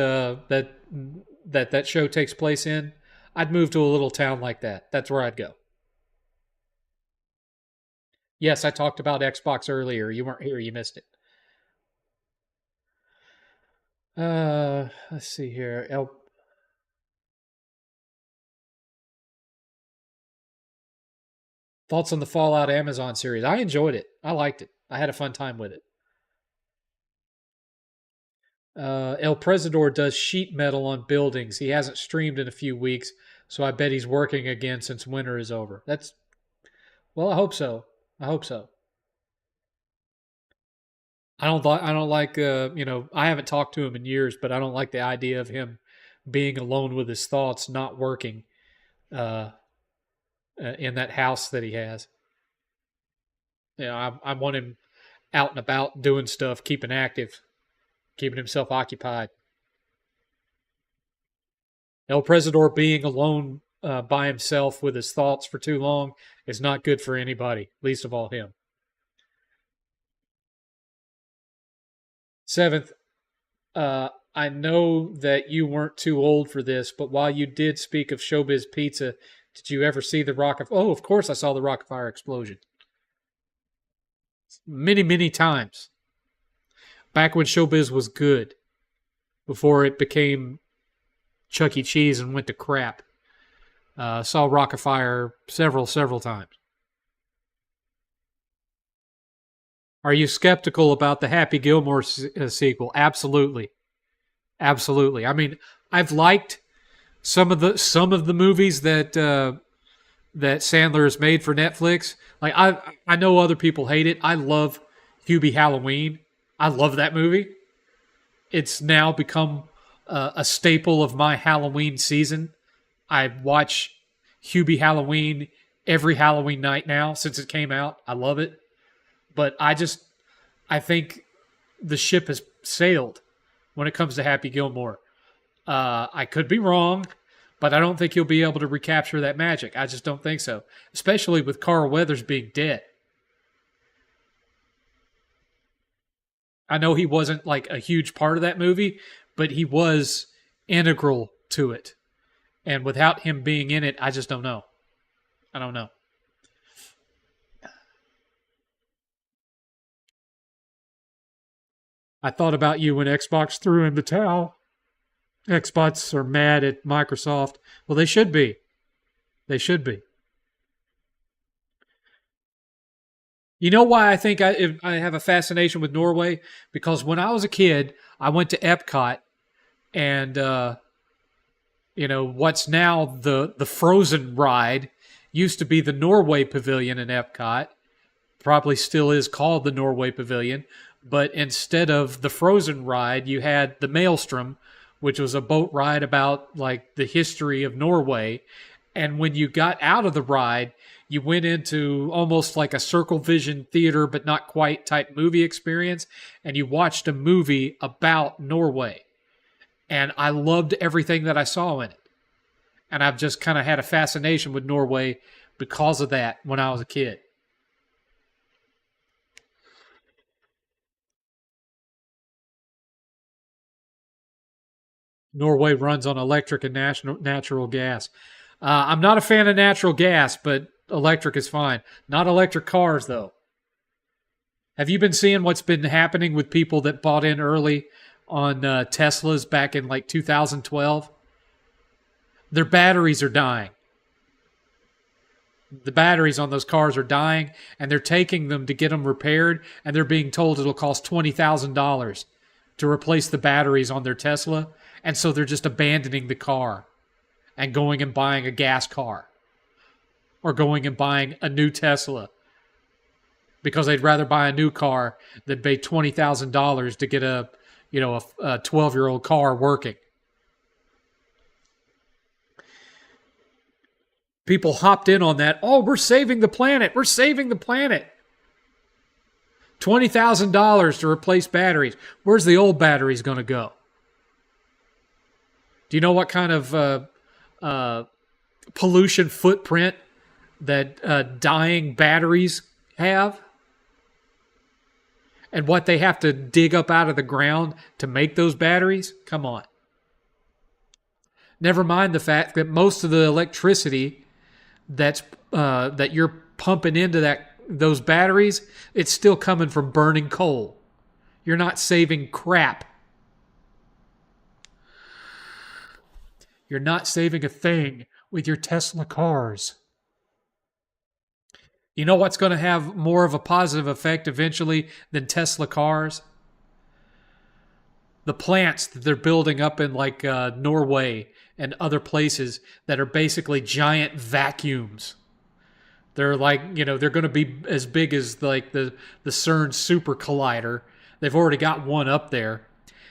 that show takes place in. I'd move to a little town like that. That's where I'd go. Yes, I talked about Xbox earlier. You weren't here. You missed it. Let's see here. Thoughts on the Fallout Amazon series? I enjoyed it. I liked it. I had a fun time with it. El Presidor does sheet metal on buildings. He hasn't streamed in a few weeks, so I bet he's working again since winter is over. That's well. I hope so. I hope so. I don't like. I haven't talked to him in years, but I don't like the idea of him being alone with his thoughts, not working uh, in that house that he has. I want him out and about doing stuff, keeping active, keeping himself occupied. El Presidor being alone by himself with his thoughts for too long is not good for anybody, least of all him. Seventh, I know that you weren't too old for this, but while you did speak of Showbiz Pizza, did you ever see the Rock of? Oh, of course, I saw the Rock of Fire explosion many, many times. Back when Showbiz was good, before it became Chuck E. Cheese and went to crap. Saw Rock of Fire several times. Are you skeptical about the Happy Gilmore sequel? Absolutely, absolutely. I mean, I've liked some of the movies that Sandler has made for Netflix. Like I know other people hate it. I love Hubie Halloween. I love that movie. It's now become a staple of my Halloween season. I watch Hubie Halloween every Halloween night now since it came out. I love it. But I think the ship has sailed when it comes to Happy Gilmore. I could be wrong, but I don't think he'll be able to recapture that magic. I just don't think so, especially with Carl Weathers being dead. I know he wasn't like a huge part of that movie, but he was integral to it. And without him being in it, I just don't know. I don't know. I thought about you when Xbox threw in the towel. Xbox are mad at Microsoft. Well, they should be. They should be. You know why I think I have a fascination with Norway? Because when I was a kid, I went to Epcot, and what's now the Frozen ride used to be the Norway Pavilion in Epcot. Probably still is called the Norway Pavilion, but instead of the Frozen ride, you had the Maelstrom, which was a boat ride about like the history of Norway. And when you got out of the ride, you went into almost like a Circle Vision theater, but not quite type movie experience, and you watched a movie about Norway. And I loved everything that I saw in it. And I've just kind of had a fascination with Norway because of that when I was a kid. Norway runs on electric and natural gas. I'm not a fan of natural gas, but electric is fine. Not electric cars, though. Have you been seeing what's been happening with people that bought in early on Teslas back in like 2012? Their batteries are dying. The batteries on those cars are dying, and they're taking them to get them repaired, and they're being told it'll cost $20,000 to replace the batteries on their Tesla, and so they're just abandoning the car and going and buying a gas car or going and buying a new Tesla because they'd rather buy a new car than pay $20,000 to get a 12-year-old car working. People hopped in on that. Oh, we're saving the planet. We're saving the planet. $20,000 to replace batteries. Where's the old batteries going to go? Do you know what kind of pollution footprint that dying batteries have? And what they have to dig up out of the ground to make those batteries? Come on. Never mind the fact that most of the electricity that you're pumping into those batteries, it's still coming from burning coal. You're not saving crap. You're not saving a thing with your Tesla cars. You know what's going to have more of a positive effect eventually than Tesla cars? The plants that they're building up in like Norway and other places that are basically giant vacuums. They're like, they're going to be as big as like the CERN super collider. They've already got one up there.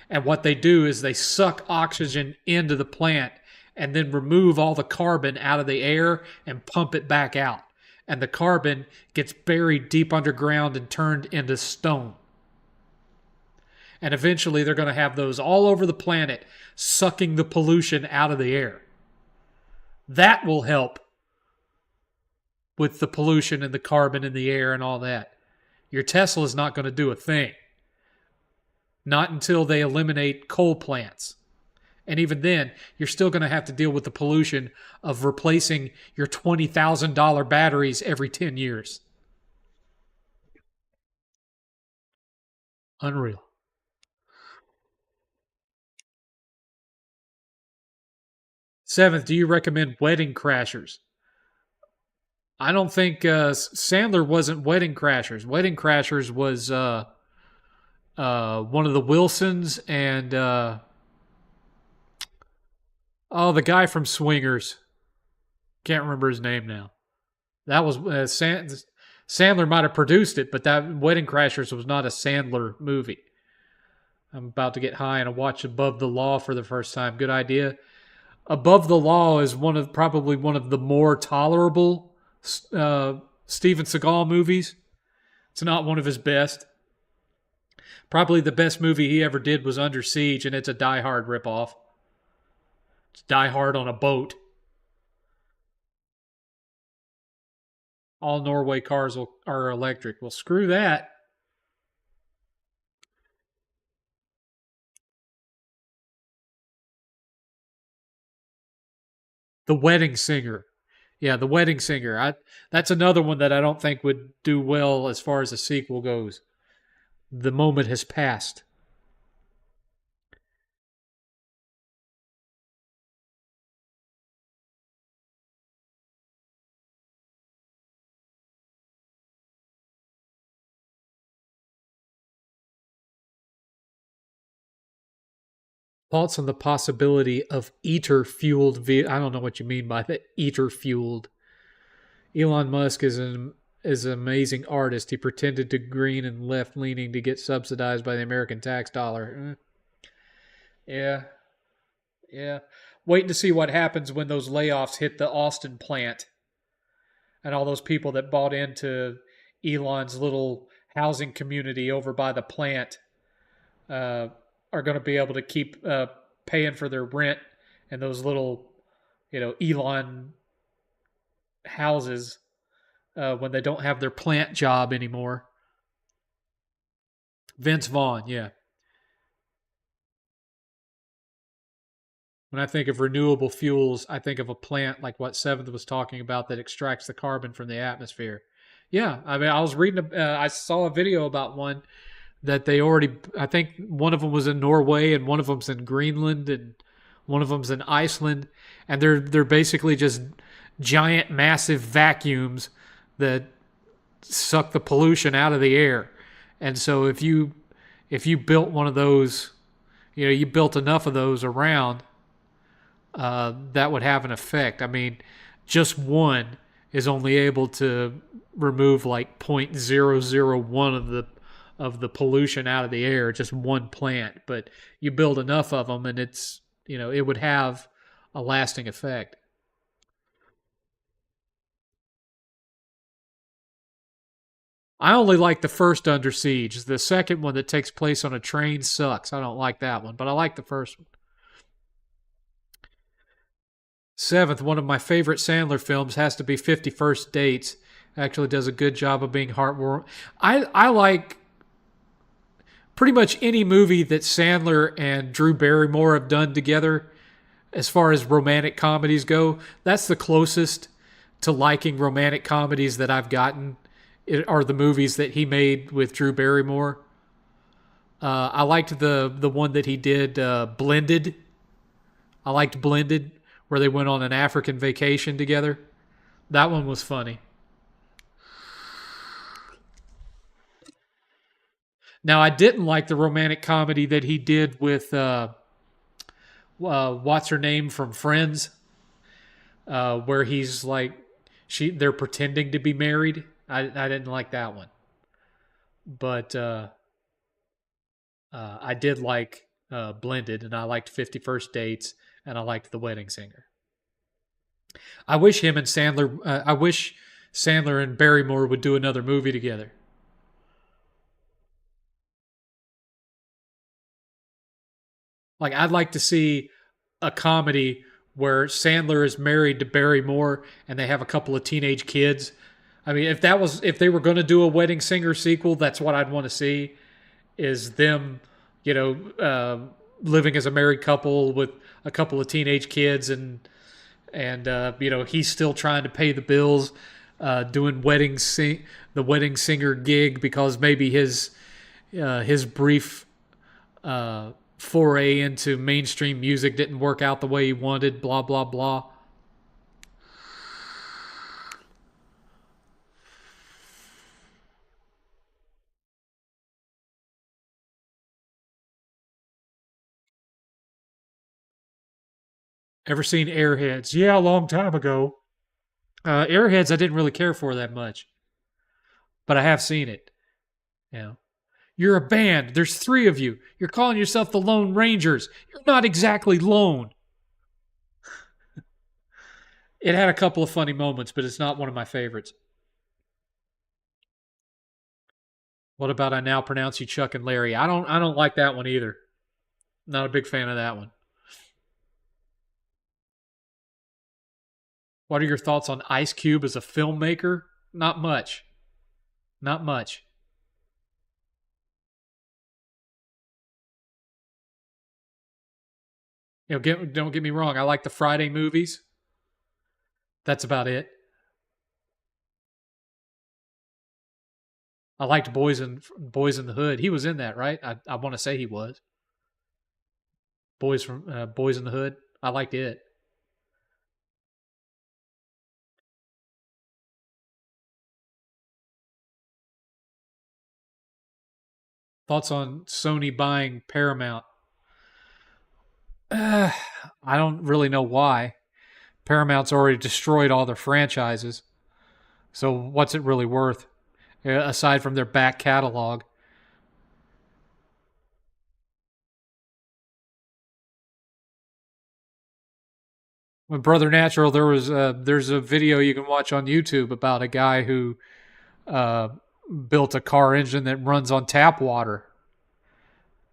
And what they do is they suck oxygen into the plant and then remove all the carbon out of the air and pump it back out. And the carbon gets buried deep underground and turned into stone. And eventually they're going to have those all over the planet sucking the pollution out of the air. That will help with the pollution and the carbon in the air and all that. Your Tesla is not going to do a thing. Not until they eliminate coal plants. And even then, you're still going to have to deal with the pollution of replacing your $20,000 batteries every 10 years. Unreal. Seventh, do you recommend Wedding Crashers? I don't think Sandler wasn't Wedding Crashers. Wedding Crashers was one of the Wilsons and the guy from Swingers. Can't remember his name now. That was Sandler might have produced it, but that Wedding Crashers was not a Sandler movie. I'm about to get high and watch Above the Law for the first time. Good idea. Above the Law is probably one of the more tolerable Steven Seagal movies. It's not one of his best. Probably the best movie he ever did was Under Siege, and it's a Die Hard ripoff. It's Die Hard on a boat. All Norway cars are electric. Well, screw that. The Wedding Singer. Yeah, The Wedding Singer. That's another one that I don't think would do well as far as a sequel goes. The moment has passed. Thoughts on the possibility of ether-fueled I don't know what you mean by that. Ether-fueled. Elon Musk is an amazing artist. He pretended to green and left-leaning to get subsidized by the American tax dollar. Yeah. Yeah. Waiting to see what happens when those layoffs hit the Austin plant. And all those people that bought into Elon's little housing community over by the plant are going to be able to keep paying for their rent and those little Elon houses when they don't have their plant job anymore. Vince Vaughn, yeah. When I think of renewable fuels, I think of a plant like what Seventh was talking about that extracts the carbon from the atmosphere. Yeah, I mean, I was reading, I saw a video about one that they already, I think one of them was in Norway and one of them's in Greenland and one of them's in Iceland, and they're basically just giant, massive vacuums that suck the pollution out of the air. And so if you built one of those, you built enough of those around, that would have an effect. I mean, just one is only able to remove like 0.001 of the pollution out of the air, just one plant. But you build enough of them, and it would have a lasting effect. I only like the first Under Siege. The second one that takes place on a train sucks. I don't like that one, but I like the first one. Seventh, one of my favorite Sandler films has to be 51st Dates. Actually does a good job of being heartwarming. I like pretty much any movie that Sandler and Drew Barrymore have done together as far as romantic comedies go. That's the closest to liking romantic comedies that I've gotten are the movies that he made with Drew Barrymore. I liked the one that he did, Blended. I liked Blended, where they went on an African vacation together. That one was funny. Now, I didn't like the romantic comedy that he did with what's her name from Friends, where he's like they're pretending to be married. I didn't like that one, but I did like Blended, and I liked 51st Dates, and I liked The Wedding Singer. I wish him and Sandler. I wish Sandler and Barrymore would do another movie together. Like I'd like to see a comedy where Sandler is married to Barrymore and they have a couple of teenage kids. I mean, if they were going to do a Wedding Singer sequel, that's what I'd want to see. Is them, living as a married couple with a couple of teenage kids, and he's still trying to pay the bills, doing the Wedding Singer gig because maybe his brief foray into mainstream music didn't work out the way he wanted. Blah blah blah. Ever seen Airheads? Yeah, a long time ago. Airheads, I didn't really care for that much, but I have seen it. You know, you're a band. There's three of you. You're calling yourself the Lone Rangers. You're not exactly lone. It had a couple of funny moments, but it's not one of my favorites. What about I now pronounce you Chuck and Larry? I don't like that one either. Not a big fan of that one. What are your thoughts on Ice Cube as a filmmaker? Not much. Not much. Don't get me wrong. I like the Friday movies. That's about it. I liked Boys in the Hood. He was in that, right? I want to say he was. Boys in the Hood. I liked it. Thoughts on Sony buying Paramount? Uh, I don't really know why. Paramount's already destroyed all their franchises. So what's it really worth aside from their back catalog? With Brother Natural, there's a video you can watch on YouTube about a guy who uh, built a car engine that runs on tap water.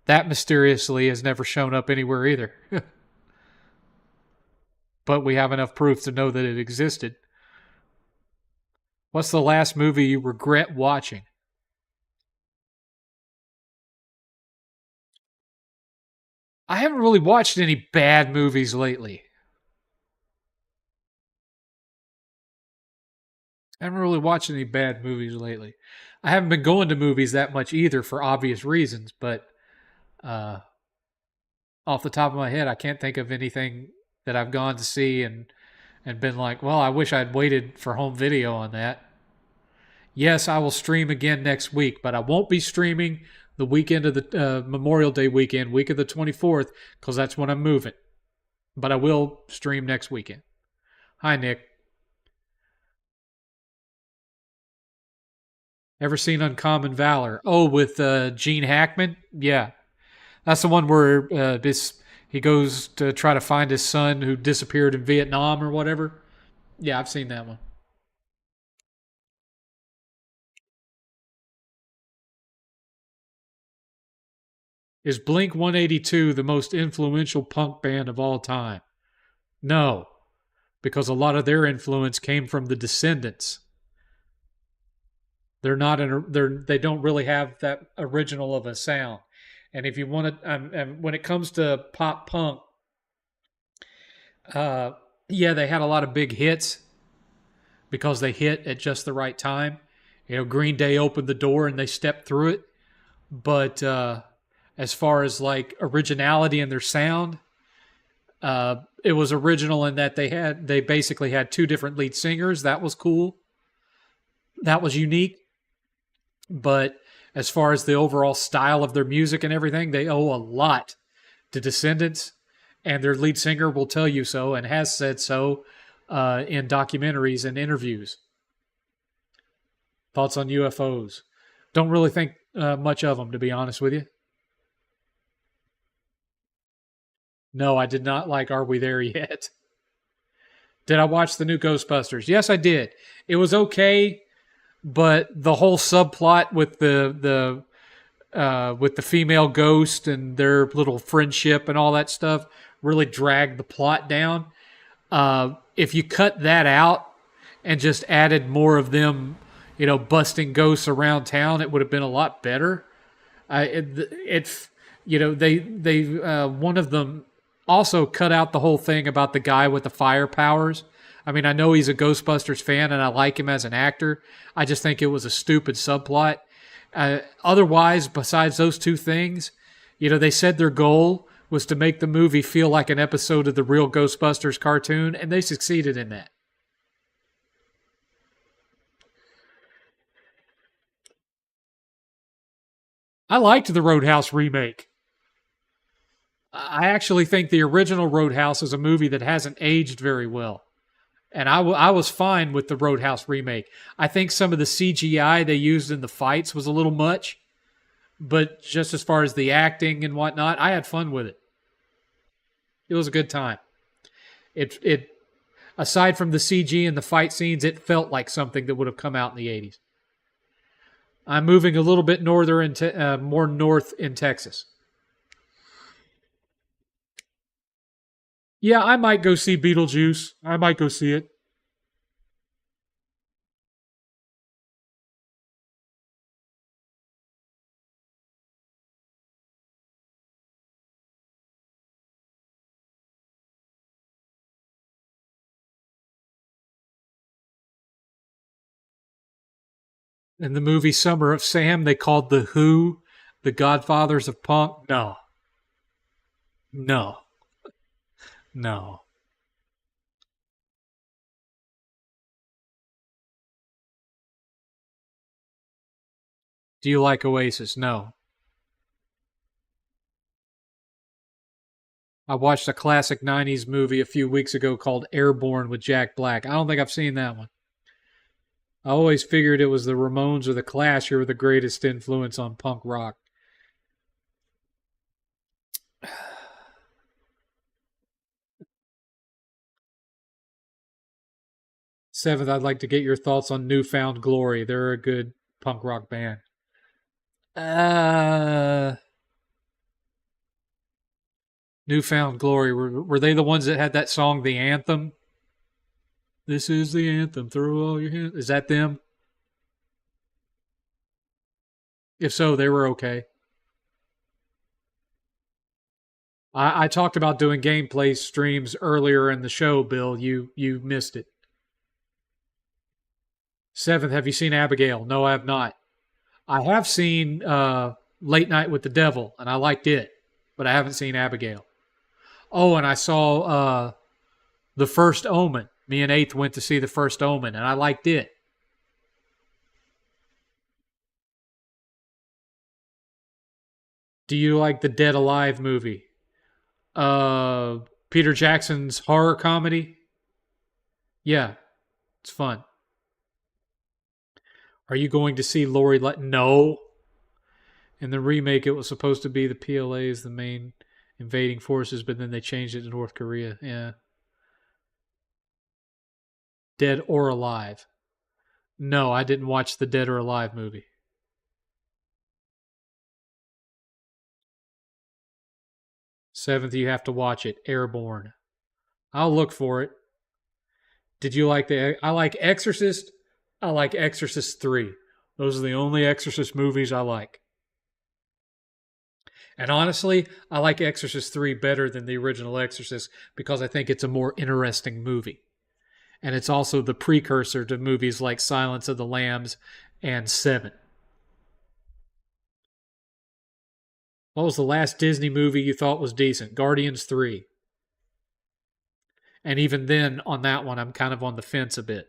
That mysteriously has never shown up anywhere either. but we have enough proof to know that it existed. What's the last movie you regret watching? I haven't really watched any bad movies lately. I haven't really watched any bad movies lately. I haven't been going to movies that much either for obvious reasons, but uh, off the top of my head, I can't think of anything that I've gone to see and been like, well, I wish I'd waited for home video on that. Yes, I will stream again next week, but I won't be streaming the weekend of the Memorial Day weekend, week of the 24th, because that's when I'm moving. But I will stream next weekend. Hi, Nick. Ever seen Uncommon Valor? Oh, with Gene Hackman? Yeah. That's the one where he goes to try to find his son who disappeared in Vietnam or whatever. Yeah, I've seen that one. Is Blink 182 the most influential punk band of all time? No, because a lot of their influence came from the Descendants. They're not they don't really have that original of a sound. And if you want to, and when it comes to pop punk, uh, yeah, they had a lot of big hits because they hit at just the right time. You know, Green Day opened the door and they stepped through it. But as far as like originality in their sound, it was original in that they basically had two different lead singers. That was cool. That was unique. But as far as the overall style of their music and everything, they owe a lot to Descendants, and their lead singer will tell you so and has said so in documentaries and interviews. Thoughts on UFOs? Don't really think much of them, to be honest with you. No, I did not like Are We There Yet? Did I watch the new Ghostbusters? Yes, I did. It was okay, but the whole subplot with the female ghost and their little friendship and all that stuff really dragged the plot down. If you cut that out and just added more of them, busting ghosts around town, it would have been a lot better. It they one of them also cut out the whole thing about the guy with the fire powers. I mean, I know he's a Ghostbusters fan and I like him as an actor. I just think it was a stupid subplot. Otherwise, besides those two things, they said their goal was to make the movie feel like an episode of the real Ghostbusters cartoon, and they succeeded in that. I liked the Roadhouse remake. I actually think the original Roadhouse is a movie that hasn't aged very well. And I was fine with the Roadhouse remake. I think some of the CGI they used in the fights was a little much. But just as far as the acting and whatnot, I had fun with it. It was a good time. It aside from the CG and the fight scenes, it felt like something that would have come out in the 80s. I'm moving a little bit more north in Texas. Yeah, I might go see Beetlejuice. I might go see it. In the movie Summer of Sam, they called the Who the Godfathers of Punk. No, no, no. Do you like Oasis? No. I watched a classic 90s movie a few weeks ago called Airborne with Jack Black. I don't think I've seen that one. I always figured it was the Ramones or the Clash who were the greatest influence on punk rock. Seventh, I'd like to get your thoughts on Newfound Glory. They're a good punk rock band. Uh, Newfound Glory. Were they the ones that had that song, the anthem? This is the anthem. Throw all your hands. Is that them? If so, they were okay. I talked about doing gameplay streams earlier in the show, Bill. You missed it. Seventh, have you seen Abigail? No, I have not. I have seen Late Night with the Devil, and I liked it, but I haven't seen Abigail. Oh, and I saw The First Omen. Me and Eighth went to see The First Omen, and I liked it. Do you like the Dead Alive movie? Uh, Peter Jackson's horror comedy? Yeah, it's fun. Are you going to see Lori? No. In the remake, it was supposed to be the PLA as the main invading forces, but then they changed it to North Korea. Yeah. Dead or Alive? No, I didn't watch the Dead or Alive movie. Seventh, you have to watch it. Airborne. I'll look for it. Did you like the? I like Exorcist. I like Exorcist 3. Those are the only Exorcist movies I like. And honestly, I like Exorcist 3 better than the original Exorcist because I think it's a more interesting movie. And it's also the precursor to movies like Silence of the Lambs and Seven. What was the last Disney movie you thought was decent? Guardians 3. And even then, on that one, I'm kind of on the fence a bit.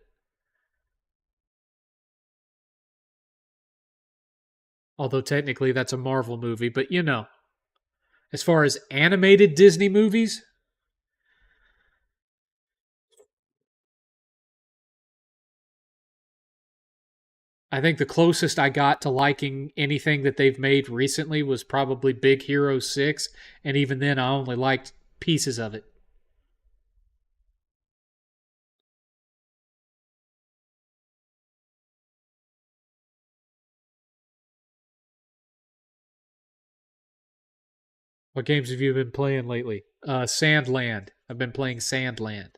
Although technically that's a Marvel movie, but you know. As far as animated Disney movies, I think the closest I got to liking anything that they've made recently was probably Big Hero 6, and even then I only liked pieces of it. What games have you been playing lately? Sandland. I've been playing Sandland.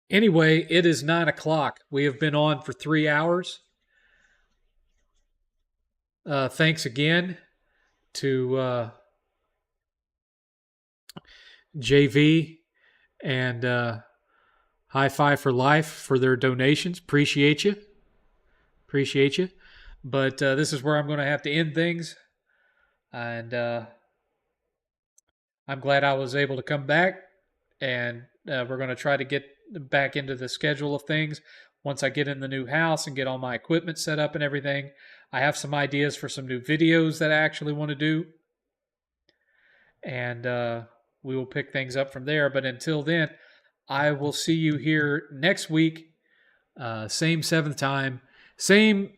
Anyway, it is 9 o'clock. We have been on for 3 hours. Thanks again to JV and High Five for Life for their donations. Appreciate you. Appreciate you. But this is where I'm going to have to end things. And I'm glad I was able to come back. And we're going to try to get back into the schedule of things once I get in the new house and get all my equipment set up and everything. I have some ideas for some new videos that I actually want to do. And we will pick things up from there. But until then, I will see you here next week. Same seventh time. Same